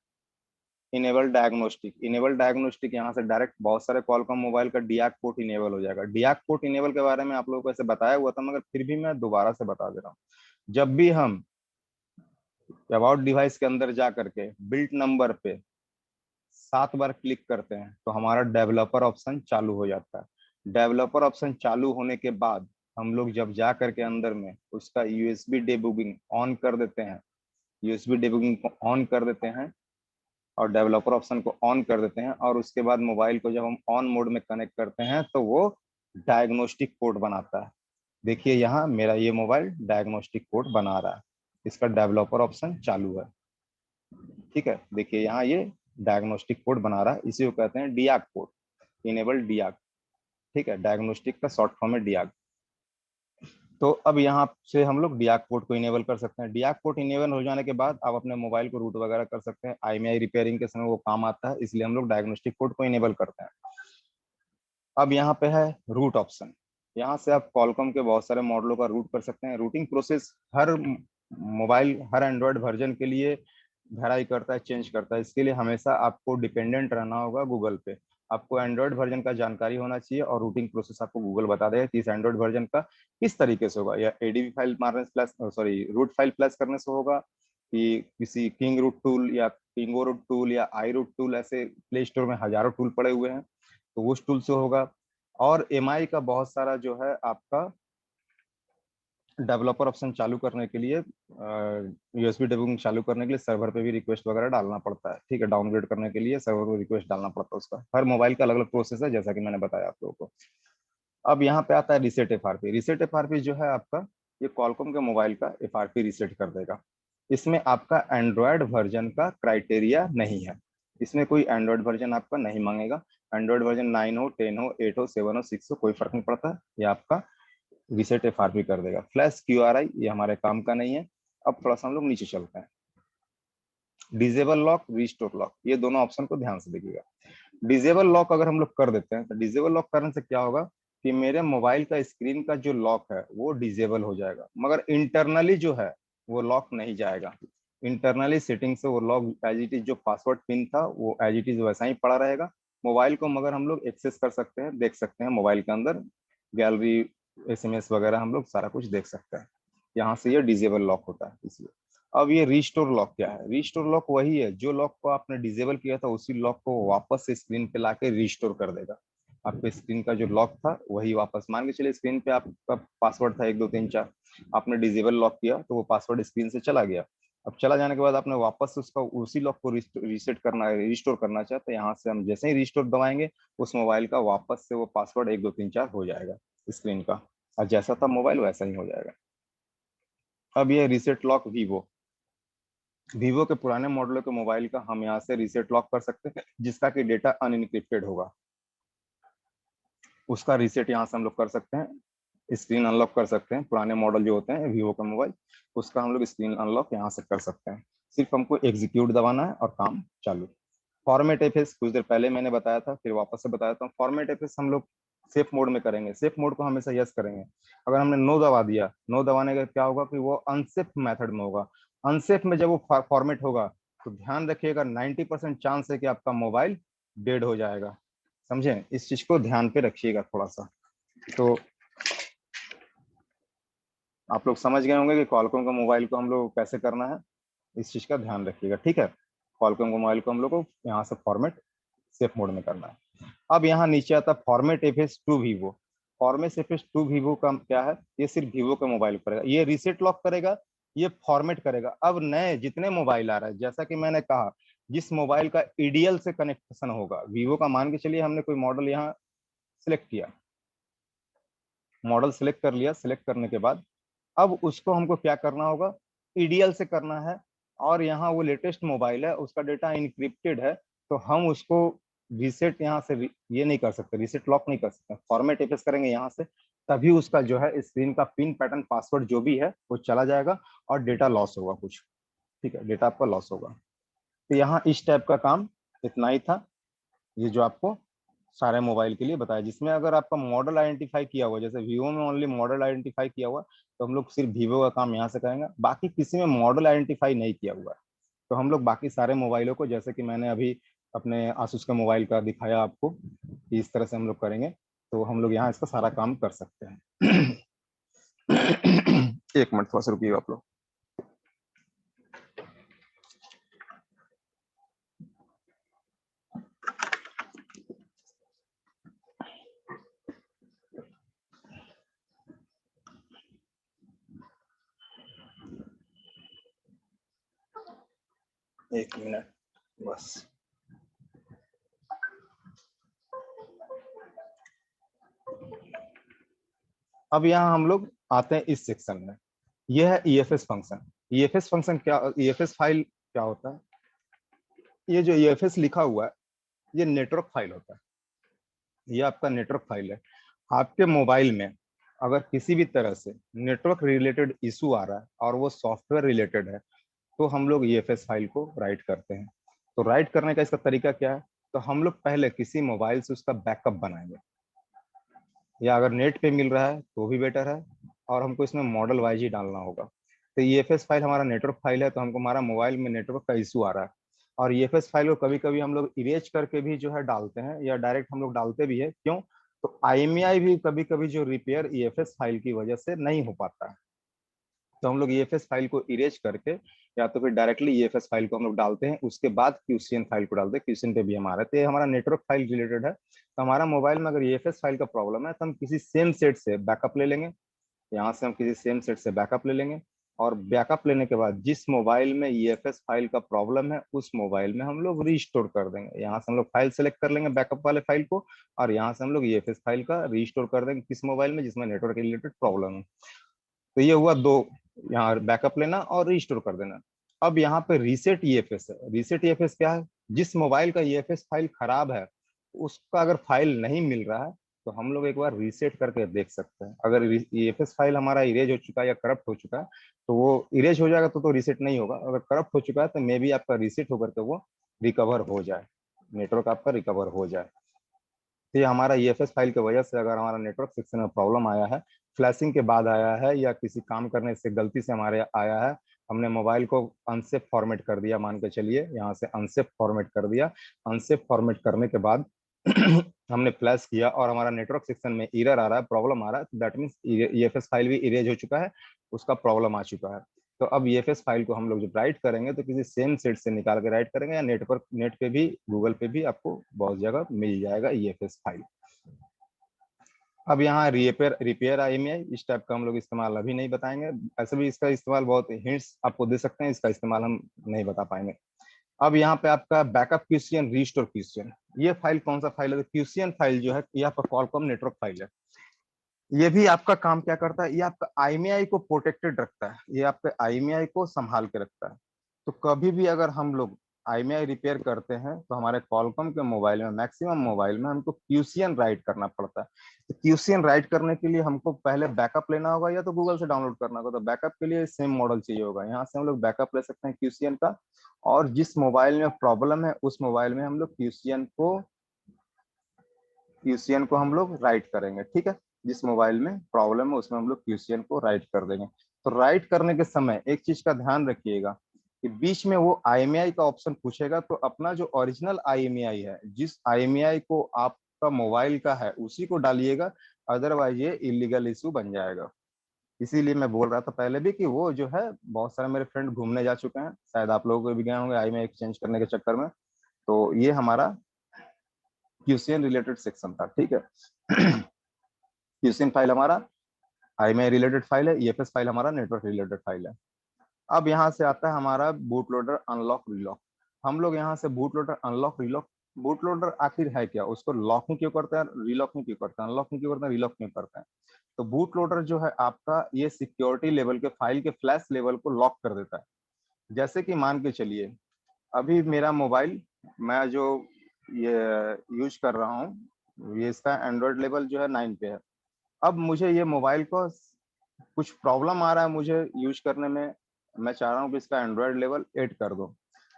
इनेबल डायग्नोस्टिक, इनेबल डायग्नोस्टिक यहाँ से डायरेक्ट बहुत सारे कॉलकॉम मोबाइल का डीएक पोर्ट इनेबल हो जाएगा। डीएक पोर्ट इनेबल के बारे में आप लोगों को ऐसे बताया हुआ था, मगर फिर भी मैं दोबारा से बता दे रहा हूँ। जब भी हम अबाउट डिवाइस के अंदर जा करके बिल्ट नंबर पे 7 बार क्लिक करते हैं तो हमारा डेवलपर ऑप्शन चालू हो जाता है। डेवलपर ऑप्शन चालू होने के बाद हम लोग जब जा करके अंदर में उसका यूएसबी डिबगिंग ऑन कर देते हैं, यूएसबी डिबगिंग को ऑन कर देते हैं और डेवलपर ऑप्शन को ऑन कर देते हैं, और उसके बाद मोबाइल को जब हम ऑन मोड में कनेक्ट करते हैं तो वो डायग्नोस्टिक पोर्ट बनाता है। देखिए यहाँ मेरा ये मोबाइल डायग्नोस्टिक पोर्ट बना रहा है, इसका डेवलपर ऑप्शन चालू है, ठीक है। देखिए यहाँ ये डायग्नोस्टिक पोर्ट बना रहा है, इसी को कहते हैं डीआक पोर्ट, इनेबल डीआक, ठीक है। डायग्नोस्टिक का शॉर्ट फॉर्म है डीआक। तो अब यहाँ से हम लोग डीआक पोर्ट को इनेबल कर सकते हैं। डीआक पोर्ट इनेबल हो जाने के बाद आप अपने मोबाइल को रूट वगैरह कर सकते हैं, IMEI रिपेयरिंग के समय वो काम आता है, इसलिए हम लोग डायग्नोस्टिक पोर्ट को इनेबल करते हैं। अब यहाँ पे है रूट ऑप्शन, यहाँ से आप कॉलकॉम के बहुत सारे मॉडलों का रूट कर सकते हैं। रूटिंग प्रोसेस हर मोबाइल, हर एंड्रॉयड वर्जन के लिए वेराई करता है, चेंज करता है। इसके लिए हमेशा आपको डिपेंडेंट रहना होगा गूगल पे। आपको एंड्रॉयड वर्जन का जानकारी होना चाहिए और रूटिंग प्रोसेस आपको गूगल बता देगा कि इस एंड्रॉयड वर्जन का किस तरीके से होगा, या ADB फाइल मारने से plus, sorry, root file plus करने से होगा, कि किसी किंग रूट टूल या किंगो रूट टूल या आई रूट टूल, ऐसे प्ले स्टोर में हजारों टूल पड़े हुए हैं, तो उस टूल से होगा। और MI का बहुत सारा जो है आपका डेवलपर ऑप्शन चालू करने के लिए, USB डिबगिंग चालू करने के लिए सर्वर पे भी रिक्वेस्ट वगैरह डालना पड़ता है, ठीक है। डाउनग्रेड करने के लिए सर्वर को रिक्वेस्ट डालना पड़ता है, उसका हर मोबाइल का अलग अलग प्रोसेस है, जैसा कि मैंने बताया आप लोगों को। अब यहाँ पे आता है रीसेट FRP। रीसेट FRP जो है आपका, ये कॉलकॉम के मोबाइल का FRP रीसेट कर देगा। इसमें आपका एंड्रॉयड वर्जन का क्राइटेरिया नहीं है, इसमें कोई एंड्रॉयड वर्जन आपका नहीं मांगेगा। एंड्रॉयड वर्जन 9 हो, 10 हो, 8 हो, 7 हो, 6 हो, कोई फर्क नहीं पड़ता, ये आपका रीसेट FRP कर देगा। फ्लैश QRI ये हमारे काम का नहीं है। अब थोड़ा सा हम लोग नीचे चलते हैं। डिजेबल लॉक, रिस्टोर लॉक, ये दोनों ऑप्शन को ध्यान से देखिएगा। डिजेबल लॉक अगर हम लोग कर देते हैं तो डिजेबल लॉक करने से क्या होगा कि मेरे मोबाइल का स्क्रीन का जो लॉक है वो डिजेबल हो जाएगा, मगर इंटरनली जो है वो लॉक नहीं जाएगा। इंटरनली सेटिंग से वो लॉक एज इट इज, जो पासवर्ड पिन था वो एज इट इज वैसा ही पड़ा रहेगा। मोबाइल को मगर हम लोग एक्सेस कर सकते हैं, देख सकते हैं मोबाइल के अंदर गैलरी, SMS वगैरह हम लोग सारा कुछ देख सकते हैं। यहाँ से ये डिजेबल लॉक होता है इसलिए। अब ये रिस्टोर लॉक क्या है? रिस्टोर लॉक वही है जो लॉक को आपने डिजेबल किया था उसी लॉक को वापस से स्क्रीन पे लाके रिस्टोर कर देगा। आपके स्क्रीन का जो लॉक था वही वापस, मान के चलिए स्क्रीन पे आपका पासवर्ड था 1 2 3 4, आपने डिजेबल लॉक किया तो वो पासवर्ड स्क्रीन से चला गया। अब चला जाने के बाद आपने वापस उसका उसी लॉक को रीसेट करना है, रिस्टोर करना चाहते हैं, यहाँ से हम जैसे ही रिस्टोर दबाएंगे उस मोबाइल का वापस से वो पासवर्ड 1 2 3 4 हो जाएगा स्क्रीन का, और जैसा था मोबाइल वैसा ही हो जाएगा। अब ये रीसेट लॉक वीवो के पुराने मॉडलों के मोबाइल का हम यहाँ से रीसेट लॉक कर सकते हैं, जिसका कि डेटा अनइनक्रिप्टेड होगा, उसका रीसेट यहाँ से हम लोग कर सकते हैं। स्क्रीन अनलॉक कर सकते हैं, पुराने मॉडल जो होते हैं वीवो का मोबाइल, उसका हम लोग स्क्रीन अनलॉक यहाँ से कर सकते हैं। सिर्फ हमको एग्जीक्यूट दबाना है और काम चालू। फॉर्मेट FS कुछ देर पहले मैंने बताया था, फिर वापस से बताता हूँ। फॉर्मेट FS हम लोग सेफ मोड में करेंगे, सेफ मोड को हमेशा यस करेंगे। अगर हमने नो दबा दिया, नो दबाने का क्या होगा कि वो अनसेफ मेथड में होगा। अनसेफ में जब वो फॉर्मेट होगा तो ध्यान रखिएगा 90% चांस है कि आपका मोबाइल डेड हो जाएगा, समझे, इस चीज को ध्यान पे रखिएगा थोड़ा सा। तो आप लोग समझ गए होंगे कि कॉलकॉम का मोबाइल को हम लोग कैसे करना है, इस चीज का ध्यान रखिएगा, ठीक है। कॉलकॉम का मोबाइल को हम लोग को यहाँ से फॉर्मेट सेफ मोड में करना है। अब यहाँ नीचे आता है format FS to Vivo. Format FS to Vivo का क्या है, ये सिर्फ वीवो का मोबाइल करेगा, ये रीसेट लॉक करेगा, ये फॉर्मेट करेगा। अब नए जितने मोबाइल आ रहा है, जैसा कि मैंने कहा, जिस मोबाइल का ईडीएल से कनेक्शन होगा, वीवो का मान के चलिए हमने कोई मॉडल यहाँ सिलेक्ट किया, मॉडल सिलेक्ट कर लिया, सिलेक्ट करने के बाद अब उसको हमको क्या करना होगा, ईडीएल से करना है। और यहाँ वो लेटेस्ट मोबाइल है, उसका डेटा इनक्रिप्टेड है, तो हम उसको रीसेट यहाँ से ये नहीं कर सकते, रीसेट लॉक नहीं कर सकते, फॉर्मेट एफएस करेंगे यहाँ से, तभी उसका जो है स्क्रीन का पिन पैटर्न पासवर्ड जो भी है वो चला जाएगा और डेटा लॉस होगा कुछ, ठीक है, डेटा आपका लॉस होगा। तो यहाँ इस टाइप का काम इतना ही था, ये जो आपको सारे मोबाइल के लिए बताया, जिसमें अगर आपका मॉडल आइडेंटिफाई किया हुआ, जैसे वीवो में ओनली मॉडल आइडेंटिफाई किया हुआ, तो हम लोग सिर्फ वीवो का काम यहाँ से करेंगे, बाकी किसी में मॉडल आइडेंटिफाई नहीं किया हुआ है, तो हम लोग बाकी सारे मोबाइलों को, जैसे कि मैंने अभी अपने आसूस के मोबाइल का दिखाया आपको, कि इस तरह से हम लोग करेंगे, तो हम लोग यहाँ इसका सारा काम कर सकते हैं। एक मिनट थोड़ा सा रुकिए आप लोग। एक मिनट बस। अब यहाँ हम लोग आते हैं इस सेक्शन में, यह है ईएफएस फंक्शन। ईएफएस फंक्शन क्या, ईएफएस फाइल क्या होता है, ये जो ईएफएस लिखा हुआ है ये नेटवर्क फाइल होता है, ये आपका नेटवर्क फाइल है। आपके मोबाइल में अगर किसी भी तरह से नेटवर्क रिलेटेड इशू आ रहा है और वो सॉफ्टवेयर रिलेटेड है, तो हम लोग ईएफएस फाइल को राइट करते हैं। तो राइट करने का इसका तरीका क्या है, तो हम लोग पहले किसी मोबाइल से उसका बैकअप बनाएंगे, या अगर नेट पे मिल रहा है तो भी बेटर है, और हमको इसमें मॉडल वाइज ही डालना होगा। तो ईएफएस फाइल हमारा नेटवर्क फाइल है, तो हमको हमारा मोबाइल में नेटवर्क का इशू आ रहा है, और ईएफएस फाइल को कभी कभी हम लोग इरेज करके भी जो है डालते हैं, या डायरेक्ट हम लोग डालते भी है। क्यों, तो आईएमईआई भी कभी कभी जो रिपेयर ईएफएस फाइल की वजह से नहीं हो पाता है, तो हम लोग ईएफएस फाइल को इरेज करके, या तो फिर डायरेक्टली ईएफएस फाइल को हम लोग डालते हैं, उसके बाद क्यूसीएन फाइल को डालते हैं, क्यूसीएन पे भी हमारा, तो ये हमारा नेटवर्क फाइल रिलेटेड है। तो हमारा मोबाइल में अगर ईएफएस फाइल का प्रॉब्लम है, तो हम किसी सेम सेट से बैकअप ले लेंगे, यहाँ से हम किसी सेम सेट से बैकअप ले लेंगे, और बैकअप लेने के बाद जिस मोबाइल में ईएफएस फाइल का प्रॉब्लम है, उस मोबाइल में हम लोग रीस्टोर कर देंगे। यहाँ से हम लोग फाइल सेलेक्ट कर लेंगे बैकअप वाले फाइल को, और यहाँ से हम लोग ईएफएस फाइल का रीस्टोर कर देंगे किस मोबाइल में जिसमें नेटवर्क रिलेटेड प्रॉब्लम है। तो ये हुआ दो, यहाँ बैकअप लेना और रीस्टोर कर देना। अब यहाँ पे रीसेट ईएफएस है। रीसेट ईएफएस क्या है, जिस मोबाइल का ईएफएस फाइल खराब है, उसका अगर फाइल नहीं मिल रहा है, तो हम लोग एक बार रीसेट करके देख सकते हैं। अगर ईएफएस फाइल हमारा इरेज हो चुका है या करप्ट हो चुका है, तो वो इरेज हो जाएगा, तो रीसेट नहीं होगा। अगर करप्ट हो चुका है, तो मे बी आपका रीसेट होकर के वो रिकवर हो जाए, नेटवर्क आपका रिकवर हो जाए। तो ये हमारा ईएफएस फाइल की वजह से अगर हमारा नेटवर्क सेक्शन में प्रॉब्लम आया है, फ्लैशिंग के बाद आया है, या किसी काम करने से गलती से हमारे आया है, हमने मोबाइल को अनसेफ फॉर्मेट कर दिया, मान के चलिए यहाँ से अनसेफ फॉर्मेट कर दिया, अनसेफ फॉर्मेट करने के बाद हमने फ्लैश किया और हमारा नेटवर्क सेक्शन में एरर आ रहा है, प्रॉब्लम आ रहा है, तो दैट मीन्स ईएफएस फाइल भी इरेज हो चुका है, उसका प्रॉब्लम आ चुका है। तो अब ईएफएस फाइल को हम लोग जब राइट करेंगे, तो किसी सेम सेट से निकाल के राइट करेंगे, या नेटवर्क नेट पे भी, गूगल पे भी आपको बहुत जगह मिल जाएगा ईएफएस फाइल। अब यहाँ रिपेयर आईएमईआई इस टाइप का हम लोग इस्तेमाल अभी नहीं बताएंगे, ऐसे भी इसका इस्तेमाल बहुत हिंट्स आपको दे सकते हैं, इसका इस्तेमाल हम नहीं बता पाएंगे। अब यहाँ पे आपका बैकअप क्यूसीएन, रीस्टोर क्यूसीएन, ये फाइल कौन सा फाइल है, क्यूसीएन फाइल जो है ये आपका कॉलकॉम नेटवर्क फाइल है। ये भी आपका काम क्या करता है, ये आपका आईएमईआई को प्रोटेक्टेड रखता है, ये आपके आईएमईआई को संभाल के रखता है। तो कभी भी अगर हम लोग आईएमईआई रिपेयर करते हैं, तो हमारे कॉलकॉम के मोबाइल में, मैक्सिमम मोबाइल में हमको क्यूसीएन राइट करना पड़ता है। तो क्यूसीएन राइट करने के लिए हमको पहले बैकअप लेना होगा, या तो गूगल से डाउनलोड करना होगा। तो बैकअप के लिए सेम मॉडल चाहिए होगा, यहाँ से हम लोग बैकअप ले सकते हैं क्यूसीएन का, और जिस मोबाइल में प्रॉब्लम है उस मोबाइल में हम लोग क्यूसीएन को हम लोग राइट करेंगे, ठीक है। जिस मोबाइल में प्रॉब्लम है उसमें हम लोग क्यूसीएन को राइट कर देंगे। तो राइट करने के समय एक चीज का ध्यान रखिएगा कि बीच में वो आईएमईआई का ऑप्शन पूछेगा, तो अपना जो ओरिजिनल आईएमईआई है, जिस आईएमईआई को आप आपका मोबाइल का है उसी को डालिएगा, अदरवाइज ये इलीगल इशू बन जाएगा। इसीलिए मैं बोल रहा था पहले भी कि वो जो है बहुत सारे मेरे फ्रेंड घूमने जा चुके हैं, शायद आप लोगों को भी गए होंगे आई में एक्सचेंज करने के चक्कर में। तो ये हमारा क्यूसीएन रिलेटेड सेक्शन था, ठीक है। क्यूसीएन फाइल हमारा आई में रिलेटेड फाइल है, ईएफएस फाइल हमारा नेटवर्क रिलेटेड फाइल है। अब यहाँ से आता है हमारा बूट लोडर अनलॉक रीलॉक। हम लोग यहाँ से boot loader unlock relock, boot loader आखिर है क्या, उसको लॉक में क्यों करते हैं, रीलॉक में क्यों करते हैं, अनलॉक में क्यों करते हैं, रीलॉक में करते हैं। तो बूट लोडर जो है आपका ये सिक्योरिटी लेवल के फाइल के फ्लैश लेवल को लॉक कर देता है। जैसे कि मान के चलिए अभी मेरा मोबाइल मैं जो ये यूज कर रहा हूँ ये इसका एंड्रॉयड लेवल जो है 9 पे है। अब मुझे ये मोबाइल को कुछ प्रॉब्लम आ रहा है मुझे यूज करने में, मैं चाह रहा हूँ कि इसका एंड्रॉयड लेवल 8 कर दो।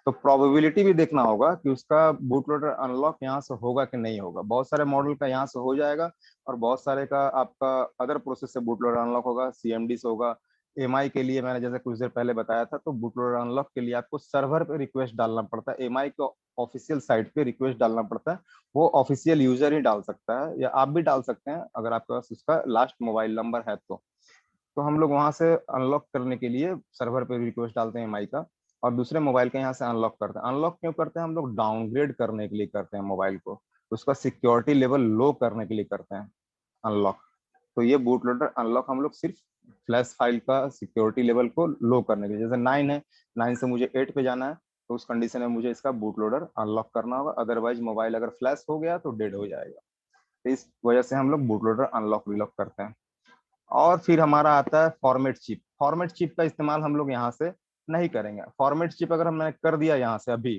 तो प्रोबेबिलिटी भी देखना होगा कि उसका बूट लोडर अनलॉक यहाँ से होगा कि नहीं होगा। बहुत सारे मॉडल का यहाँ से हो जाएगा और बहुत सारे का आपका अदर प्रोसेस से बूट लोडर अनलॉक होगा, सीएमडी से होगा। एमआई के लिए मैंने जैसे कुछ देर पहले बताया था, तो बूट लोडर अनलॉक के लिए आपको सर्वर पे रिक्वेस्ट डालना पड़ता है, एमआई को ऑफिशियल साइट पे रिक्वेस्ट डालना पड़ता है। वो ऑफिशियल यूजर ही डाल सकता है या आप भी डाल सकते हैं अगर आपके पास उसका लास्ट मोबाइल नंबर है तो हम लोग वहां से अनलॉक करने के लिए सर्वर पे रिक्वेस्ट डालते हैं एमआई का और दूसरे मोबाइल के यहाँ से अनलॉक करते हैं। अनलॉक क्यों करते हैं, हम लोग डाउनग्रेड करने के लिए करते हैं मोबाइल को, उसका सिक्योरिटी लेवल लो करने के लिए करते हैं अनलॉक। तो ये बूट लोडर अनलॉक हम लोग सिर्फ फ्लैश फाइल का सिक्योरिटी लेवल को लो करने के लिए, जैसे 9 है, 9 से मुझे 8 पे जाना है तो उस कंडीशन में मुझे इसका बूट लोडर अनलॉक करना होगा, अदरवाइज मोबाइल अगर फ्लैश हो गया तो डेड हो जाएगा। तो इस वजह से हम लोग बूट लोडर अनलॉक रिलॉक करते हैं। और फिर हमारा आता है फॉर्मेट चिप। फॉर्मेट चिप का इस्तेमाल हम लोग यहाँ से नहीं करेंगे। फॉर्मेट चिप अगर हमने कर दिया यहाँ से अभी,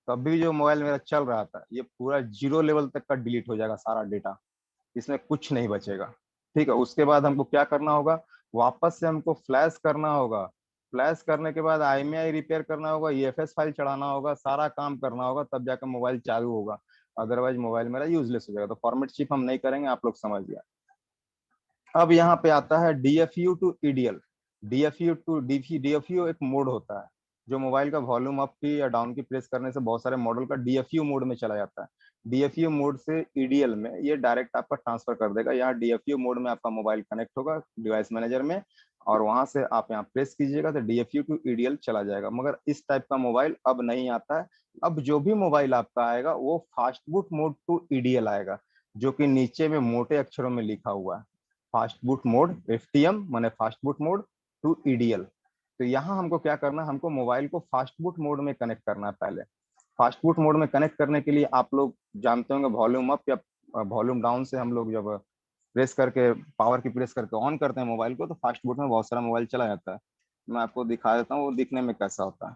तो अभी जो मोबाइल मेरा चल रहा था ये पूरा 0 लेवल तक का डिलीट हो जाएगा सारा डेटा, इसमें कुछ नहीं बचेगा, ठीक है। उसके बाद हमको क्या करना होगा, वापस से हमको फ्लैश करना होगा। फ्लैश करने के बाद आईएमईआई रिपेयर करना होगा, ईएफएस फाइल चढ़ाना होगा, सारा काम करना होगा, तब जाकर मोबाइल चालू होगा, अदरवाइज मोबाइल मेरा यूजलेस हो जाएगा। तो फॉर्मेट चिप हम नहीं करेंगे, आप लोग समझ गया। अब यहाँ पे आता है डीएफयू टू ईडीएल। डीएफयू एक मोड होता है जो मोबाइल का वॉल्यूम अप की या डाउन की प्रेस करने से बहुत सारे मॉडल का डीएफयू मोड में चला जाता है। डीएफयू मोड से ईडीएल में ये डायरेक्ट आपका ट्रांसफर कर देगा। यहाँ डीएफयू मोड में आपका मोबाइल कनेक्ट होगा डिवाइस मैनेजर में और वहां से आप यहाँ प्रेस कीजिएगा तो डीएफयू टू ईडीएल चला जाएगा। मगर इस टाइप का मोबाइल अब नहीं आता है। अब जो भी मोबाइल आपका आएगा वो fast boot mode to EDL आएगा, जो कि नीचे में मोटे अक्षरों में लिखा हुआ है, फास्ट बूट मोड, एफटीएम माने fast boot mode to EDL. तो यहाँ हमको क्या करना है, हमको मोबाइल को फास्ट बूट मोड में कनेक्ट करना है। पहले फास्ट बूट मोड में कनेक्ट करने के लिए आप लोग जानते होंगे वॉल्यूम अप या वॉल्यूम डाउन से हम लोग जब प्रेस करके पावर की प्रेस करके ऑन करते हैं मोबाइल को तो फास्ट बूट में बहुत सारा मोबाइल चला जाता है। मैं आपको दिखा देता हूँ वो दिखने में कैसा होता है।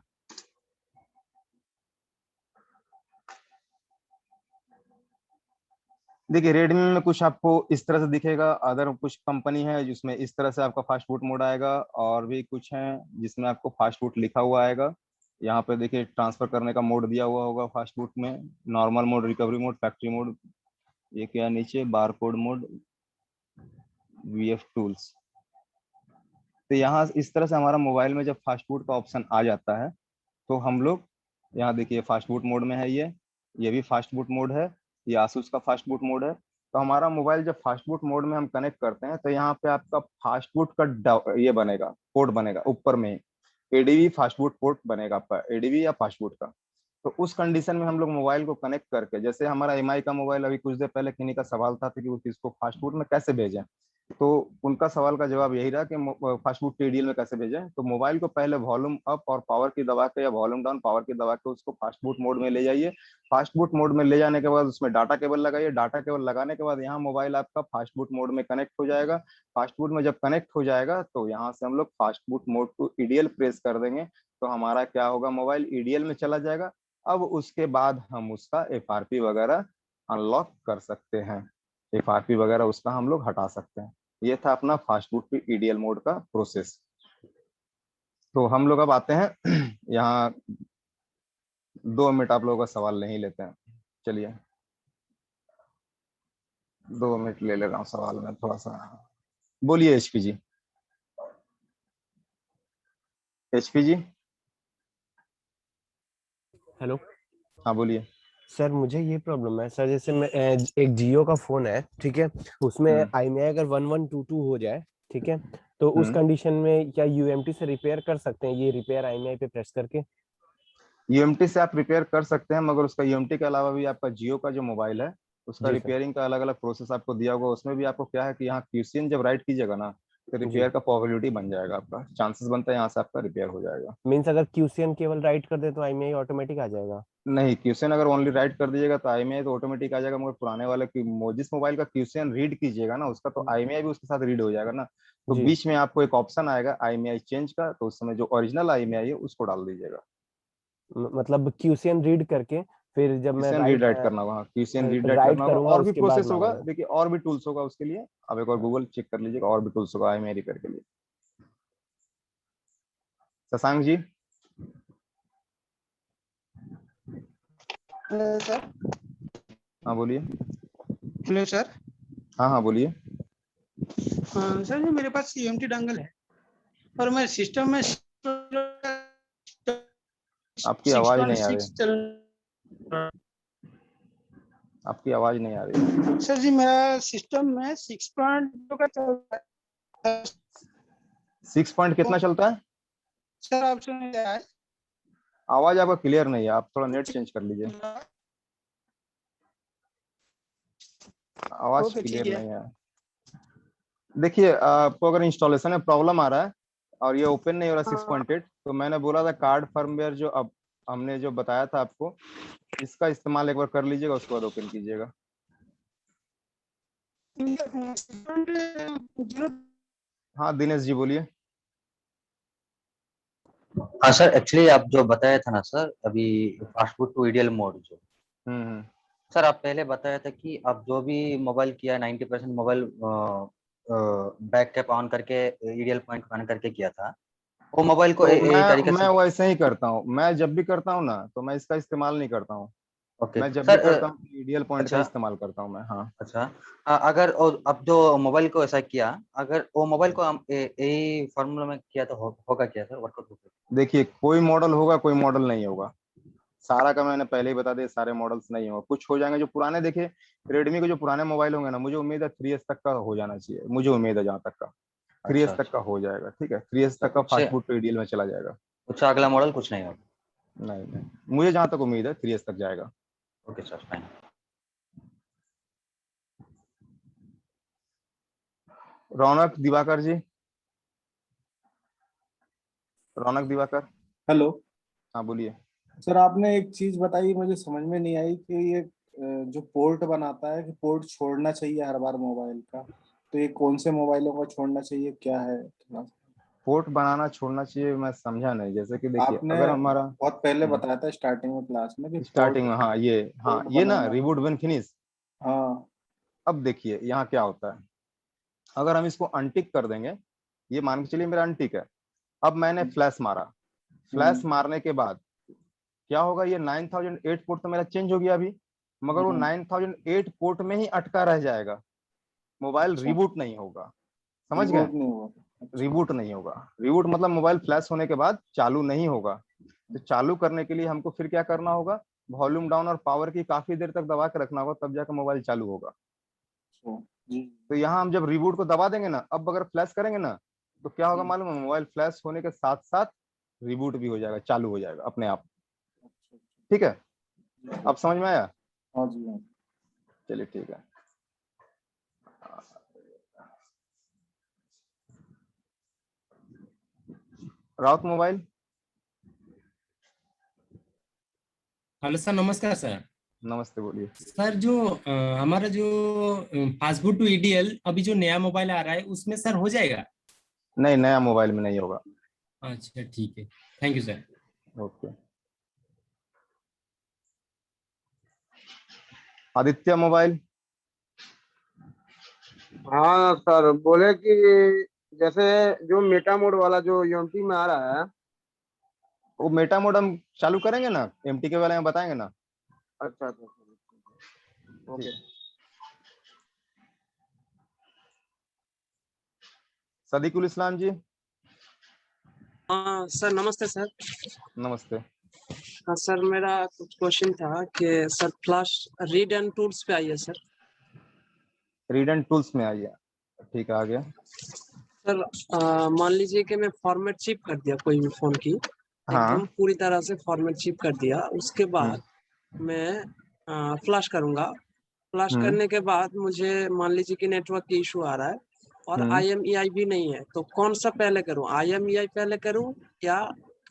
देखिए रेडमी में कुछ आपको इस तरह से दिखेगा, अदर कुछ कंपनी है जिसमें इस तरह से आपका फास्ट फूड मोड आएगा, और भी कुछ है जिसमें आपको फास्ट फूड लिखा हुआ आएगा। यहाँ पे देखिए ट्रांसफर करने का मोड दिया हुआ होगा फास्ट फूड में, normal mode, recovery mode, factory mode, ये क्या नीचे बारकोड मोड, वीएफ टूल्स। तो यहाँ इस तरह से हमारा मोबाइल में जब फास्ट फूड का ऑप्शन आ जाता है तो हम लोग यहाँ देखिए फास्ट बूट मोड में है, ये भी फास्ट बूट मोड है, ये आसूस का फास्ट बूट मोड है। तो हमारा मोबाइल जब फास्ट बूट मोड में हम कनेक्ट करते हैं तो यहाँ पे आपका फास्ट बूट का ये बनेगा, पोर्ट बनेगा ऊपर में, एडीवी फास्ट बूट पोर्ट बनेगा आपका, एडीवी या फास्ट बूट का। तो उस कंडीशन में हम लोग मोबाइल को कनेक्ट करके, जैसे हमारा एमआई का मोबाइल अभी कुछ देर पहले किन्हीं का सवाल था कि उसको फास्ट फूड में कैसे भेजें, तो उनका सवाल का जवाब यही रहा कि फास्ट फूड टीडीएल में कैसे भेजें। तो मोबाइल को पहले वॉल्यूम अप और पावर की दबा के या वॉल्यूम डाउन पावर की दबा के उसको फास्ट बूट मोड में ले जाइए। फास्ट बूट मोड में ले जाने के बाद उसमें डाटा केबल लगाइए, डाटा केबल लगाने के बाद यहाँ मोबाइल आपका फास्ट बूट मोड में कनेक्ट हो जाएगा। फास्ट बूट में जब कनेक्ट हो जाएगा तो यहाँ से हम लोग fast boot mode to EDL press कर देंगे तो हमारा क्या होगा, मोबाइल ईडीएल में चला जाएगा। अब उसके बाद हम उसका एफआरपी वगैरह अनलॉक कर सकते हैं, एफआरपी वगैरह उसका हम लोग हटा सकते हैं। ये था अपना फास्ट फूड पे ईडीएल मोड का प्रोसेस। तो हम लोग अब आते हैं यहाँ 2 मिनट आप लोगों का सवाल नहीं लेते हैं, चलिए 2 मिनट ले ले रहा हूँ सवाल में थोड़ा सा। बोलिए एचपी जी, एचपी जी। हेलो। हाँ बोलिए। सर मुझे ये प्रॉब्लम है सर, जैसे मैं एक जियो का फोन है, ठीक है, उसमें IMEI अगर 1122 हो जाए, ठीक है, तो उस कंडीशन में क्या UMT से रिपेयर कर सकते हैं, ये रिपेयर IMEI पे प्रेस करके? यूएमटी से आप रिपेयर कर सकते हैं, मगर उसका यूएमटी के अलावा भी आपका जियो का जो मोबाइल है उसका जी सर। रिपेयरिंग का अलग अलग प्रोसेस आपको दिया होगा। उसमें भी आपको क्या है कि यहाँ क्यूसीएन जब राइट कीजिएगा ना, तो जी, रिपेयर का प्रोबेबिलिटी बन जाएगा, आपका चांसेस बनता है यहाँ से आपका रिपेयर हो जाएगा। मीन्स अगर QCN केवल राइट कर दे तो IMEI ऑटोमेटिक आ जाएगा? नहीं, क्यूसीएन अगर ओनली राइट कर दीजिएगा तो आईएमआई तो ऑटोमेटिक आ जाएगा, मगर पुराने वाले की जिस मोबाइल का क्यूसीएन रीड कीजिएगा ना उसका तो आईएमआई भी उसके साथ रीड हो जाएगा ना। तो जी, बीच में आपको एक ऑप्शन आएगा आईएमआई चेंज का, तो उस समय जो ओरिजिनल आईएमआई है उसको डाल दीजिएगा। मतलब QCN रीड करके फिर जब मैं क्यूसीएन रीड राइट करना होगा, हाँ क्यूसीएन रीड राइट राइट करना होगा। करूंगा और भी उसके बाद प्रोसेस होगा, मांगेगा? देखिए और भी टूल्स होगा उसके लिए, आप एक बार गूगल चेक कर लीजिएगा, और भी टूल्स होगा आईएमआई रिपेयर के लिए। शशांक जी। सर। हाँ बोलिए। Hello sir. हाँ हाँ बोलिए। सर जी मेरे पास यूएमटी डंगल है और मैं सिस्टम में आपकी आवाज नहीं आ 6.6 रही, चल। आपकी आवाज नहीं आ रही। सर जी मेरा सिस्टम में 6.2 का चल रहा है। 6 पॉइंट कितना चलता है? सर ऑप्शन में क्या है? आवाज आपका क्लियर नहीं है, आप थोड़ा नेट चेंज कर लीजिए, आवाज ओके ठीक क्लियर है। नहीं है। देखिए आपको अगर इंस्टॉलेशन में प्रॉब्लम आ रहा है और ये ओपन नहीं हो रहा 6.8, तो मैंने बोला था कार्ड फर्मवेयर जो अब हमने जो बताया था आपको, इसका इस्तेमाल एक बार कर लीजिएगा, उसके बाद ओपन कीजिएगा। हाँ दिनेश जी बोलिए। हाँ सर, एक्चुअली आप जो बताया था ना सर अभी, फास्टफूड टू ईडीएल मोड जो, हम्म। सर आप पहले बताया था कि आप जो भी मोबाइल किया 90% मोबाइल बैक कैप ऑन करके ईडीएल पॉइंट ऑन करके किया था, वो मोबाइल को तो तरीके मैं से। वैसे ही करता हूँ, मैं जब भी करता हूँ ना तो मैं इसका इस्तेमाल नहीं करता हूँ। ओके मैं जब भी सर। करता हूँ ईडीएल पॉइंट का अच्छा इस्तेमाल करता हूँ मैं, हाँ। अच्छा। अगर अब जो मोबाइल को ऐसा किया, अगर वो मोबाइल को हम यही फॉर्मूला में किया तो होगा क्या सर, वर्कआउट होगा? देखिए कोई मॉडल होगा कोई मॉडल नहीं होगा, सारा का मैंने पहले ही बता दिया, सारे मॉडल्स नहीं होगा, कुछ हो जाएंगे जो पुराने। देखिए रेडमी के जो पुराने मोबाइल होंगे ना, मुझे उम्मीद है 3S तक का हो जाना चाहिए, मुझे उम्मीद है जहाँ तक का अच्छा 3S तक अच्छा। का हो जाएगा, ठीक है 3S सर तक का उससे फास्ट फूड तो ईडीएल में चला जाएगा। उससे अगला मॉडल कुछ नहीं होगा? नहीं नहीं, मुझे जहाँ तक उम्मीद है 3S तक जाएगा। Okay sir, fine. Raunak Diwakar ji, Raunak Diwakar. Hello. हाँ बोलिए। सर आपने एक चीज बताई मुझे समझ में नहीं आई कि ये जो पोर्ट बनाता है कि पोर्ट छोड़ना चाहिए हर बार मोबाइल का, तो ये कौन से मोबाइलों का छोड़ना चाहिए, क्या है थोड़ा सा? पोर्ट बनाना छोड़ना चाहिए, मैं समझा नहीं। जैसे कि देखिए आपने अगर हमारा बहुत पहले बताया था स्टार्टिंग में क्लास में कि स्टार्टिंग पोर्ट में, हाँ पोर्ट ये ना बनाना। Reboot when finish. हाँ। अब देखिए यहाँ क्या होता है, अगर हम इसको अनटिक कर देंगे, ये मान के चलिए मेरा अनटिक है, अब मैंने फ्लैश मारा, फ्लैश हम्म। मारने के बाद क्या होगा, ये 9008 पोर्ट तो मेरा चेंज हो गया अभी, मगर वो हम्म। 9008 पोर्ट में ही अटका रह जाएगा, मोबाइल अच्छा। रिबूट नहीं होगा। समझ गए? रिबूट नहीं हुआ। अच्छा। रिबूट नहीं होगा, रिबूट मतलब मोबाइल फ्लैश होने के बाद चालू नहीं होगा। तो चालू करने के लिए हमको फिर क्या करना होगा, वॉल्यूम डाउन और पावर की काफी देर तक दबा के रखना होगा, तब जाकर मोबाइल चालू होगा। अच्छा। जी। तो यहाँ हम जब रिबूट को दबा देंगे ना, अब अगर फ्लैश करेंगे ना, तो क्या होगा मालूम है, मोबाइल फ्लैश होने के साथ साथ रिबूट भी हो जाएगा, चालू हो जाएगा अपने आप। अच्छा। ठीक है, जी। अब समझ में आया? हाँ जी हाँ। चलिए ठीक है। राउत मोबाइल। हेलो सर, नमस्कार सर। नमस्ते बोलिए। सर जो हमारा जो पासपोर्ट टू ईडीएल अभी जो नया मोबाइल आ रहा है उसमें सर हो जाएगा? नहीं, नया मोबाइल में नहीं होगा। अच्छा ठीक है, thank you sir. Okay. Aditya mobile. हाँ सर, बोले कि जैसे जो मेटा मोड वाला जो यूएमटी में आ रहा है। वो मेटा मोड हम चालू करेंगे ना, एमटी के बारे में बताएंगे ना। अच्छा अच्छा। ओके। सदीकुल इस्लाम जी। हाँ सर, नमस्ते सर। नमस्ते। हाँ सर, मेरा कुछ क्वेश्चन था कि sir flash read and tools पे आइए सर। रीड एंड टूल्स में आइए, ठीक है, आ गया। सर मान लीजिए कि मैं फॉर्मेट चिप कर दिया कोई भी फोन की, हाँ। एकदम पूरी तरह से फॉर्मेट चिप कर दिया, उसके बाद मैं फ्लैश करूंगा। फ्लैश करने के बाद मुझे मान लीजिए कि नेटवर्क की इशू आ रहा है और IMEI भी नहीं है, तो कौन सा पहले करूं? IMEI पहले करूं या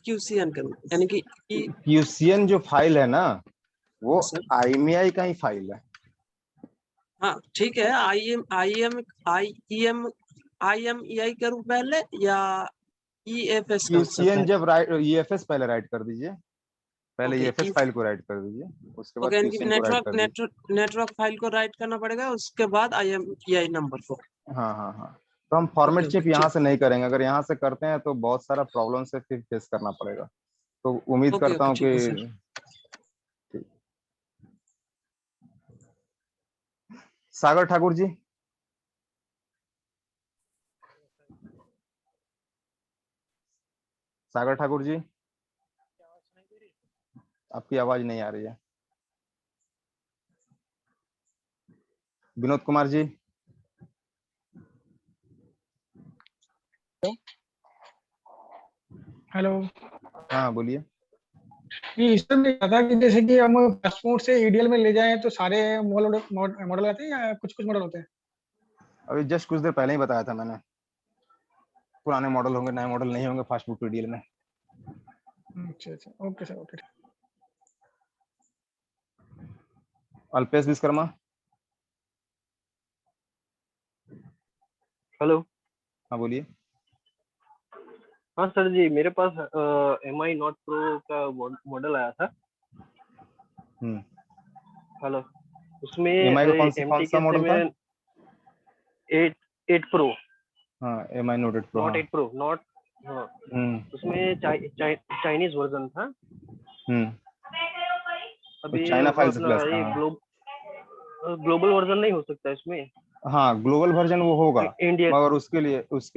QCN करूं? यानी कि QCN जो फाइल है ना, वो सर IMEI का ही फाइल है। हाँ ठीक है, IMEI करूं पहले या EFS करूं सर QCN पहले? जब राइट, EFS पहले राइट कर दीजिए, पहले ओके, EFS फाइल को राइट कर दीजिए, उसके बाद ओके, यानी कि QCN को राइट कर दीजिए। नेटवर्क फाइल को राइट करना पड़ेगा, उसके बाद IMEI नंबर को। हाँ हाँ हाँ, तो हम फॉर्मेट ओके, चिप ओके, यहाँ ठीक। से नहीं करेंगे, अगर यहाँ से करते हैं तो बहुत सारा प्रॉब्लम से फिर फेस करना पड़ेगा, तो उम्मीद ओके, करता ओके, हूँ ठीक है सर। कि सागर ठाकुर जी। सागर ठाकुर जी, आपकी आवाज नहीं आ रही है। विनोद कुमार जी। हेलो। हाँ बोलिए। ये इसमें मैं कहा था कि जैसे कि हम पासपोर्ट से ईडीएल में ले जाएं तो सारे मॉडल आते हैं या कुछ कुछ मॉडल होते हैं? अभी जस्ट कुछ देर पहले ही बताया था मैंने, पुराने मॉडल होंगे, नए मॉडल नहीं होंगे फास्ट फूड PDL में। अच्छा अच्छा, okay sir, okay. Alpesh Vishwakarma. Hello. हाँ बोलिए। हाँ सर जी, मेरे पास MI Note Pro का मॉडल आया था। हेलो, उसमें MI का कौन MT सा के मॉडल था? 8 Pro। हाँ, MI Note 8 Pro। Note हाँ। 8 Pro, नॉट। हाँ, उसमें चाइनीज वर्जन था। अभी चाइना फाइल से अपना फ्लैश था। ये ग्लोबल वर्जन नहीं हो सकता इसमें? हाँ, ग्लोबल वर्जन वो होगा, इंडियन, मगर उसके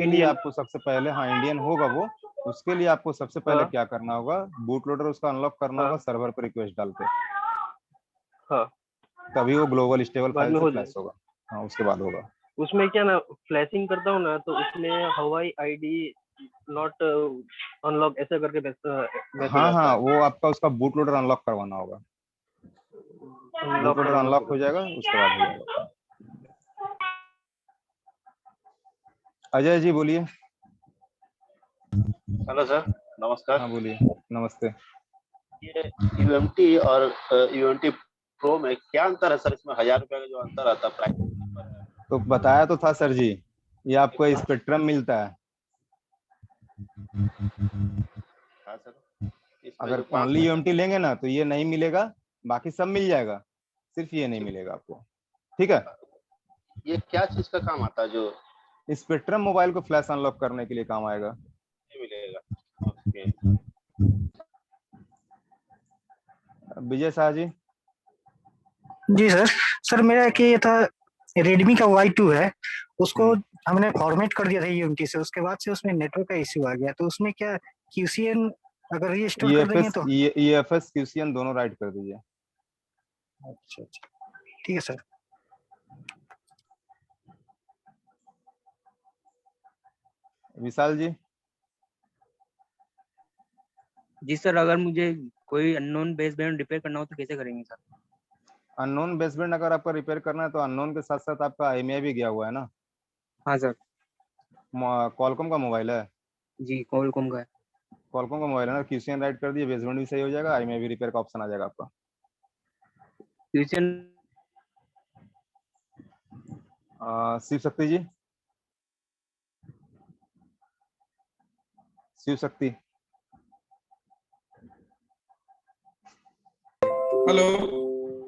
लिए आपको सबसे पहले, हाँ इंडियन होगा वो, उसके लिए आपको सबसे पहले क्या करना होगा, बूट लोडर उसका अनलॉक करना होगा सर्वर पर रिक्वेस्ट डाल के। हाँ, तभी वो ग्लोबल स्टेबल बाद फाइल में से हो फ्लैश होगा। हाँ, उसके बाद होगा। उसमें क्या ना, फ्लैशिंग करता हूँ ना, तो उसमें हवाई ID नॉट अनलॉक ऐसा करके मैसेज हाँ आता हाँ, है। वो आपका उसका बूट लोडर अनलॉक करवाना होगा। बूट लोडर अनलॉक हो जाएगा, उसके बाद हो जाएगा। अजय जी बोलिए। हेलो सर, नमस्कार। हाँ बोलिए। नमस्ते। ये UMT और UMT Pro में क्या अंतर है सर? इसमें 1000 रुपए का जो अंतर आता है प्राइस। तो बताया तो था सर जी, ये आपको स्पेक्ट्रम मिलता है। हाँ सर, इसमें अगर जो 5 ओनली UMT लेंगे ना तो ये नहीं मिलेगा, बाकी सब मिल जाएगा, सिर्फ ये नहीं मिलेगा आपको, ठीक है। ये क्या चीज का काम आता है जो स्पेक्ट्रम मोबाइल को फ्लैश अनलॉक करने के लिए काम आएगा। मिलेगा? ओके। विजय शाह जी। जी सर। सर मेरा कि ये था, रेडमी का Y2 है, उसको हमने फॉर्मेट कर दिया था UMT से, उसके बाद से उसमें नेटवर्क का इश्यू आ गया, तो उसमें क्या QCN अगर रीइंस्टॉल कर देंगे तो? EFS QCN दोनों राइट कर दीजिए। अच्छा अच्छा, ठीक है सर। विशाल जी। जी सर, अगर मुझे कोई अननोन बेसबैंड रिपेयर करना हो तो कैसे करेंगे सर? अननोन बेसबैंड अगर आपका रिपेयर करना है तो अननोन के साथ साथ आपका IMEI भी गया हुआ है ना? हाँ सर। कॉलकॉम का मोबाइल है? जी, कॉलकॉम का है। कॉलकॉम का मोबाइल है ना, QCN राइट कर दिए, बेसबैंड भी सही हो जाएगा, IMEI भी रिपेयर का ऑप्शन आ जाएगा आपका। QCN शिव शक्ति जी। शिव शक्ति। हेलो।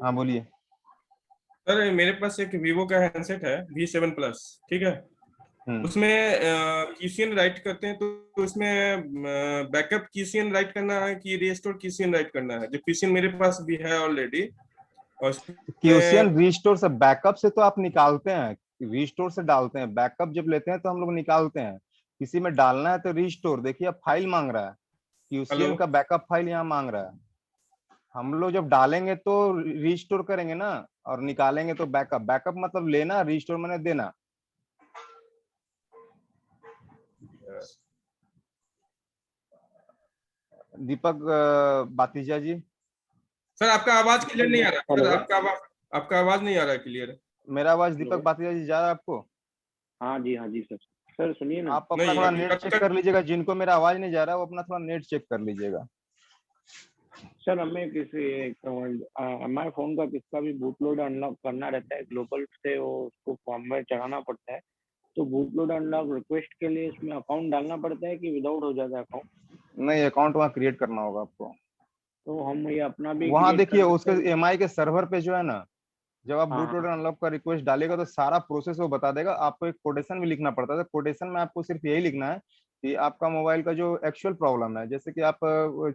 हाँ बोलिए। सर मेरे पास एक वीवो का हैंडसेट है V7 प्लस, ठीक है। उसमें QCN राइट करते हैं तो उसमें बैकअप QCN राइट करना है कि रीस्टोर QCN राइट करना है? जो QCN मेरे पास भी है ऑलरेडी। QCN रीस्टोर से, बैकअप से तो आप निकालते हैं, रीस्टोर से डालते हैं, बैकअप जब लेते हैं तो हम लोग निकालते हैं। किसी में डालना है तो रीस्टोर, देखिए अब फाइल मांग रहा है, QCN का बैकअप फाइल यहाँ मांग रहा है, हम लोग जब डालेंगे तो रिस्टोर करेंगे ना, और निकालेंगे तो बैकअप। बैकअप मतलब लेना, रिस्टोर मैंने देना। दीपक बातिजा जी। सर आपका आवाज क्लियर नहीं आ रहा सर, हेलो। आपका आवाज नहीं आ रहा है क्लियर। मेरा आवाज दीपक हेलो। बातिजा जी जा रहा है आपको? हाँ जी सर। सर सुनिए ना। आप अपना नहीं, थोड़ा अभी नेट चेक कर लीजिएगा। जिनको मेरा आवाज नहीं जा रहा है वो अपना थोड़ा नेट चेक कर लीजिएगा। सर हमें किसी हमारे फोन का किसका भी बूट लोड अनलॉक करना रहता है, ग्लोबल से वो उसको फॉर्मवेयर चढ़ाना पड़ता है, तो बूट लोड अनलॉक रिक्वेस्ट के लिए इसमें अकाउंट डालना पड़ता है कि विदाउट हो जाता है अकाउंट? नहीं, अकाउंट वहाँ क्रिएट करना होगा आपको। तो हम ये अपना भी वहाँ क्रिएट देखिए कर सकते उसके हैं? एमआई के सर्वर पे जो है ना, जब आप हाँ बूट लोडर हाँ। अनलॉक का रिक्वेस्ट डालेगा तो सारा प्रोसेस वो बता देगा। आपको एक कोटेशन भी लिखना पड़ता है। कोटेशन में आपको सिर्फ यही लिखना है कि आपका मोबाइल का जो एक्चुअल प्रॉब्लम है, जैसे कि आप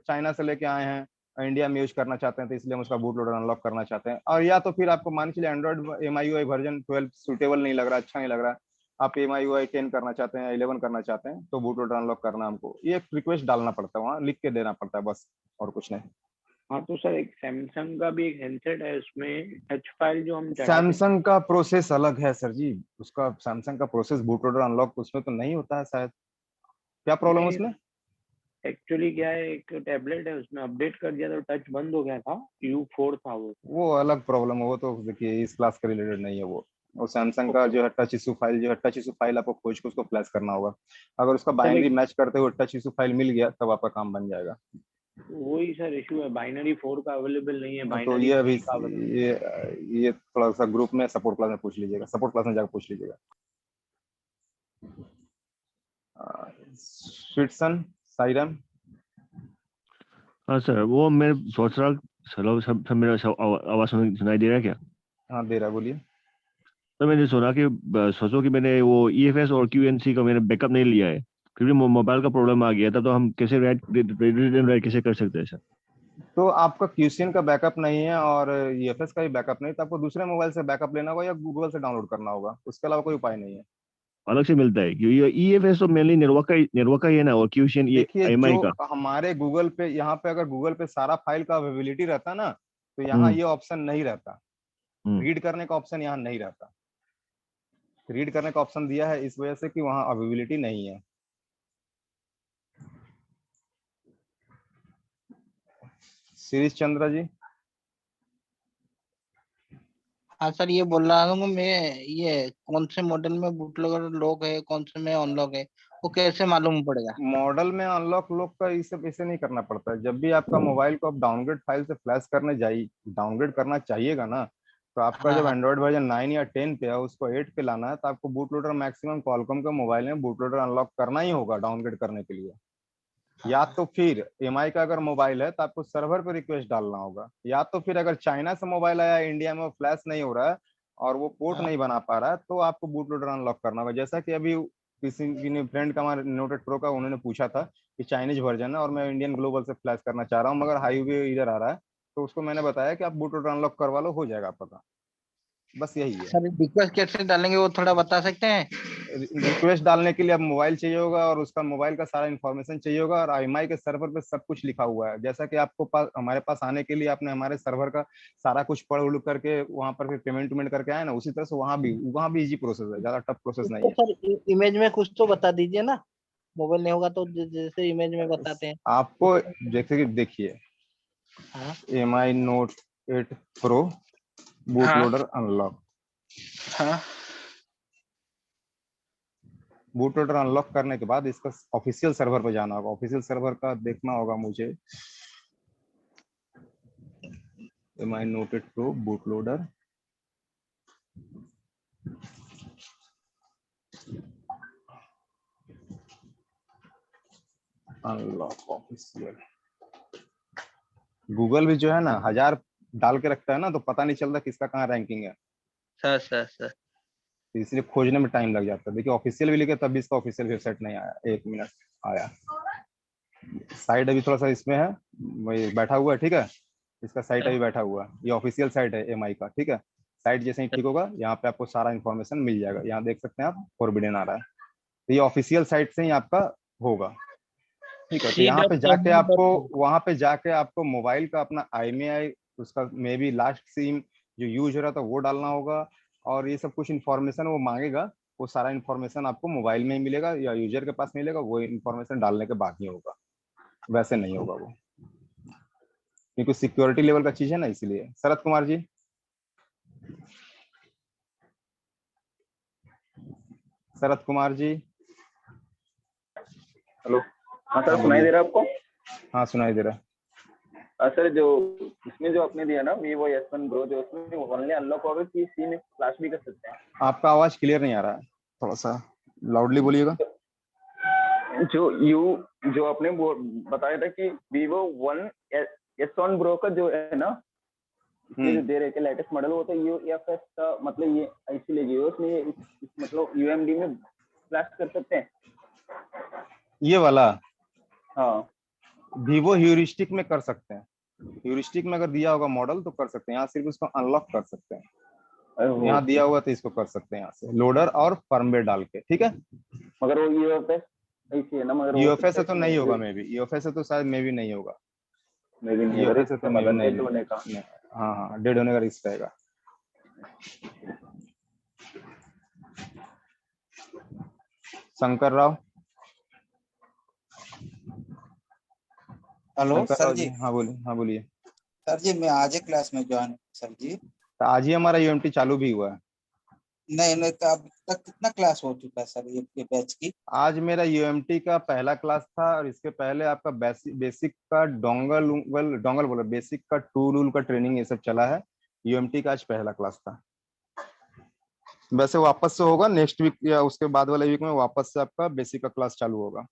चाइना से लेके आए हैं, इंडिया में यूज करना चाहते हैं, तो इसलिए हम उसका बूट लोडर अनलॉक करना चाहते हैं। और या तो फिर आपको मान के चलिए एंड्रॉइड एमआईयूआई वर्जन 12 सुटेबल नहीं लग रहा, अच्छा नहीं लग रहा, आप एमआईयूआई 10 करना चाहते हैं, 11 करना चाहते हैं, तो बूट लोडर अनलॉक करना हमको ये एक रिक्वेस्ट डालना पड़ता है, वहाँ लिख के देना पड़ता है बस, और कुछ नहीं। हाँ तो सर एक सैमसंग का भी एक हैंडसेट है, उसमें एच फाइल जो हम चढ़ाते हैं। सैमसंग का प्रोसेस अलग है सर जी। उसका सैमसंग का प्रोसेस बूट लोडर अनलॉक उसमें तो नहीं होता है शायद। क्या प्रॉब्लम है नहीं उसमें? एक्चुअली क्या है, एक टैबलेट है उसमें अपडेट कर दिया तो टच बंद हो गया था, U4 था वो। अलग प्रॉब्लम है वो तो। देखिए इस क्लास के रिलेटेड नहीं है वो सैमसंग का जो है टच इशू फाइल, जो है टच इशू फाइल आपको खोज के उसको फ्लैश करना होगा। अगर उसका सर बाइनरी एक मैच करते हुए टच इशू फाइल मिल गया तब आपका काम बन जाएगा। वही सर इशू है, बाइनरी 4 का अवेलेबल नहीं है, तो बाइनरी ये अभी 3 का अवेलेबल। ये थोड़ा सा ग्रुप में सपोर्ट क्लास में पूछ लीजिएगा, सपोर्ट क्लास में जाकर पूछ लीजिएगा। स्विट्सन साइरम। हाँ सर, वो मैं सोच रहा, हेलो सब सब मेरा आवाज सुनाई दे रहा है क्या? हाँ दे रहा, बोलिए। तो मैंने सुना कि सोचो कि मैंने वो ईएफएस और क्यूएनसी का मैंने बैकअप नहीं लिया है, फिर भी मोबाइल का प्रॉब्लम आ गया था, तो हम कैसे राइट कैसे कर सकते हैं सर? तो आपका क्यूसीएन का बैकअप नहीं है और ईएफएस का भी बैकअप नहीं, तो आपको दूसरे मोबाइल से बैकअप लेना होगा या गूगल से डाउनलोड करना होगा, उसके अलावा कोई उपाय नहीं है। अलग से मिलता है क्योंकि ईएफएस तो मेनली नेटवर्क का ही है ना, और क्यूएनसी ये देखिए जो एमआई का। हमारे गूगल पे, यहाँ पे अगर गूगल पे सारा फाइल का अवेलेबिलिटी रहता ना, तो यहाँ ये ऑप्शन नहीं रहता। रीड करने का ऑप्शन यहाँ नहीं रहता। रीड करने का ऑप्शन दिया है इस वजह से कि वहाँ अवेलेबिलिटी नहीं है। शिरीष चंद्रा जी। हाँ सर, ये बोल रहा हूँ मैं, ये कौन से मॉडल में बूटलोडर लॉक है, कौन से में अनलॉक है, वो कैसे मालूम पड़ेगा? मॉडल में अनलॉक लॉक का इसे इसे नहीं करना पड़ता है। जब भी आपका मोबाइल को आप डाउनग्रेड फाइल से फ्लैश करने जाइए, डाउनग्रेड करना चाहिएगा ना, तो आपका हाँ जब हाँ। एंड्रॉइड वर्जन 9 या 10 पे है, उसको 8 पे लाना है, तो आपको बूट लोडर मैक्सिमम क्वालकॉम के मोबाइल में बूट लोडर अनलॉक करना ही होगा डाउनग्रेड करने के लिए। या तो फिर एमआई का अगर मोबाइल है तो आपको सर्वर पे रिक्वेस्ट डालना होगा, या तो फिर अगर चाइना से मोबाइल आया, इंडिया में वो फ्लैश नहीं हो रहा है और वो पोर्ट नहीं बना पा रहा है, तो आपको बूट लोडर अनलॉक करना होगा। जैसा कि अभी किसी फ्रेंड का, हमारे नोट 8 प्रो का, उन्होंने पूछा था कि चाइनीज वर्जन है और मैं इंडियन ग्लोबल से फ्लैश करना चाह रहा हूँ मगर हाईवे इधर आ रहा है, तो उसको मैंने बताया कि आप बूट लोडर अनलॉक करवा लो, हो जाएगा आपका काम। बस यही है। सर रिक्वेस्ट कैसे डालेंगे वो थोड़ा बता सकते हैं? रिक्वेस्ट डालने के लिए अब मोबाइल चाहिए होगा और उसका मोबाइल का सारा इन्फॉर्मेशन चाहिए होगा, और आईएमआई के सर्वर पे सब कुछ लिखा हुआ है। जैसा कि आपको पास, हमारे पास आने के लिए आपने हमारे सर्वर का सारा कुछ पढ़ उड़ करके वहां पर फिर पेमेंट करके आए ना, उसी तरह से वहां भी इजी प्रोसेस है, ज्यादा टफ प्रोसेस नहीं तो है। सर इमेज में कुछ तो बता दीजिए ना, मोबाइल नहीं होगा तो जैसे इमेज में बताते हैं। आपको जैसे कि देखिए, हाँ एमआई नोट 8 प्रो बूट हाँ लोडर अनलॉक। हाँ। बूट लोडर अनलॉक करने के बाद इसका ऑफिशियल सर्वर पे जाना होगा। ऑफिशियल सर्वर का देखना होगा मुझे, MI note 8 pro boot loader unlock official. Google भी जो है ना 1000 डाल के रखता है ना, तो पता नहीं चलता किसका कहाँ रैंकिंग है, सर तो इसलिए खोजने में टाइम लग जाता है। देखिए ऑफिशियल भी लिखे तब भी इसका ऑफिशियल वेबसाइट नहीं आया। 1 मिनट आया। साइट अभी थोड़ा सा इसमें है, वही बैठा हुआ है, ठीक है। इसका साइट अभी बैठा हुआ है, ये ऑफिशियल साइट है एमआई का, ठीक है। साइट जैसे ही ठीक होगा यहाँ पे आपको सारा इन्फॉर्मेशन मिल जाएगा। यहाँ देख सकते हैं आप, फॉरबिडन आ रहा है, तो ये ऑफिशियल साइट से ही आपका होगा। ठीक है, तो यहाँ पे जाके आपको वहां पे जाके आपको मोबाइल का अपना IMEI उसका मे बी लास्ट सिम जो यूज हो रहा था वो डालना होगा, और ये सब कुछ इन्फॉर्मेशन वो मांगेगा, वो सारा इन्फॉर्मेशन आपको मोबाइल में ही मिलेगा या यूजर के पास मिलेगा, वो इन्फॉर्मेशन डालने के बाद ही होगा, वैसे नहीं होगा वो, क्योंकि सिक्योरिटी लेवल का चीज है ना, इसलिए। शरद कुमार जी। शरद कुमार जी। हेलो। हाँ सर, हाँ, सुनाई बोलिए। दे रहा है आपको? हाँ, सुनाई दे रहा है। सर, जो इसमें जो आपने दिया ना Vivo S1 Pro, जो उसमें ओनली अनलॉक होगा कि सिम फ्लैश भी कर सकते हैं? आपका आवाज क्लियर नहीं आ रहा है, थोड़ा सा लाउडली बोलिएगा। जो आपने वो बताया था कि Vivo S1 Pro का जो है ना, ये जो दे रहे थे लेटेस्ट मॉडल, वो तो UFS का मतलब ये ऐसी लगी है उसमें, मतलब UMD में फ्लैश कर सकते हैं ये वाला? हाँ, Vivo ह्यूरिस्टिक में कर सकते हैं, ह्यूरिस्टिक में अगर दिया होगा मॉडल तो कर सकते हैं, यहाँ सिर्फ उसको अनलॉक कर सकते हैं। यहाँ दिया हुआ तो इसको कर सकते हैं यहाँ से लोडर और फर्मवेयर डाल के, ठीक है। मगर वो UFS ऐसी है ना, मगर UFS से तो नहीं होगा, मे बी UFS से तो शायद मे बी नहीं होगा, मे बी नहीं, UFS से तो मतलब नहीं डेड होने का। हाँ, डेड होने का रिस्क रहेगा। शंकर राव। Hello sir ji. हाँ बोलिए, हाँ बोलिए। सर जी, मैं आज ही क्लास में ज्वाइन सर जी। तो आज ही हमारा UMT चालू भी हुआ है। नहीं, तो अब तक कितना क्लास हो चुका है सर ये बैच की? आज मेरा UMT का पहला क्लास था, और इसके पहले आपका बेसिक का डोंगल बोला, बेसिक का टूल वूल का ट्रेनिंग ये सब चला है। UMT का आज पहला क्लास था। वैसे वापस से होगा नेक्स्ट वीक या उसके बाद वाले वीक में, वापस से आपका बेसिक का क्लास चालू होगा।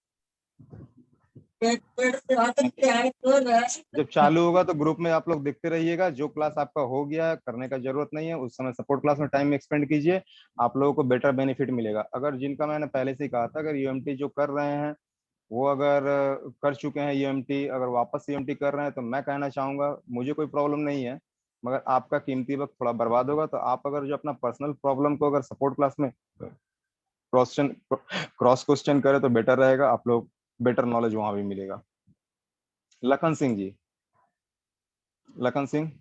जब चालू होगा तो ग्रुप में आप लोग देखते रहिएगा, जो क्लास आपका हो गया है करने का जरूरत नहीं है, उस समय सपोर्ट क्लास में टाइम एक्सपेंड कीजिए, आप लोगों को बेटर बेनिफिट मिलेगा। अगर जिनका मैंने पहले से ही कहा था, अगर UMT जो कर रहे हैं वो अगर कर चुके हैं UMT, अगर वापस UMT कर रहे हैं, तो मैं कहना चाहूंगा मुझे कोई प्रॉब्लम नहीं है, मगर आपका कीमती वक्त थोड़ा बर्बाद होगा। तो आप अगर जो अपना पर्सनल प्रॉब्लम को अगर सपोर्ट क्लास में क्रॉस क्वेश्चन करे तो बेटर रहेगा, आप लोग बेटर नॉलेज वहां भी मिलेगा। लखन सिंह जी। लखन सिंह,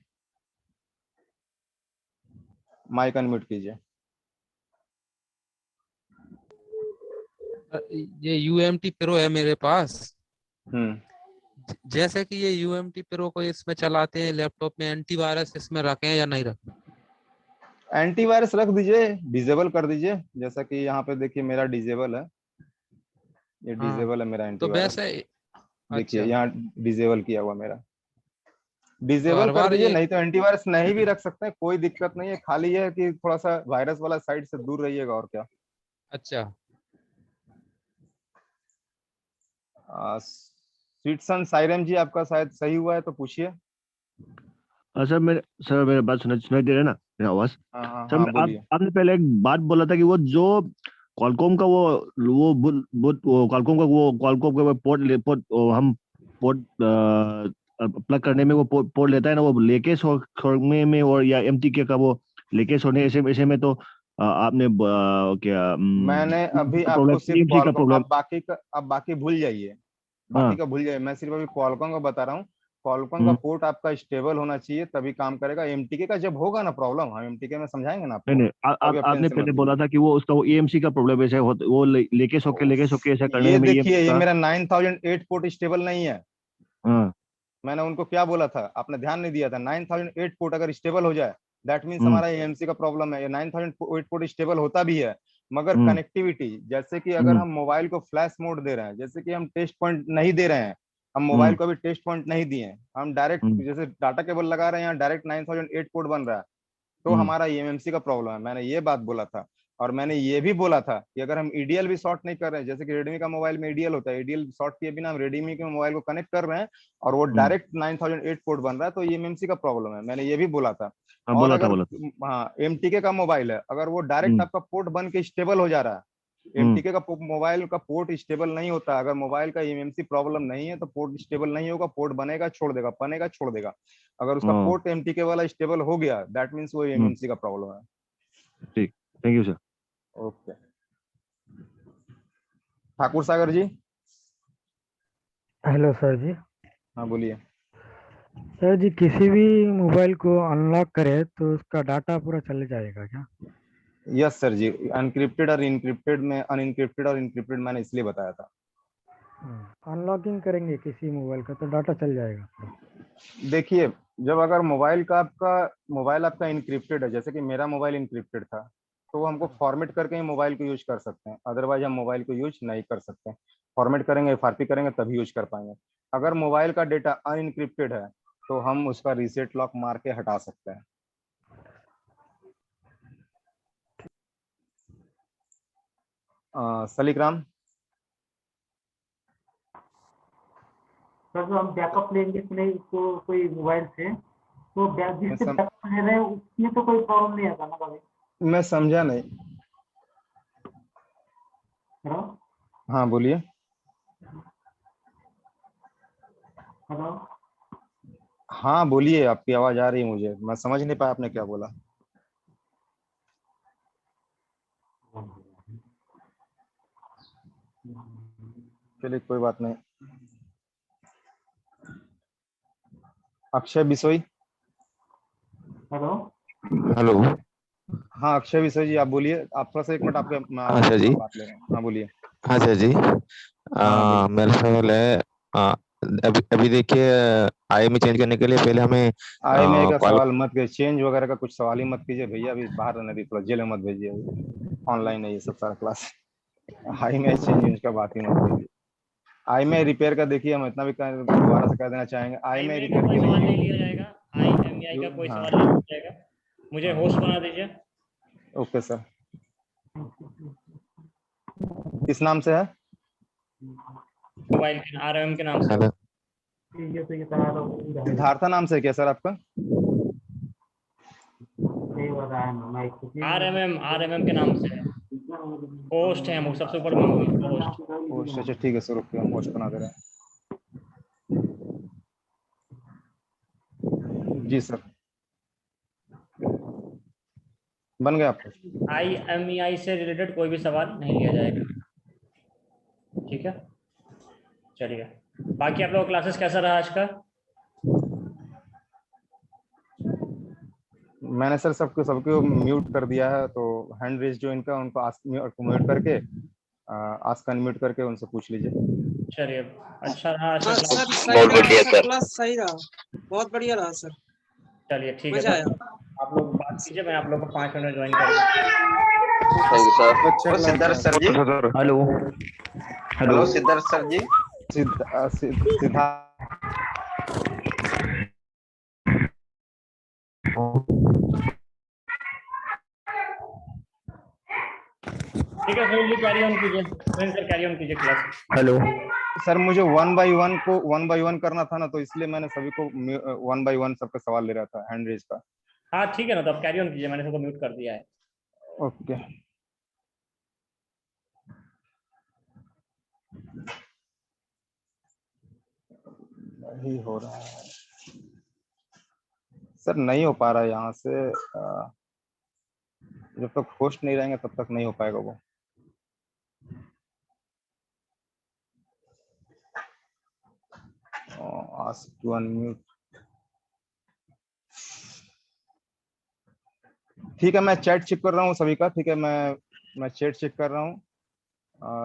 माइक अनम्यूट कीजिए। ये UMT Pro है मेरे पास। जैसे कि ये UMT Pro को इसमें चलाते हैं लैपटॉप में, एंटीवायरस इसमें रखें या नहीं रखें? एंटीवायरस रख दीजिए, डिसेबल कर दीजिए, जैसा कि यहाँ पे देखिए मेरा डिसेबल है, ये डिसेबल है मेरा तो एंटीवायरस। वैसे देखिए अच्छा, यहाँ डिसेबल किया हुआ मेरा, तो डिसेबल हर कर बार दीजिए, ये नहीं तो एंटीवायरस नहीं भी रख सकते हैं, कोई दिक्कत नहीं है, खाली ये है कि थोड़ा सा वायरस वाला साइड से दूर रहिएगा, और क्या। अच्छा, स्वीटसन साइरम जी, आपका शायद सही हुआ है तो पूछिए। सर मेरे बात सुनाई दे रहा है ना, मेरा आवाज? हाँ हाँ सर हाँ, आप बोलिए। आपने पहले एक बात बोला था कि वो जो क्वालकॉम का वो क्वालकॉम का वो पोर्ट हम पोर्ट प्लग करने में वो पोर्ट लेता है ना, वो लेके छोड़ने में और या MTK का वो लेके छोड़ने ऐसे में तो आपने क्या मैंने अभी प्रॉब्लम आपको सिर्फ EMC का क्वालकॉम, प्रॉब्लम। अब बाकी भूल जाइए, बाकी का भूल जाइए, मैं सिर्फ अभी क्वालकॉम का बता रहा हूँ। क्वालकॉम का पोर्ट आपका स्टेबल होना चाहिए, तभी काम करेगा। MTK का जब होगा ना प्रॉब्लम, हम MTK में समझाएंगे ना आपको, नहीं अभी आप आपने टेंशन मत पहले बोला लीजिए। था कि वो उसका वो EMC का प्रॉब्लम ऐसे वो लेके सोके ऐसा करने ये में देखिए, EMC ये का। मेरा 9008 पोर्ट स्टेबल नहीं है। हाँ मैंने उनको क्या बोला था, आपने ध्यान नहीं दिया था। 9008 पोर्ट अगर स्टेबल हो जाए, दैट मीन्स हमारा AMC का प्रॉब्लम है। ये 9008 पोर्ट स्टेबल होता भी है, मगर कनेक्टिविटी, जैसे कि अगर हम मोबाइल को फ्लैश मोड दे रहे हैं, जैसे कि हम टेस्ट पॉइंट नहीं दे रहे हैं, हम मोबाइल को अभी टेस्ट पॉइंट नहीं दिए हैं, हम डायरेक्ट जैसे डाटा केबल लगा रहे हैं, यहाँ डायरेक्ट 9008 पोर्ट बन रहा है, तो हमारा EMC का प्रॉब्लम है। मैंने ये बात बोला था, और मैंने ये भी बोला था कि अगर हम EDL भी शॉर्ट नहीं कर रहे हैं, जैसे कि रेडमी का मोबाइल में EDL होता है, EDL शॉर्ट किए बिना हम रेडमी के मोबाइल को कनेक्ट कर रहे हैं और वो डायरेक्ट 9008 पोर्ट बन रहा है, तो EMC का प्रॉब्लम है। मैंने ये भी बोला था। और अगर हाँ MTK का मोबाइल है, अगर वो डायरेक्ट आपका पोर्ट बन के स्टेबल हो जा रहा है, MTK का मोबाइल का पोर्ट स्टेबल नहीं होता, अगर मोबाइल का EMC प्रॉब्लम नहीं है तो पोर्ट स्टेबल नहीं होगा, पोर्ट बनेगा छोड़ देगा, बनेगा छोड़ देगा। अगर उसका पोर्ट MTK वाला स्टेबल हो गया, दैट मीन्स वो EMC का प्रॉब्लम है। ठीक, thank you sir. Okay, Thakur Sagar ji. Hello sir ji. हाँ बोलिए। सर जी किसी भी मोबाइल को अनलॉक करे तो उसका डाटा पूरा चले जाएगा क्या? यस सर जी, अनक्रिप्टेड और इनक्रिप्टेड में अनइनक्रिप्टेड और इनक्रिप्टेड मैंने इसलिए बताया था। अनलॉकिंग करेंगे किसी मोबाइल का तो डाटा चल जाएगा पूरा। देखिए, जब अगर मोबाइल आपका इनक्रिप्टेड है, जैसे कि मेरा मोबाइल इनक्रिप्टेड था, तो वो हमको फॉर्मेट करके ही मोबाइल को यूज कर सकते हैं, अदरवाइज हम मोबाइल को यूज नहीं कर सकते। फॉर्मेट करेंगे, एफआरपी करेंगे तभी यूज कर पाएंगे। अगर मोबाइल का डेटा अनइनक्रिप्टेड है तो हम उसका रीसेट लॉक मार के हटा सकते हैं। सलीग्राम। सर जो हम बैकअप लेंगे अपने को कोई मोबाइल से, तो जिससे बैकअप ले रहे हैं उसमें तो कोई प्रॉब्लम नहीं आता ना कभी? मैं समझा नहीं। हेलो हाँ बोलिए। हेलो हाँ बोलिए, आपकी आवाज आ रही है मुझे, मैं समझ नहीं पाया आपने क्या बोला। चलिए कोई बात नहीं। अक्षय बिसोई। Hello hello. हाँ अक्षय बिसोई जी, आप बोलिए। आप थोड़ा सा 1 मिनट, आपके मैं हाँ सर जी। बात ले रहा हूँ। हाँ बोलिए। हाँ सर जी। बोलिए। मेरा सवाल है, अभी अभी देखिए, आईएमई चेंज करने के लिए पहले हमें आईएमईआई का कॉल। सवाल मत कीजिए, चेंज वगैरह का कुछ सवाल ही मत कीजिए भैया। अभी बाहर रहने दीजिए, थोड़ा जेल में मत भेजिए। ऑनलाइन है ये सब सारा क्लास। आईएमईआई चेंज का बात ही मत कीजिए। आईएमईआई रिपेयर का देखिए, हम इतना भी दोबारा से कह देना चाहेंगे, आईएमईआई रिपेयर के सवाल नहीं लिए लिया जाएगा, आईएमईआई का कोई हाँ सवाल नहीं लिया जाएगा। मुझे होस्ट बना दीजिए। Okay sir. किस नाम से है? मोबाइल के आरएमएम के नाम से। सिद्धार्था नाम से है क्या सर आपका? आरएमएम के नाम से है। होस्ट है, हम सबसे ऊपर होस्ट। अच्छा ठीक है सर, ओके, हम होस्ट बना दे रहे हैं। जी सर, बन गया आपका। आईएमईआई से रिलेटेड कोई भी सवाल नहीं लिया जाएगा, ठीक है? चलिए, बाकी आप लोग क्लासेस कैसा रहा आज का? मैंने सर सबको म्यूट कर दिया है, तो हैंड रेज जो इनका, उनको म्यूट करके आस्क अनम्यूट करके उनसे पूछ लीजिए। चलिए, अच्छा रहा आज का सर क्लास? सही रहा सर, क्लास सही रहा, बहुत बढ़िया रहा सर। चलिए ठीक है, मजा आया। आप लोग बात कीजिए, मैं आप लोग को 5 मिनट ज्वाइन करूँगा। Thank you sir. Siddharth sir ji. Hello. Hello Siddharth sir ji. Siddharth ठीक है, सुनील जी कैरी ऑन कीजिए, सुनील सर कैरी ऑन कीजिए क्लास। हेलो सर, मुझे 1 बाय 1 करना था ना, तो इसलिए मैंने सभी को 1 बाय 1 सबका सवाल ले रहा था हैंड रेज का। हाँ ठीक है ना, तो आप कैरी ऑन कीजिए, मैंने सबको म्यूट कर दिया है। ओके। नहीं हो रहा है सर, नहीं हो पा रहा है यहाँ से। जब तक होस्ट नहीं रहेंगे तब तक नहीं हो पाएगा वो। Ask to unmute. ठीक है, मैं चैट चेक कर रहा हूँ सभी का। ठीक है, मैं चैट चेक कर रहा हूँ।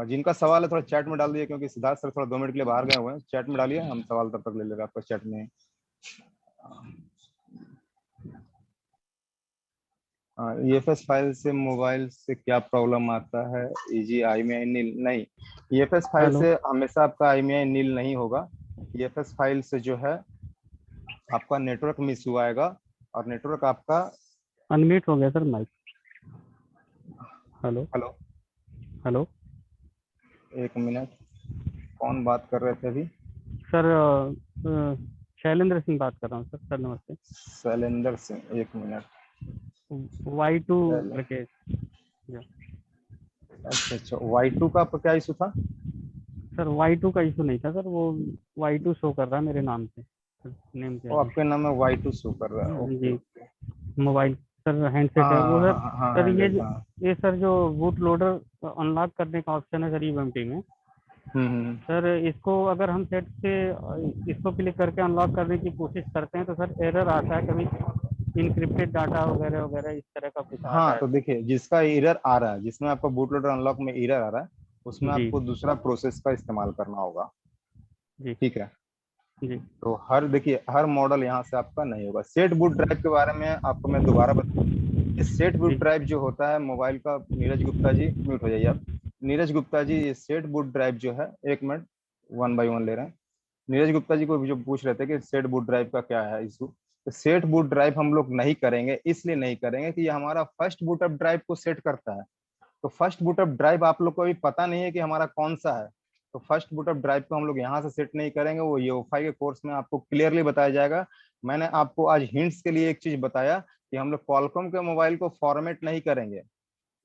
जिनका सवाल है थोड़ा चैट में डाल दिए, क्योंकि सिद्धार्थ सर थोड़ा 2 मिनट के लिए बाहर गए हुए हैं। चैट में डालिए, हम सवाल तब तक ले ले रहे हैं आपका चैट में। ईएफएस फाइल से मोबाइल से क्या प्रॉब्लम आता है? इजी आईएमईआई नील नहीं, ईएफएस फाइल से हमेशा आपका आईएमईआई नील नहीं होगा। ईएफएस फाइल से जो है आपका नेटवर्क मिस हुआ आएगा, और नेटवर्क आपका अनम्यूट हो गया sir mike. Hello hello hello 1 minute, कौन बात कर रहे थे अभी? सर शैलेंद्र सिंह बात कर रहा हूँ सर। सर नमस्ते। शैलेंद्र सिंह, 1 मिनट। Y2 करके। अच्छा, Y2 का आपका क्या इशू था? सर Y2 का इशू नहीं था सर, वो Y2 शो कर रहा है मेरे नाम से। नेम क्या वो आपके नाम में Y2 शो कर रहा है? ओके। जी, मोबाइल सर हैंडसेट है वो सर। सर ये सर जो बूट लोडर अनलॉक करने का ऑप्शन है सर ईएमटी में, सर इसको अगर हम सेट से इसको क्लिक करके अनलॉक करने की कोशिश करते हैं तो सर एरर आता है, कभी इनक्रिप्टेड डाटा वगैरह वगैरह इस तरह का कुछ आता हाँ, है। तो देखिए जिसका एरर आ रहा है, जिसमें आपका बूट लोडर अनलॉक में एरर आ रहा है, उसमें जी। आपको दूसरा प्रोसेस का इस्तेमाल करना होगा। जी। ठीक है, जी। तो देखिए हर मॉडल यहाँ से आपका नहीं होगा। सेट बूट ड्राइव के बारे में आपको मैं दोबारा बता, सेट बूट ड्राइव जो होता है मोबाइल का, नीरज गुप्ता जी म्यूट हो जाइए आप। नीरज गुप्ता जी, ये सेट बूट ड्राइव जो है, एक मिनट 1 by 1 ले रहे हैं। नीरज गुप्ता जी को जो पूछ रहे थे कि सेट बूट ड्राइव का क्या है इशू, तो सेट बूट ड्राइव हम लोग नहीं करेंगे, इसलिए नहीं करेंगे कि ये हमारा फर्स्ट बूटअप ड्राइव को सेट करता है। तो फर्स्ट बूटअप ड्राइव आप लोग को अभी पता नहीं है कि हमारा कौन सा है, तो फर्स्ट बूटअप ड्राइव को हम लोग यहाँ से सेट नहीं करेंगे, वो यूएफआई के कोर्स में आपको क्लियरली बताया जाएगा। मैंने आपको आज हिंट्स के लिए एक चीज बताया कि हम लोग क्वालकॉम के मोबाइल को फॉर्मेट नहीं करेंगे।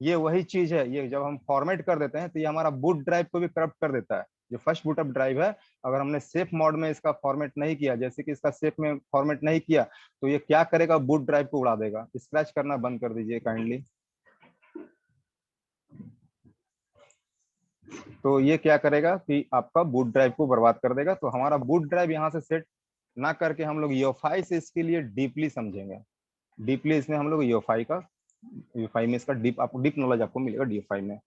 ये वही चीज है, ये जब हम फॉर्मेट कर देते हैं तो ये हमारा बूट ड्राइव को भी करप्ट कर देता है। जो फर्स्ट बूटअप ड्राइव है, अगर हमने सेफ मोड में इसका फॉर्मेट नहीं किया, जैसे कि इसका सेफ में फॉर्मेट नहीं किया, तो ये क्या करेगा, बूट ड्राइव को उड़ा देगा। स्क्रैच करना बंद कर दीजिए काइंडली। तो ये क्या करेगा कि आपका बूट ड्राइव को बर्बाद कर देगा। तो हमारा बूट ड्राइव यहाँ से सेट ना करके हम लोग यूएफआई से इसके लिए डीपली समझेंगे। डीपली इसमें हम लोग यूएफआई में इसका डीप नॉलेज आपको मिलेगा यूएफआई में।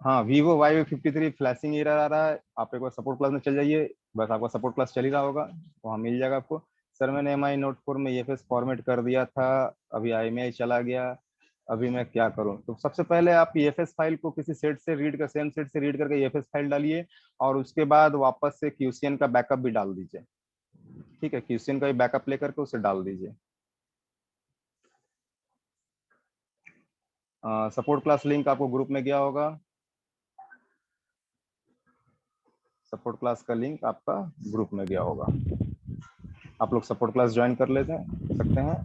हाँ, Vivo Y53 फ्लैशिंग एरर आ रहा है, आप एक बार सपोर्ट क्लास में चल जाइए, बस आपका सपोर्ट क्लास चल ही रहा होगा, वहाँ मिल जाएगा आपको। सर मैंने MI Note 4 में EFS फॉर्मेट कर दिया था, अभी IMEI चला गया, अभी मैं क्या करूं? तो सबसे पहले आप EFS फाइल को किसी सेट से रीड कर, सेम सेट से रीड करके EFS फाइल डालिए, और उसके बाद वापस से QCN का बैकअप भी डाल दीजिए। ठीक है, QCN का भी बैकअप लेकर के उसे डाल दीजिए। सपोर्ट क्लास लिंक आपको ग्रुप में गया होगा, सपोर्ट क्लास का लिंक आपका ग्रुप में गया होगा, आप लोग सपोर्ट क्लास ज्वाइन कर सकते हैं।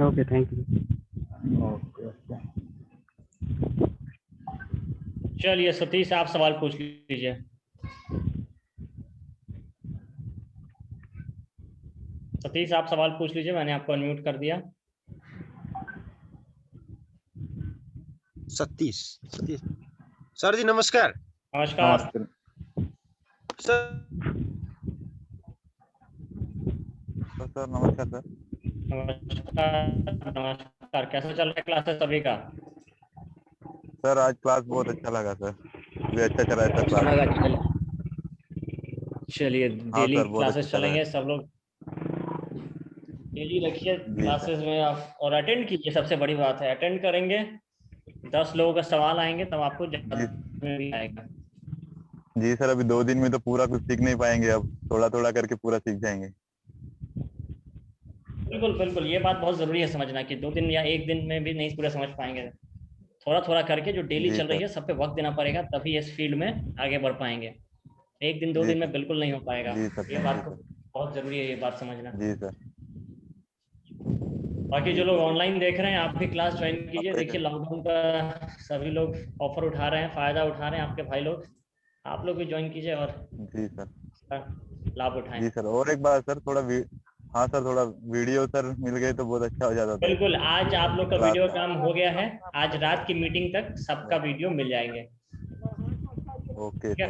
Okay, thank you. ओके। चलिए सतीश, आप सवाल पूछ लीजिए। सतीश, आप सवाल पूछ लीजिए, मैंने आपको अनम्यूट कर दिया। सतीश सर जी नमस्कार। नमस्कार सर। नमस्कार सर। नमस्कार, कैसा चल रहा है क्लासेस सभी का? सर आज क्लास बहुत अच्छा लगा सर, भी अच्छा चला है सर क्लास। चलिए डेली क्लासेस चलेंगे, सब लोग डेली रखिए क्लासेस में आप, और अटेंड कीजिए, सबसे बड़ी बात है अटेंड करेंगे। 10 लोगों का सवाल आएंगे तब आपको भी आएगा। जी सर, अभी 2 दिन में तो पूरा कुछ सीख नहीं पाएंगे, अब थोड़ा थोड़ा करके पूरा सीख जाएंगे। बिल्कुल बिल्कुल, ये बात बहुत जरूरी है समझना कि 2 दिन या 1 दिन में भी नहीं पूरा समझ पाएंगे। थोड़ा थोड़ा करके जो डेली चल रही है सब पे वक्त देना पड़ेगा, तभी इस फील्ड में आगे बढ़ पाएंगे। 1 दिन 2 दिन में बिल्कुल नहीं हो पाएगा। ये बात बहुत जरूरी है, ये बात समझना। जी सर। बाकी जो लोग ऑनलाइन देख रहे हैं, आप भी क्लास ज्वाइन कीजिए। देखिए लॉकडाउन का सभी लोग ऑफर उठा रहे हैं, फायदा उठा रहे हैं आपके भाई लोग, आप लोग भी ज्वाइन कीजिए और जी सर लाभ उठाएं। जी सर। और एक बात सर, थोड़ा हाँ सर, थोड़ा वीडियो सर मिल गए तो बहुत अच्छा हो जाता था। बिल्कुल, आज आप लोग का वीडियो काम हो गया है, आज रात की मीटिंग तक सबका वीडियो मिल जाएंगे। Okay sir,